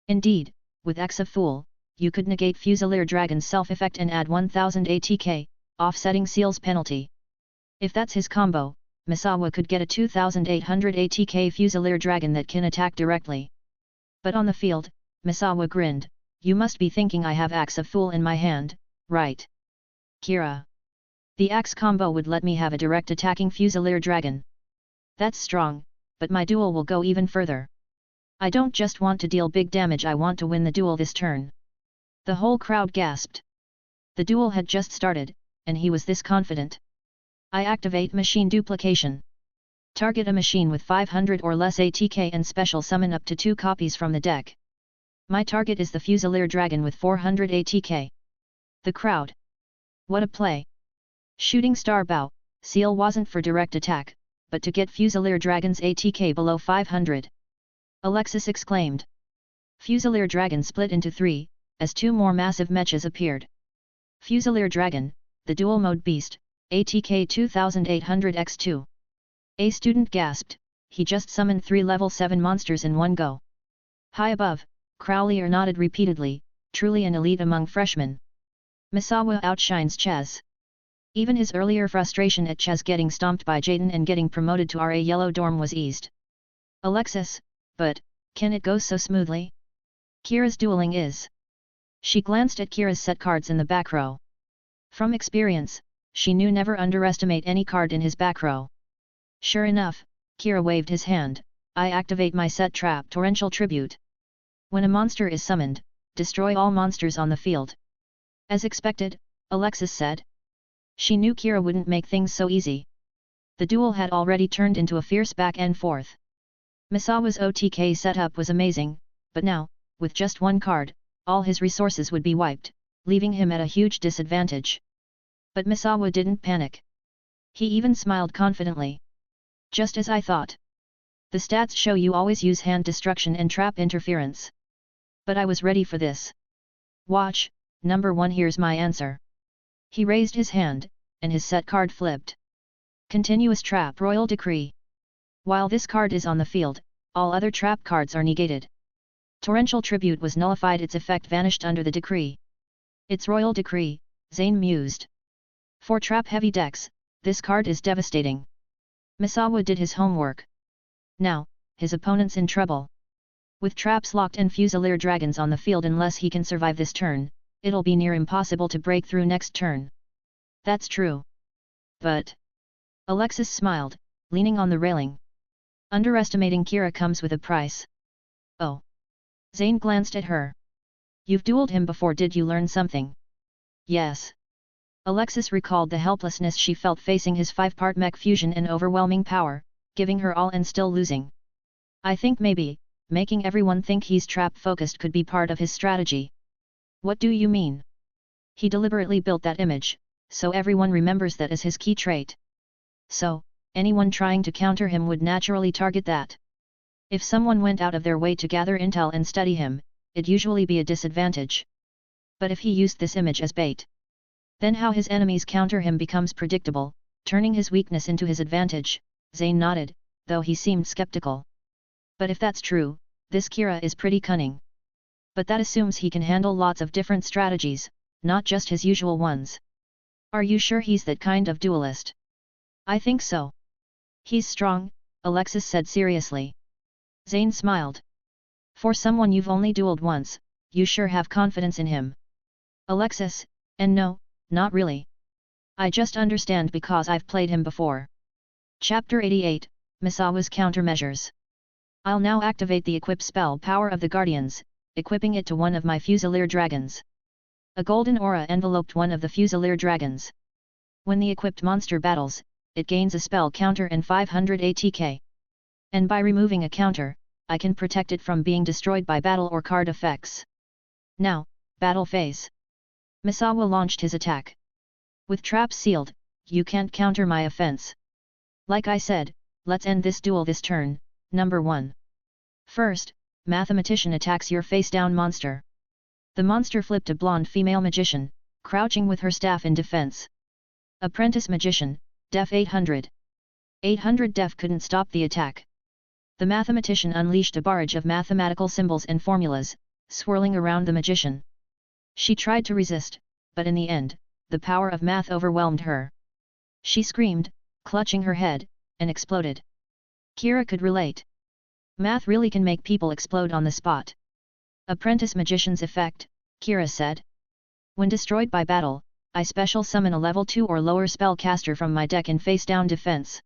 Indeed, with Axe of Fool, you could negate Fusilier Dragon's self-effect and add 1000 ATK, offsetting Seal's penalty. If that's his combo, Misawa could get a 2800 ATK Fusilier Dragon that can attack directly. But on the field, Misawa grinned, you must be thinking I have Axe of Fool in my hand, right? Kira. The Axe combo would let me have a direct attacking Fusilier Dragon. That's strong, but my duel will go even further. I don't just want to deal big damage, I want to win the duel this turn. The whole crowd gasped. The duel had just started, and he was this confident. I activate Machine Duplication. Target a machine with 500 or less ATK and special summon up to 2 copies from the deck. My target is the Fusilier Dragon with 400 ATK. The crowd. What a play! Shooting Star Bow, Seal wasn't for direct attack, but to get Fusilier Dragon's ATK below 500. Alexis exclaimed. Fusilier Dragon split into 3, as 2 more massive mechas appeared. Fusilier Dragon, the dual mode beast, ATK 2800x2. A student gasped, he just summoned 3 level 7 monsters in one go. High above, Crowley nodded repeatedly, truly an elite among freshmen. Misawa outshines Chaz. Even his earlier frustration at Chaz getting stomped by Jaden and getting promoted to RA Yellow Dorm was eased. Alexis, but, Can it go so smoothly? Kira's dueling is. She glanced at Kira's set cards in the back row. From experience, she knew never underestimate any card in his back row. Sure enough, Kira waved his hand. I activate my set trap Torrential Tribute. When a monster is summoned, destroy all monsters on the field. As expected, Alexis said. She knew Kira wouldn't make things so easy. The duel had already turned into a fierce back and forth. Misawa's OTK setup was amazing, but now, with just one card, all his resources would be wiped, leaving him at a huge disadvantage. But Misawa didn't panic. He even smiled confidently. Just as I thought. The stats show you always use hand destruction and trap interference. But I was ready for this. Watch, number 1, here's my answer. He raised his hand, and his set card flipped. Continuous Trap Royal Decree. While this card is on the field, all other trap cards are negated. Torrential Tribute was nullified, its effect vanished under the decree. It's Royal Decree, Zane mused. For trap-heavy decks, this card is devastating. Misawa did his homework. Now, his opponent's in trouble. With traps locked and Fusilier Dragons on the field, unless he can survive this turn, it'll be near impossible to break through next turn. That's true. But... Alexis smiled, leaning on the railing. Underestimating Kira comes with a price. Oh. Zane glanced at her. You've dueled him before, did you learn something? Yes. Alexis recalled the helplessness she felt facing his 5-part mech fusion and overwhelming power, giving her all and still losing. I think maybe, making everyone think he's trap-focused could be part of his strategy. What do you mean? He deliberately built that image, so everyone remembers that as his key trait. So, anyone trying to counter him would naturally target that. If someone went out of their way to gather intel and study him, it'd usually be a disadvantage. But if he used this image as bait, then how his enemies counter him becomes predictable, turning his weakness into his advantage. Zane nodded, though he seemed skeptical. But if that's true, this Kira is pretty cunning. But that assumes he can handle lots of different strategies, not just his usual ones. Are you sure he's that kind of duelist? I think so. He's strong, Alexis said seriously. Zane smiled. For someone you've only dueled once, you sure have confidence in him. Alexis, and no, not really. I just understand because I've played him before. Chapter 88, Misawa's Countermeasures. I'll now activate the equip spell Power of the Guardians, equipping it to one of my Fusilier Dragons. A golden aura enveloped one of the Fusilier Dragons. When the equipped monster battles, it gains a spell counter and 500 ATK. And by removing a counter, I can protect it from being destroyed by battle or card effects. Now, battle phase. Misawa launched his attack. With traps sealed, you can't counter my offense. Like I said, let's end this duel this turn. Number 1. First, Mathematician attacks your face-down monster. The monster flipped a blonde female magician, crouching with her staff in defense. Apprentice Magician, Def 800. 800 Def couldn't stop the attack. The mathematician unleashed a barrage of mathematical symbols and formulas, swirling around the magician. She tried to resist, but in the end, the power of math overwhelmed her. She screamed, clutching her head, and exploded. Kira could relate. Math really can make people explode on the spot. Apprentice Magician's effect, Kira said. When destroyed by battle, I special summon a level 2 or lower spellcaster from my deck in face-down defense.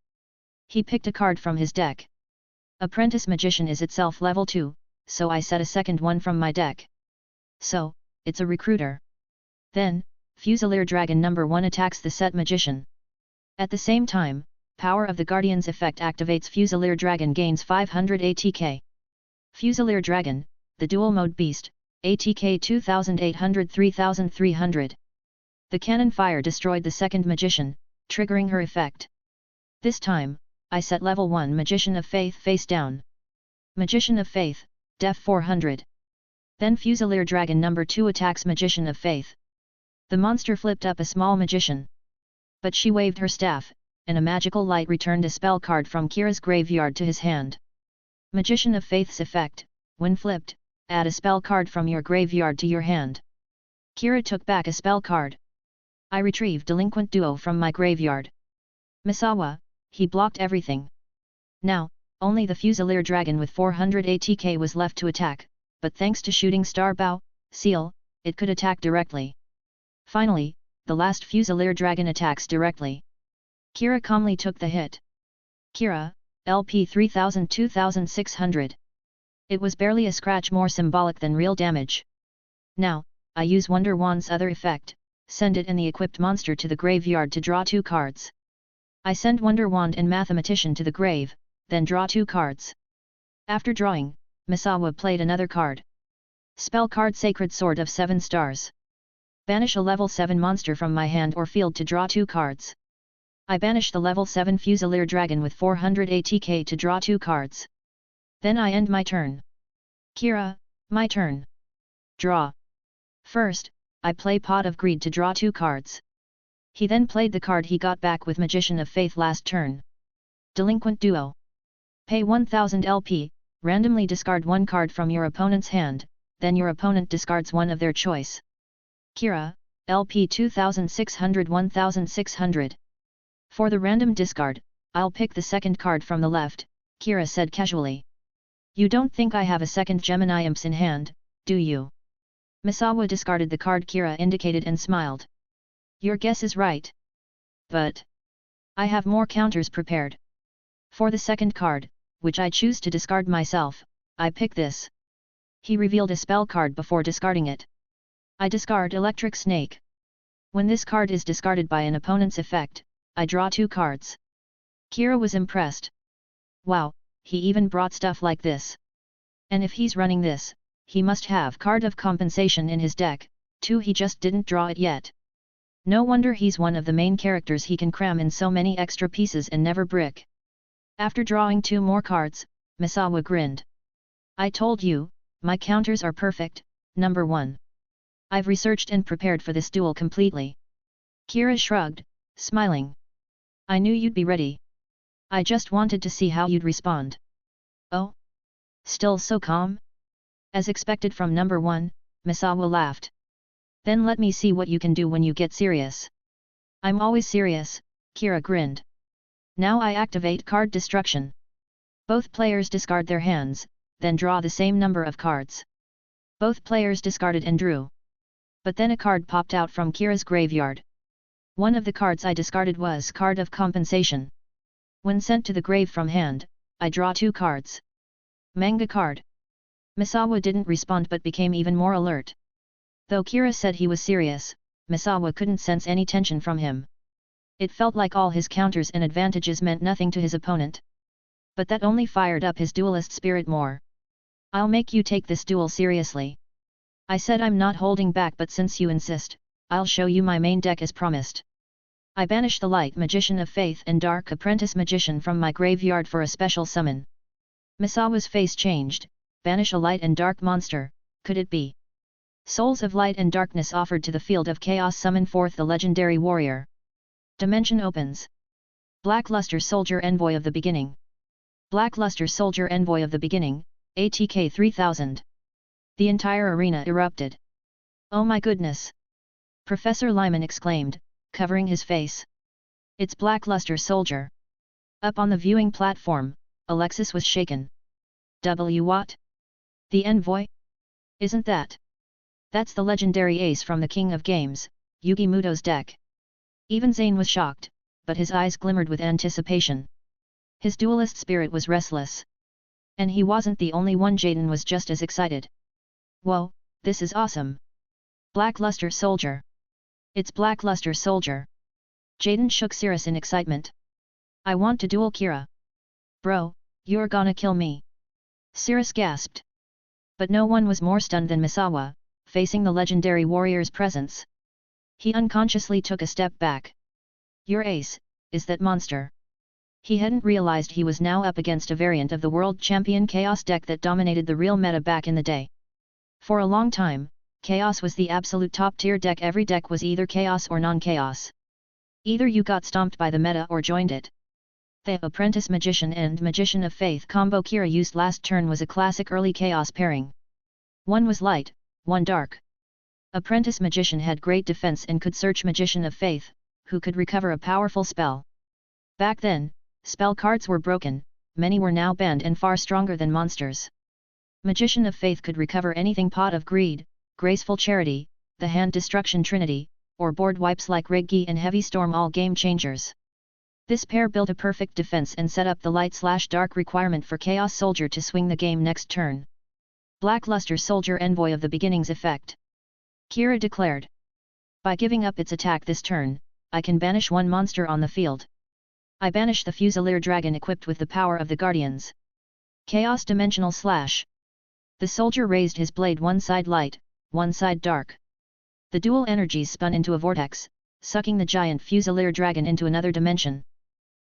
He picked a card from his deck. Apprentice Magician is itself level 2, so I set a second one from my deck. So, it's a recruiter. Then, Fusilier Dragon number 1 attacks the set Magician. At the same time, Power of the Guardian's effect activates Fusilier Dragon gains 500 ATK. Fusilier Dragon, the dual mode beast, ATK 2800-3300. The cannon fire destroyed the second magician, triggering her effect. This time, I set level 1 Magician of Faith face down. Magician of Faith, Def 400. Then Fusilier Dragon number 2 attacks Magician of Faith. The monster flipped up a small magician. But she waved her staff, and a magical light returned a spell card from Kira's graveyard to his hand. Magician of Faith's effect, when flipped, add a spell card from your graveyard to your hand. Kira took back a spell card. I retrieved Delinquent Duo from my graveyard. Misawa, he blocked everything. Now, Only the Fusilier Dragon with 400 ATK was left to attack, but thanks to Shooting Star Bow, Seal, it could attack directly. Finally, the last Fusilier Dragon attacks directly. Kira calmly took the hit. Kira, LP 3000-2600. It was barely a scratch, more symbolic than real damage. Now, I use Wonder Wand's other effect, send it and the equipped monster to the graveyard to draw 2 cards. I send Wonder Wand and Mathematician to the grave, then draw 2 cards. After drawing, Misawa played another card. Spell card Sacred Sword of 7 stars. Banish a level 7 monster from my hand or field to draw 2 cards. I banish the level 7 Fusilier Dragon with 400 ATK to draw 2 cards. Then I end my turn. Kira, my turn. Draw. First, I play Pot of Greed to draw 2 cards. He then played the card he got back with Magician of Faith last turn. Delinquent Duo. Pay 1000 LP, randomly discard 1 card from your opponent's hand, then your opponent discards one of their choice. Kira, LP 2600-1600. For the random discard, I'll pick the second card from the left, Kira said casually. You don't think I have a second Gemini Imps in hand, do you? Misawa discarded the card Kira indicated and smiled. Your guess is right. But I have more counters prepared. For the second card, which I choose to discard myself, I pick this. He revealed a spell card before discarding it. I discard Electric Snake. When this card is discarded by an opponent's effect, I draw 2 cards. Kira was impressed. Wow, he even brought stuff like this. And if he's running this, he must have Card of Compensation in his deck, too. He just didn't draw it yet. No wonder he's one of the main characters. He can cram in so many extra pieces and never brick. After drawing 2 more cards, Misawa grinned. I told you, my counters are perfect, number 1. I've researched and prepared for this duel completely. Kira shrugged, smiling. I knew you'd be ready. I just wanted to see how you'd respond. Oh? Still so calm? As expected from number 1, Misawa laughed. Then let me see what you can do when you get serious. I'm always serious, Kira grinned. Now I activate Card Destruction. Both players discard their hands, then draw the same number of cards. Both players discarded and drew. But then a card popped out from Kira's graveyard. One of the cards I discarded was Card of Compensation. When sent to the grave from hand, I draw 2 cards. Manga card. Misawa didn't respond but became even more alert. Though Kira said he was serious, Misawa couldn't sense any tension from him. It felt like all his counters and advantages meant nothing to his opponent. But that only fired up his duelist spirit more. I'll make you take this duel seriously. I said I'm not holding back, but since you insist, I'll show you my main deck as promised. I banish the Light Magician of Faith and Dark Apprentice Magician from my graveyard for a special summon. Misawa's face changed. Banish a light and dark monster, could it be? Souls of Light and Darkness offered to the field of chaos. Summon forth the legendary warrior. Dimension opens. Blackluster Soldier Envoy of the Beginning. Blackluster Soldier Envoy of the Beginning, ATK 3000. The entire arena erupted. Oh my goodness! Professor Lyman exclaimed, covering his face. It's Blackluster Soldier. Up on the viewing platform, Alexis was shaken. What? The envoy? Isn't that? That's the legendary ace from the King of Games, Yugi Muto's deck. Even Zane was shocked, but his eyes glimmered with anticipation. His duelist spirit was restless. And he wasn't the only one. Jaden was just as excited. Whoa, this is awesome! Blackluster Soldier! It's Blackluster Soldier! Jaden shook Cirrus in excitement. I want to duel Kira. Bro, you're gonna kill me! Cirrus gasped. But no one was more stunned than Misawa, facing the legendary warrior's presence. He unconsciously took a step back. Your ace, is that monster? He hadn't realized he was now up against a variant of the world champion Chaos deck that dominated the real meta back in the day. For a long time, Chaos was the absolute top tier deck. Every deck was either Chaos or non-Chaos. Either you got stomped by the meta or joined it. The Apprentice Magician and Magician of Faith combo Kira used last turn was a classic early Chaos pairing. One was light, one dark. Apprentice Magician had great defense and could search Magician of Faith, who could recover a powerful spell. Back then, spell cards were broken, many were now banned and far stronger than monsters. Magician of Faith could recover anything, Pot of Greed, Graceful Charity, the Hand Destruction Trinity, or board wipes like Reggie and Heavy Storm, all game changers. This pair built a perfect defense and set up the light/dark requirement for Chaos Soldier to swing the game next turn. Blackluster Soldier, Envoy of the Beginnings effect. Kira declared. By giving up its attack this turn, I can banish one monster on the field. I banish the Fusilier Dragon equipped with the power of the Guardians. Chaos Dimensional Slash. The soldier raised his blade one side light, one side dark. The dual energies spun into a vortex, sucking the giant Fusilier Dragon into another dimension.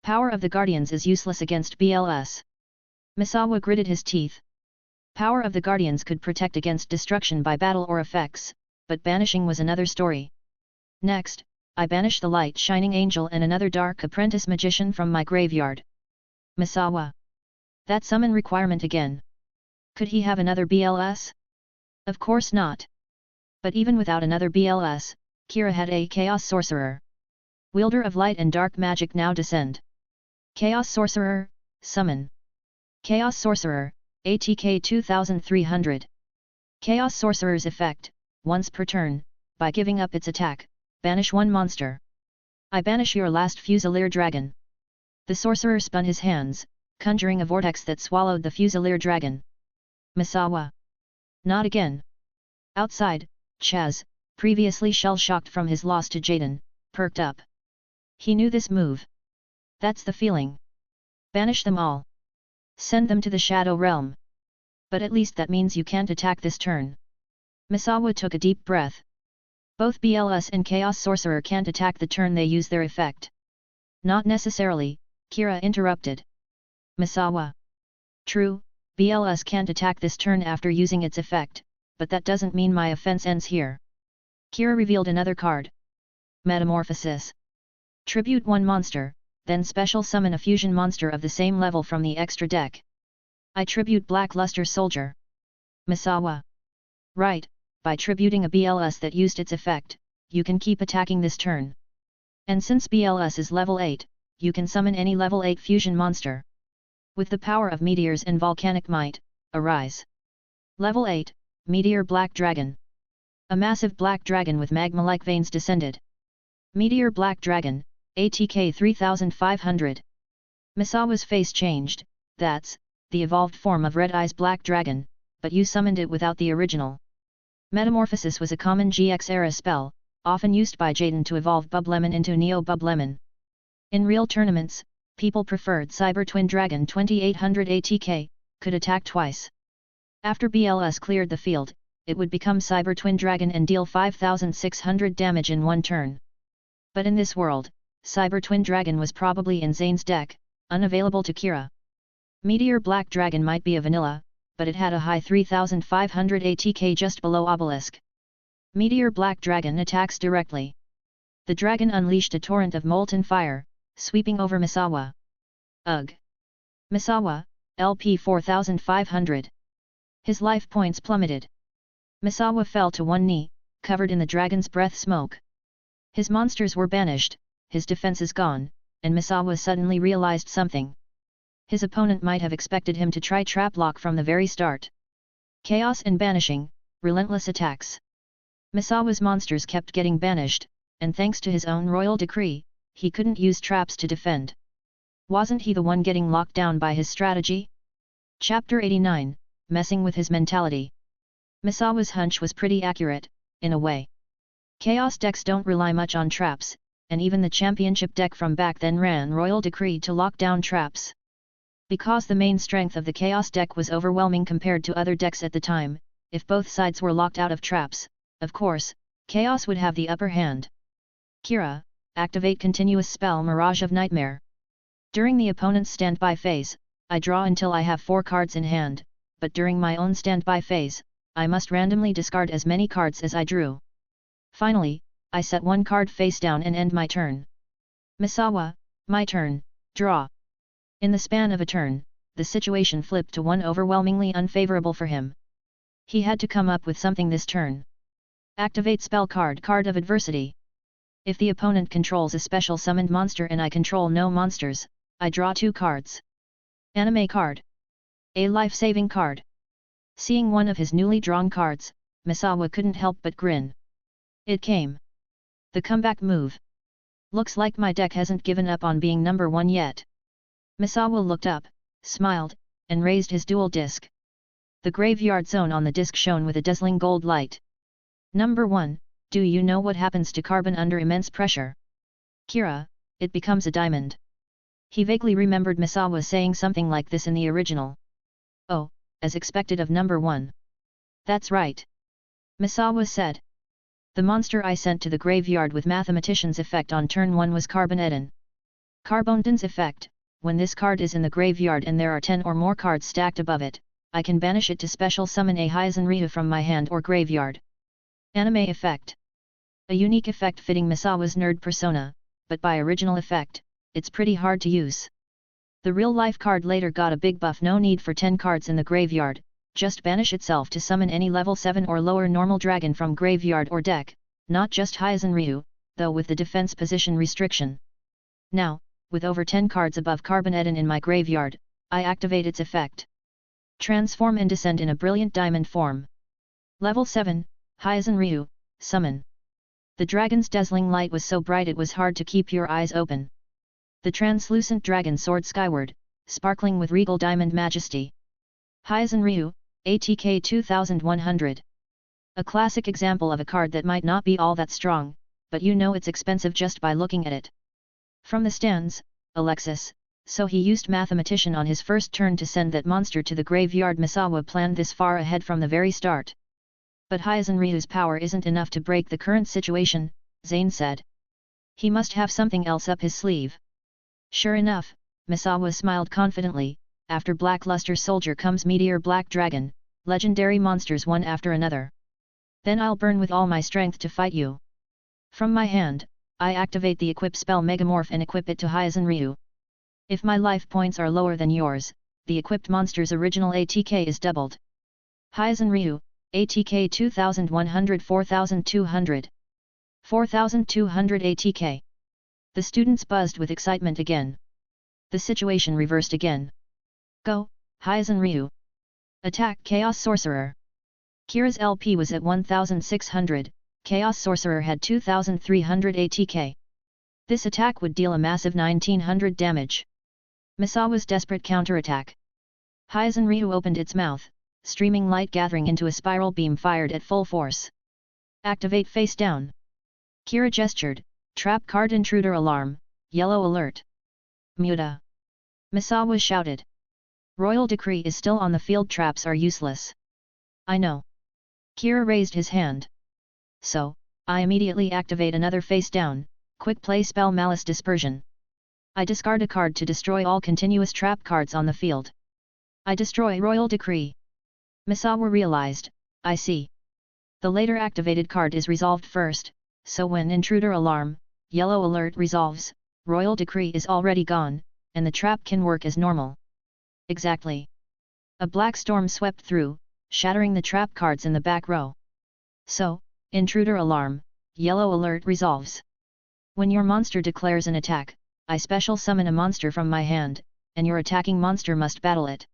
Power of the Guardians is useless against BLS. Misawa gritted his teeth. Power of the Guardians could protect against destruction by battle or effects, but banishing was another story. Next, I banish the Light Shining Angel and another Dark Apprentice Magician from my graveyard. Misawa. That summon requirement again. Could he have another BLS? Of course not. But even without another BLS, Kira had a Chaos Sorcerer. Wielder of Light and Dark Magic now descend. Chaos Sorcerer, summon. Chaos Sorcerer, ATK 2300. Chaos Sorcerer's effect, once per turn, by giving up its attack, banish one monster. I banish your last Fusilier Dragon. The sorcerer spun his hands, conjuring a vortex that swallowed the Fusilier Dragon. Misawa. Not again. Outside, Chaz, previously shell-shocked from his loss to Jaden, perked up. He knew this move. That's the feeling. Banish them all. Send them to the Shadow Realm. But at least that means you can't attack this turn. Misawa took a deep breath. Both BLS and Chaos Sorcerer can't attack the turn they use their effect. Not necessarily, Kira interrupted. Misawa. True, BLS can't attack this turn after using its effect, but that doesn't mean my offense ends here. Kira revealed another card. Metamorphosis. Tribute one monster, then special summon a fusion monster of the same level from the extra deck. I tribute Blackluster Soldier. Misawa. Right, by tributing a BLS that used its effect, you can keep attacking this turn. And since BLS is level 8, you can summon any level 8 fusion monster. With the power of meteors and volcanic might, arise. Level 8, Meteor Black Dragon. A massive black dragon with magma-like veins descended. Meteor Black Dragon, ATK 3500. Misawa's face changed. That's the evolved form of Red Eye's Black Dragon, but you summoned it without the original. Metamorphosis was a common GX-era spell, often used by Jaden to evolve Bublemon into Neo Bublemon. In real tournaments, people preferred Cyber Twin Dragon 2800 ATK, could attack twice. After BLS cleared the field, it would become Cyber Twin Dragon and deal 5600 damage in one turn. But in this world, Cyber Twin Dragon was probably in Zane's deck, unavailable to Kira. Meteor Black Dragon might be a vanilla, but it had a high 3500 ATK just below Obelisk. Meteor Black Dragon attacks directly. The dragon unleashed a torrent of molten fire, sweeping over Misawa. Ugh! Misawa, LP 4500. His life points plummeted. Misawa fell to one knee, covered in the dragon's breath smoke. His monsters were banished, his defenses gone, and Misawa suddenly realized something. His opponent might have expected him to try trap lock from the very start. Chaos and banishing, relentless attacks. Misawa's monsters kept getting banished, and thanks to his own royal decree, he couldn't use traps to defend. Wasn't he the one getting locked down by his strategy? Chapter 89, Messing with his mentality. Misawa's hunch was pretty accurate, in a way. Chaos decks don't rely much on traps, and even the championship deck from back then ran royal decree to lock down traps. Because the main strength of the Chaos deck was overwhelming compared to other decks at the time, if both sides were locked out of traps, of course, Chaos would have the upper hand. Kira, activate continuous spell Mirage of Nightmare. During the opponent's standby phase, I draw until I have 4 cards in hand, but during my own standby phase, I must randomly discard as many cards as I drew. Finally, I set 1 card face down and end my turn. Misawa, my turn, draw. In the span of a turn, the situation flipped to one overwhelmingly unfavorable for him. He had to come up with something this turn. Activate spell card of Adversity. If the opponent controls a special summoned monster and I control no monsters, I draw 2 cards. Anime card. A life-saving card. Seeing one of his newly drawn cards, Misawa couldn't help but grin. It came. The comeback move. Looks like my deck hasn't given up on being number 1 yet. Misawa looked up, smiled, and raised his dual disc. The graveyard zone on the disc shone with a dazzling gold light. Number 1, do you know what happens to carbon under immense pressure? Kira, it becomes a diamond. He vaguely remembered Misawa saying something like this in the original. Oh, as expected of number 1. That's right. Misawa said. The monster I sent to the graveyard with Mathematician's effect on turn 1 was Carbonedon. Carbonedon's effect, when this card is in the graveyard and there are 10 or more cards stacked above it, I can banish it to special summon a Hyazan Ryu from my hand or graveyard. Anime effect. A unique effect fitting Misawa's nerd persona, but by original effect, it's pretty hard to use. The real-life card later got a big buff. No need for 10 cards in the graveyard, just banish itself to summon any level 7 or lower normal dragon from graveyard or deck, not just Hyazan Ryu, though with the defense position restriction. Now, with over 10 cards above Carbonedon in my graveyard, I activate its effect. Transform and descend in a brilliant diamond form. Level 7, Hyazan Ryu, summon. The dragon's dazzling light was so bright it was hard to keep your eyes open. The translucent dragon soared skyward, sparkling with regal diamond majesty. Hyazan Ryu, ATK 2100. A classic example of a card that might not be all that strong, but you know it's expensive just by looking at it. From the stands, Alexis, so he used Mathematician on his first turn to send that monster to the graveyard. Misawa planned this far ahead from the very start. But Hyazan Ryu's power isn't enough to break the current situation, Zane said. He must have something else up his sleeve. Sure enough, Misawa smiled confidently, after Blackluster Soldier comes Meteor Black Dragon, legendary monsters one after another. Then I'll burn with all my strength to fight you. From my hand, I activate the equip spell Megamorph and equip it to Hyazan Ryu. If my life points are lower than yours, the equipped monster's original ATK is doubled. Hyazan Ryu, ATK 2100 4200. 4200 ATK. The students buzzed with excitement again. The situation reversed again. Go, Hyazan Ryu. Attack Chaos Sorcerer. Kira's LP was at 1600, Chaos Sorcerer had 2300 ATK. This attack would deal a massive 1900 damage. Misawa's desperate counterattack. Hyazan Ryu opened its mouth, streaming light gathering into a spiral beam fired at full force. Activate face down. Kira gestured, trap card intruder alarm, yellow alert. Muta. Misawa shouted. Royal decree is still on the field. Traps are useless. I know. Kira raised his hand. So, I immediately activate another face down, quick play spell Malice Dispersion. I discard a card to destroy all continuous trap cards on the field. I destroy Royal Decree. Misawa realized, I see. The later activated card is resolved first, so when Intruder Alarm, Yellow Alert resolves, Royal Decree is already gone, and the trap can work as normal. Exactly. A black storm swept through, shattering the trap cards in the back row. So, Intruder Alarm, Yellow Alert resolves. When your monster declares an attack, I special summon a monster from my hand, and your attacking monster must battle it.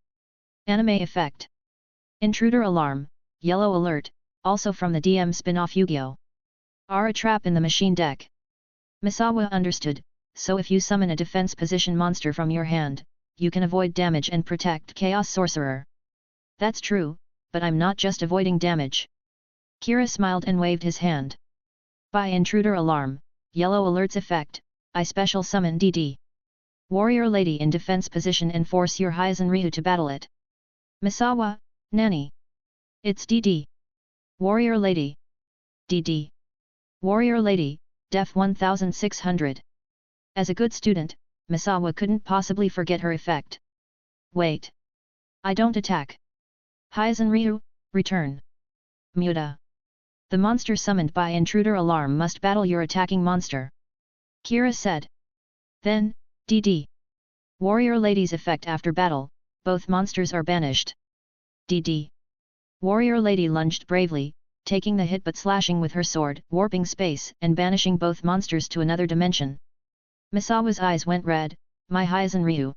Anime effect. Intruder Alarm, Yellow Alert, also from the DM spin-off Yu-Gi-Oh! Are a trap in the machine deck. Misawa understood, so if you summon a defense position monster from your hand, you can avoid damage and protect Chaos Sorcerer. That's true, but I'm not just avoiding damage. Kira smiled and waved his hand. By Intruder Alarm, Yellow Alert's effect, I special summon DD. Warrior Lady in defense position and force your Hyazan Ryu to battle it. Misawa, Nani. It's DD. Warrior Lady. DD. Warrior Lady, Def 1600. As a good student, Misawa couldn't possibly forget her effect. Wait. I don't attack. Hyazan Ryu, return. Muta. The monster summoned by Intruder Alarm must battle your attacking monster. Kira said. Then, DD. Warrior Lady's effect after battle, both monsters are banished. DD. Warrior Lady lunged bravely, taking the hit but slashing with her sword, warping space and banishing both monsters to another dimension. Misawa's eyes went red, my Hyazan Ryu.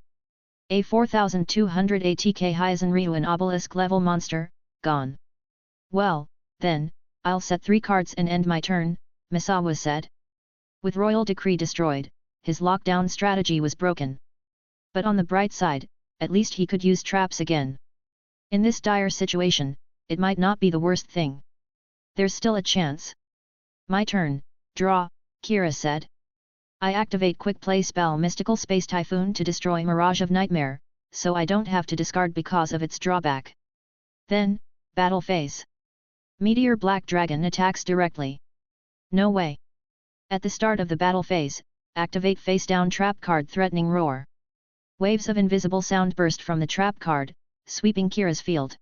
A 4200 ATK Hyzen Ryu and obelisk level monster, gone. Well, then, I'll set 3 cards and end my turn, Misawa said. With royal decree destroyed, his lockdown strategy was broken. But on the bright side, at least he could use traps again. In this dire situation, it might not be the worst thing. There's still a chance. My turn, draw, Kira said. I activate quick play spell Mystical Space Typhoon to destroy Mirage of Nightmare, so I don't have to discard because of its drawback. Then, battle phase. Meteor Black Dragon attacks directly. No way. At the start of the battle phase, activate face down trap card Threatening Roar. Waves of invisible sound burst from the trap card, sweeping Kira's field.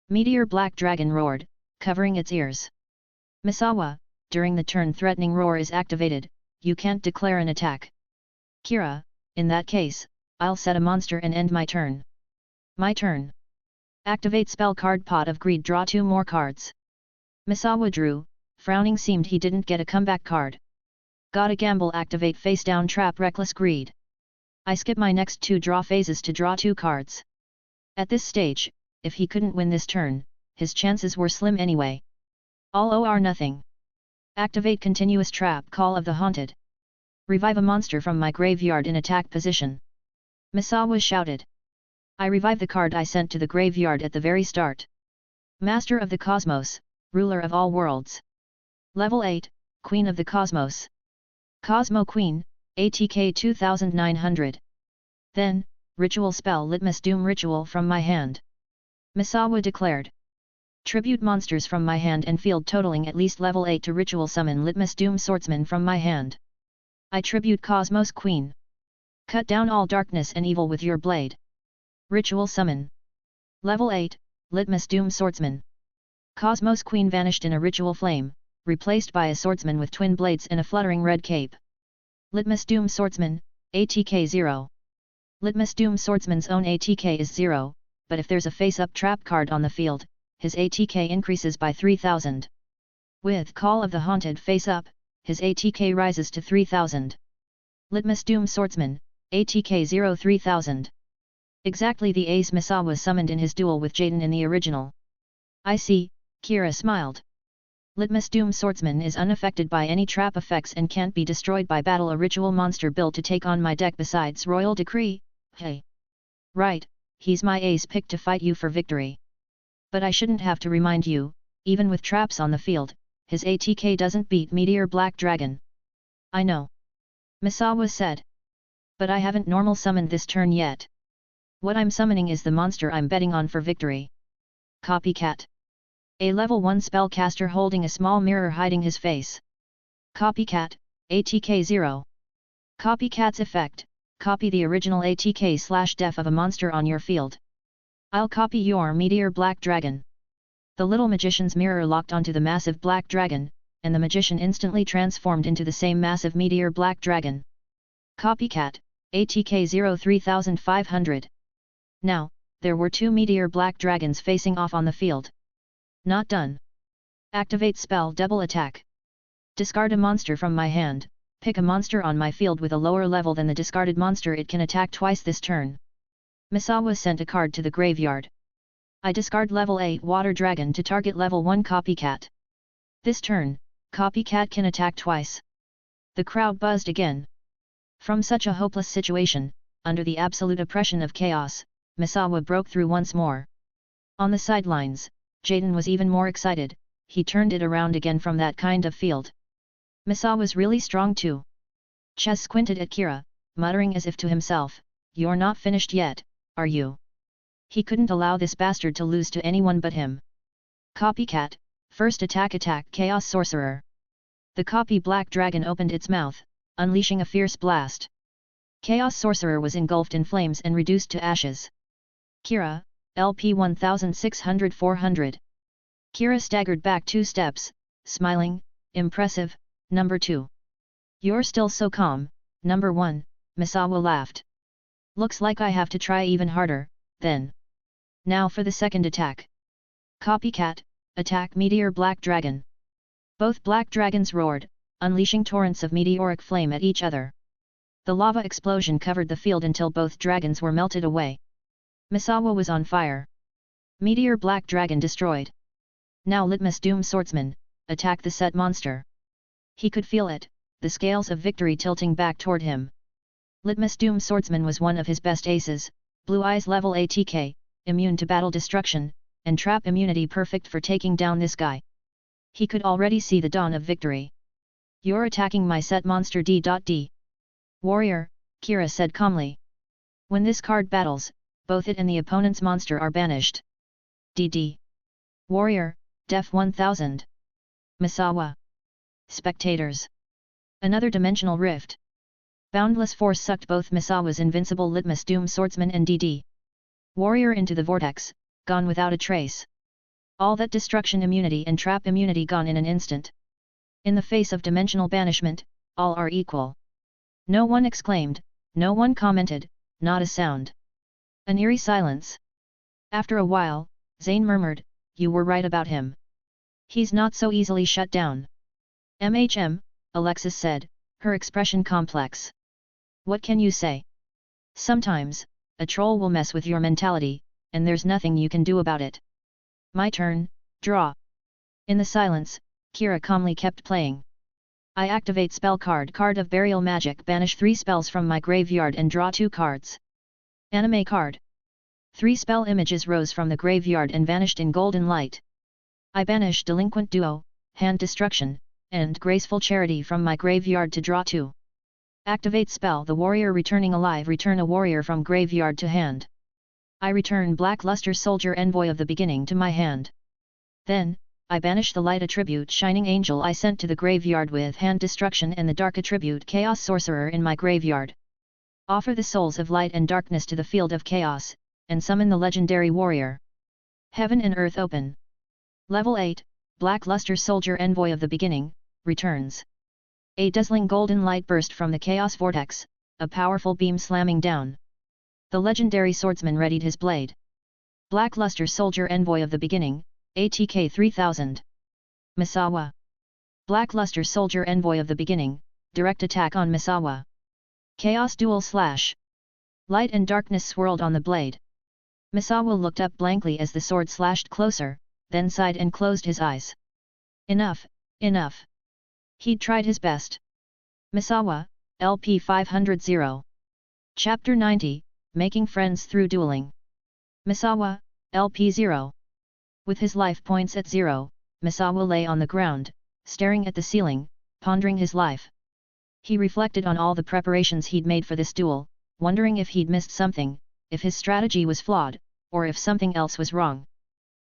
Meteor Black Dragon roared, covering its ears. Misawa, during the turn Threatening Roar is activated, you can't declare an attack. Kira, in that case, I'll set a monster and end my turn. My turn. Activate spell card Pot of Greed, draw 2 more cards. Misawa drew, frowning, seemed he didn't get a comeback card. Gotta gamble, activate face down trap Reckless Greed. I skip my next 2 draw phases to draw 2 cards. At this stage, if he couldn't win this turn, his chances were slim anyway. All or nothing. Activate continuous trap Call of the Haunted. Revive a monster from my graveyard in attack position. Misawa shouted. I revive the card I sent to the graveyard at the very start. Master of the Cosmos, ruler of all worlds. Level 8, Queen of the Cosmos. Cosmo Queen, ATK 2900. Then, ritual spell Litmus Doom Ritual from my hand. Misawa declared. Tribute monsters from my hand and field totaling at least level 8 to ritual summon Litmus Doom Swordsman from my hand. I tribute Cosmos Queen. Cut down all darkness and evil with your blade. Ritual summon. Level 8, Litmus Doom Swordsman. Cosmos Queen vanished in a ritual flame, replaced by a swordsman with twin blades and a fluttering red cape. Litmus Doom Swordsman, ATK 0. Litmus Doom Swordsman's own ATK is 0, but if there's a face-up trap card on the field, his ATK increases by 3000. With Call of the Haunted face-up, his ATK rises to 3000. Litmus Doom Swordsman, ATK 0 3000. Exactly the ace Misawa summoned in his duel with Jaden in the original. I see, Kira smiled. Litmus Doom Swordsman is unaffected by any trap effects and can't be destroyed by battle, a ritual monster built to take on my deck besides Royal Decree, hey. Right, he's my ace pick to fight you for victory. But I shouldn't have to remind you, even with traps on the field, his ATK doesn't beat Meteor Black Dragon. I know. Misawa said. But I haven't normal summoned this turn yet. What I'm summoning is the monster I'm betting on for victory. Copycat. A level 1 spellcaster holding a small mirror hiding his face. Copycat, ATK 0. Copycat's effect, copy the original ATK/def of a monster on your field. I'll copy your Meteor Black Dragon. The little magician's mirror locked onto the massive black dragon, and the magician instantly transformed into the same massive Meteor Black Dragon. Copycat, ATK 0 3500. Now, there were 2 Meteor Black Dragons facing off on the field. Not done. Activate spell Double Attack. Discard a monster from my hand, pick a monster on my field with a lower level than the discarded monster, it can attack twice this turn. Misawa sent a card to the graveyard. I discard level 8 Water Dragon to target level 1 Copycat. This turn, Copycat can attack twice. The crowd buzzed again. From such a hopeless situation, under the absolute oppression of chaos, Misawa broke through once more. On the sidelines, Jaden was even more excited, he turned it around again from that kind of field. Misawa's really strong too. Chaz squinted at Kira, muttering as if to himself, you're not finished yet, are you? He couldn't allow this bastard to lose to anyone but him. Copycat, first attack Chaos Sorcerer. The copy Black Dragon opened its mouth, unleashing a fierce blast. Chaos Sorcerer was engulfed in flames and reduced to ashes. Kira, LP 1600-400. Kira staggered back 2 steps, smiling, impressive, number 2. You're still so calm, number 1, Misawa laughed. Looks like I have to try even harder, then. Now for the second attack. Copycat, attack Meteor Black Dragon. Both Black Dragons roared, unleashing torrents of meteoric flame at each other. The lava explosion covered the field until both dragons were melted away. Misawa was on fire. Meteor Black Dragon destroyed. Now Litmus Doom Swordsman, attack the set monster. He could feel it, the scales of victory tilting back toward him. Litmus Doom Swordsman was one of his best aces, Blue Eyes level ATK, immune to battle destruction, and trap immunity perfect for taking down this guy. He could already see the dawn of victory. You're attacking my set monster D.D. Warrior, Kira said calmly. When this card battles, both it and the opponent's monster are banished. DD. Warrior, Def 1000. Misawa. Spectators. Another dimensional rift. Boundless force sucked both Misawa's invincible Litmus Doom Swordsman and DD. Warrior into the vortex, gone without a trace. All that destruction immunity and trap immunity gone in an instant. In the face of dimensional banishment, all are equal. No one exclaimed, no one commented, not a sound. An eerie silence. After a while, Zane murmured, "You were right about him. He's not so easily shut down." Alexis said, her expression complex. "What can you say? Sometimes, a troll will mess with your mentality, and there's nothing you can do about it." "My turn, draw." In the silence, Kira calmly kept playing. "I activate spell card of burial magic, banish 3 spells from my graveyard and draw 2 cards. Anime card. 3 spell images rose from the graveyard and vanished in golden light. I banish Delinquent Duo, Hand Destruction, and Graceful Charity from my graveyard to draw 2. Activate spell, the warrior returning alive, return a warrior from graveyard to hand. I return Blackluster Soldier Envoy of the Beginning to my hand. Then, I banish the light attribute Shining Angel I sent to the graveyard with Hand Destruction and the dark attribute Chaos Sorcerer in my graveyard. Offer the souls of light and darkness to the field of chaos, and summon the legendary warrior. Heaven and Earth open. Level 8, Blackluster Soldier Envoy of the Beginning, returns. A dazzling golden light burst from the chaos vortex, a powerful beam slamming down. The legendary swordsman readied his blade. Blackluster Soldier Envoy of the Beginning, ATK 3000. Misawa. Blackluster Soldier Envoy of the Beginning, direct attack on Misawa. Chaos Dual Slash. Light and darkness swirled on the blade. Misawa looked up blankly as the sword slashed closer, then sighed and closed his eyes. Enough, enough. He'd tried his best. Misawa, LP 500. Chapter 90, Making Friends Through Dueling. Misawa, LP 0. With his life points at 0, Misawa lay on the ground, staring at the ceiling, pondering his life. He reflected on all the preparations he'd made for this duel, wondering if he'd missed something, if his strategy was flawed, or if something else was wrong.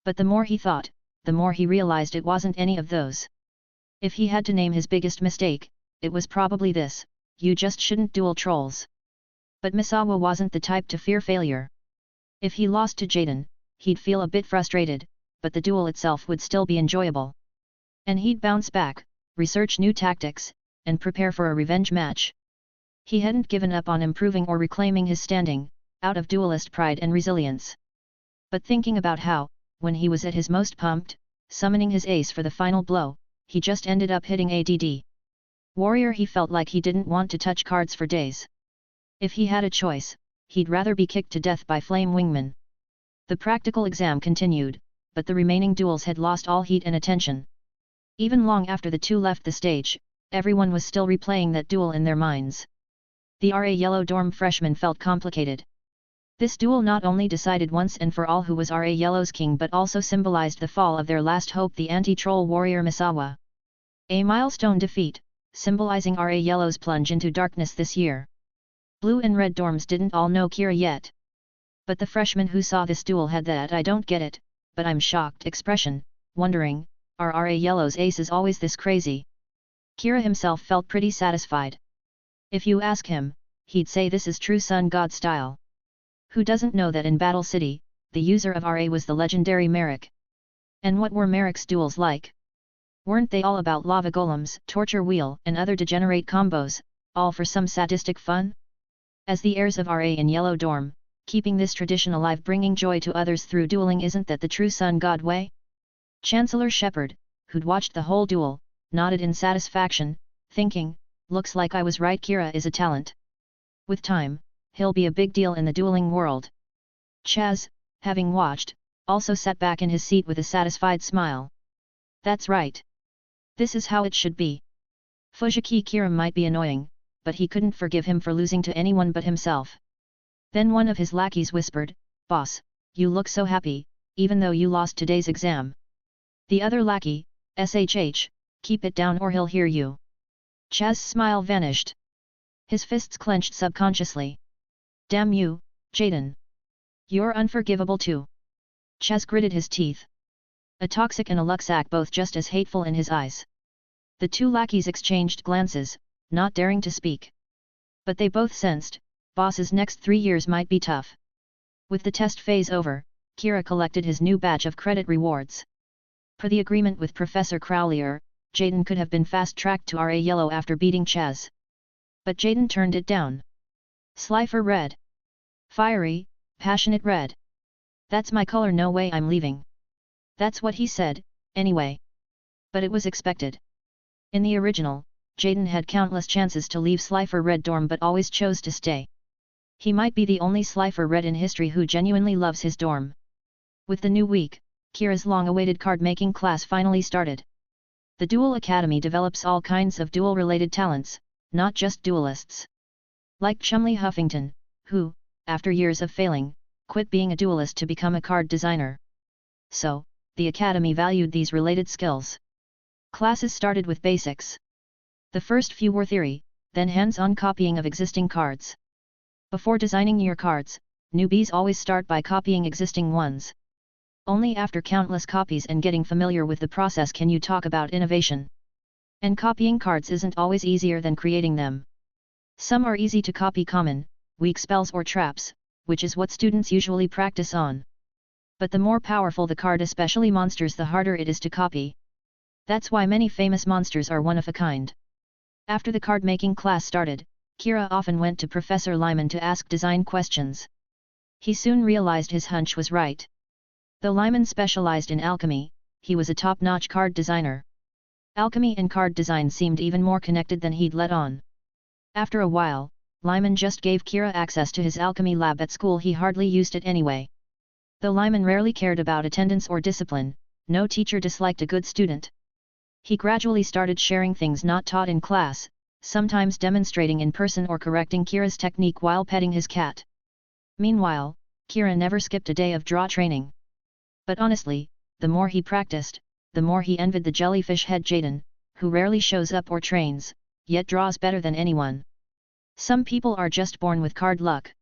But the more he thought, the more he realized it wasn't any of those. If he had to name his biggest mistake, it was probably this: you just shouldn't duel trolls. But Misawa wasn't the type to fear failure. If he lost to Jaden, he'd feel a bit frustrated, but the duel itself would still be enjoyable. And he'd bounce back, research new tactics, and prepare for a revenge match. He hadn't given up on improving or reclaiming his standing, out of duelist pride and resilience. But thinking about how, when he was at his most pumped, summoning his ace for the final blow, he just ended up hitting ADD. Warrior, he felt like he didn't want to touch cards for days. If he had a choice, he'd rather be kicked to death by Flame Wingman. The practical exam continued, but the remaining duels had lost all heat and attention. Even long after the two left the stage, everyone was still replaying that duel in their minds. The RA Yellow Dorm freshman felt complicated. This duel not only decided once and for all who was RA Yellow's king, but also symbolized the fall of their last hope, the anti-troll warrior Misawa. A milestone defeat, symbolizing RA Yellow's plunge into darkness this year. Blue and red dorms didn't all know Kira yet. But the freshmen who saw this duel had that "I don't get it, but I'm shocked" expression, wondering, are RA Yellow's aces always this crazy? Kira himself felt pretty satisfied. If you ask him, he'd say this is true Sun God style. Who doesn't know that in Battle City, the user of RA was the legendary Merrick? And what were Merrick's duels like? Weren't they all about lava golems, torture wheel, and other degenerate combos, all for some sadistic fun? As the heirs of RA in Yellow Dorm, keeping this tradition alive, bringing joy to others through dueling, isn't that the true Sun God way? Chancellor Shepard, who'd watched the whole duel, nodded in satisfaction, thinking, looks like I was right, Kira is a talent. With time, he'll be a big deal in the dueling world. Chaz, having watched, also sat back in his seat with a satisfied smile. That's right. This is how it should be. Fujiki Kira might be annoying, but he couldn't forgive him for losing to anyone but himself. Then one of his lackeys whispered, "Boss, you look so happy, even though you lost today's exam." The other lackey, "SHH, keep it down or he'll hear you." Chaz's smile vanished. His fists clenched subconsciously. "Damn you, Jaden. You're unforgivable too." Chaz gritted his teeth. A toxic and a Luxac both just as hateful in his eyes. The two lackeys exchanged glances, not daring to speak. But they both sensed, boss's next 3 years might be tough. With the test phase over, Kira collected his new batch of credit rewards. Per the agreement with Professor Crowlier, Jaden could have been fast-tracked to RA Yellow after beating Chaz. But Jaden turned it down. Slifer Red. Fiery, passionate red. That's my color, no way I'm leaving. That's what he said, anyway. But it was expected. In the original, Jaden had countless chances to leave Slifer Red dorm but always chose to stay. He might be the only Slifer Red in history who genuinely loves his dorm. With the new week, Kira's long-awaited card-making class finally started. The Duel Academy develops all kinds of duel-related talents, not just duelists. Like Chumley Huffington, who, after years of failing, quit being a duelist to become a card designer. So, the Academy valued these related skills. Classes started with basics. The first few were theory, then hands-on copying of existing cards. Before designing your cards, newbies always start by copying existing ones. Only after countless copies and getting familiar with the process can you talk about innovation. And copying cards isn't always easier than creating them. Some are easy to copy: common, weak spells or traps, which is what students usually practice on. But the more powerful the card, especially monsters, the harder it is to copy. That's why many famous monsters are one of a kind. After the card-making class started, Kira often went to Professor Lyman to ask design questions. He soon realized his hunch was right. Though Lyman specialized in alchemy, he was a top-notch card designer. Alchemy and card design seemed even more connected than he'd let on. After a while, Lyman just gave Kira access to his alchemy lab at school. He hardly used it anyway. Though Lyman rarely cared about attendance or discipline, no teacher disliked a good student. He gradually started sharing things not taught in class, sometimes demonstrating in person or correcting Kira's technique while petting his cat. Meanwhile, Kira never skipped a day of draw training. But honestly, the more he practiced, the more he envied the jellyfish head Jaden, who rarely shows up or trains, yet draws better than anyone. Some people are just born with card luck.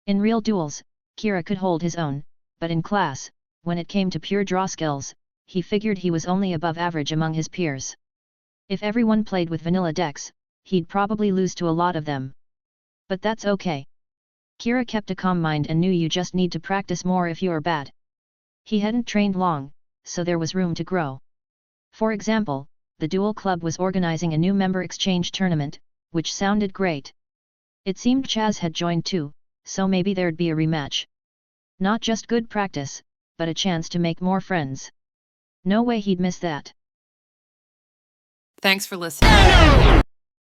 In real duels, Kira could hold his own, but in class, when it came to pure draw skills, he figured he was only above average among his peers. If everyone played with vanilla decks, he'd probably lose to a lot of them. But that's okay. Kira kept a calm mind and knew you just need to practice more if you're bad. He hadn't trained long, so there was room to grow. For example, the Duel Club was organizing a new member exchange tournament, which sounded great. It seemed Chaz had joined too, so maybe there'd be a rematch. Not just good practice, but a chance to make more friends. No way he'd miss that. Thanks for listening.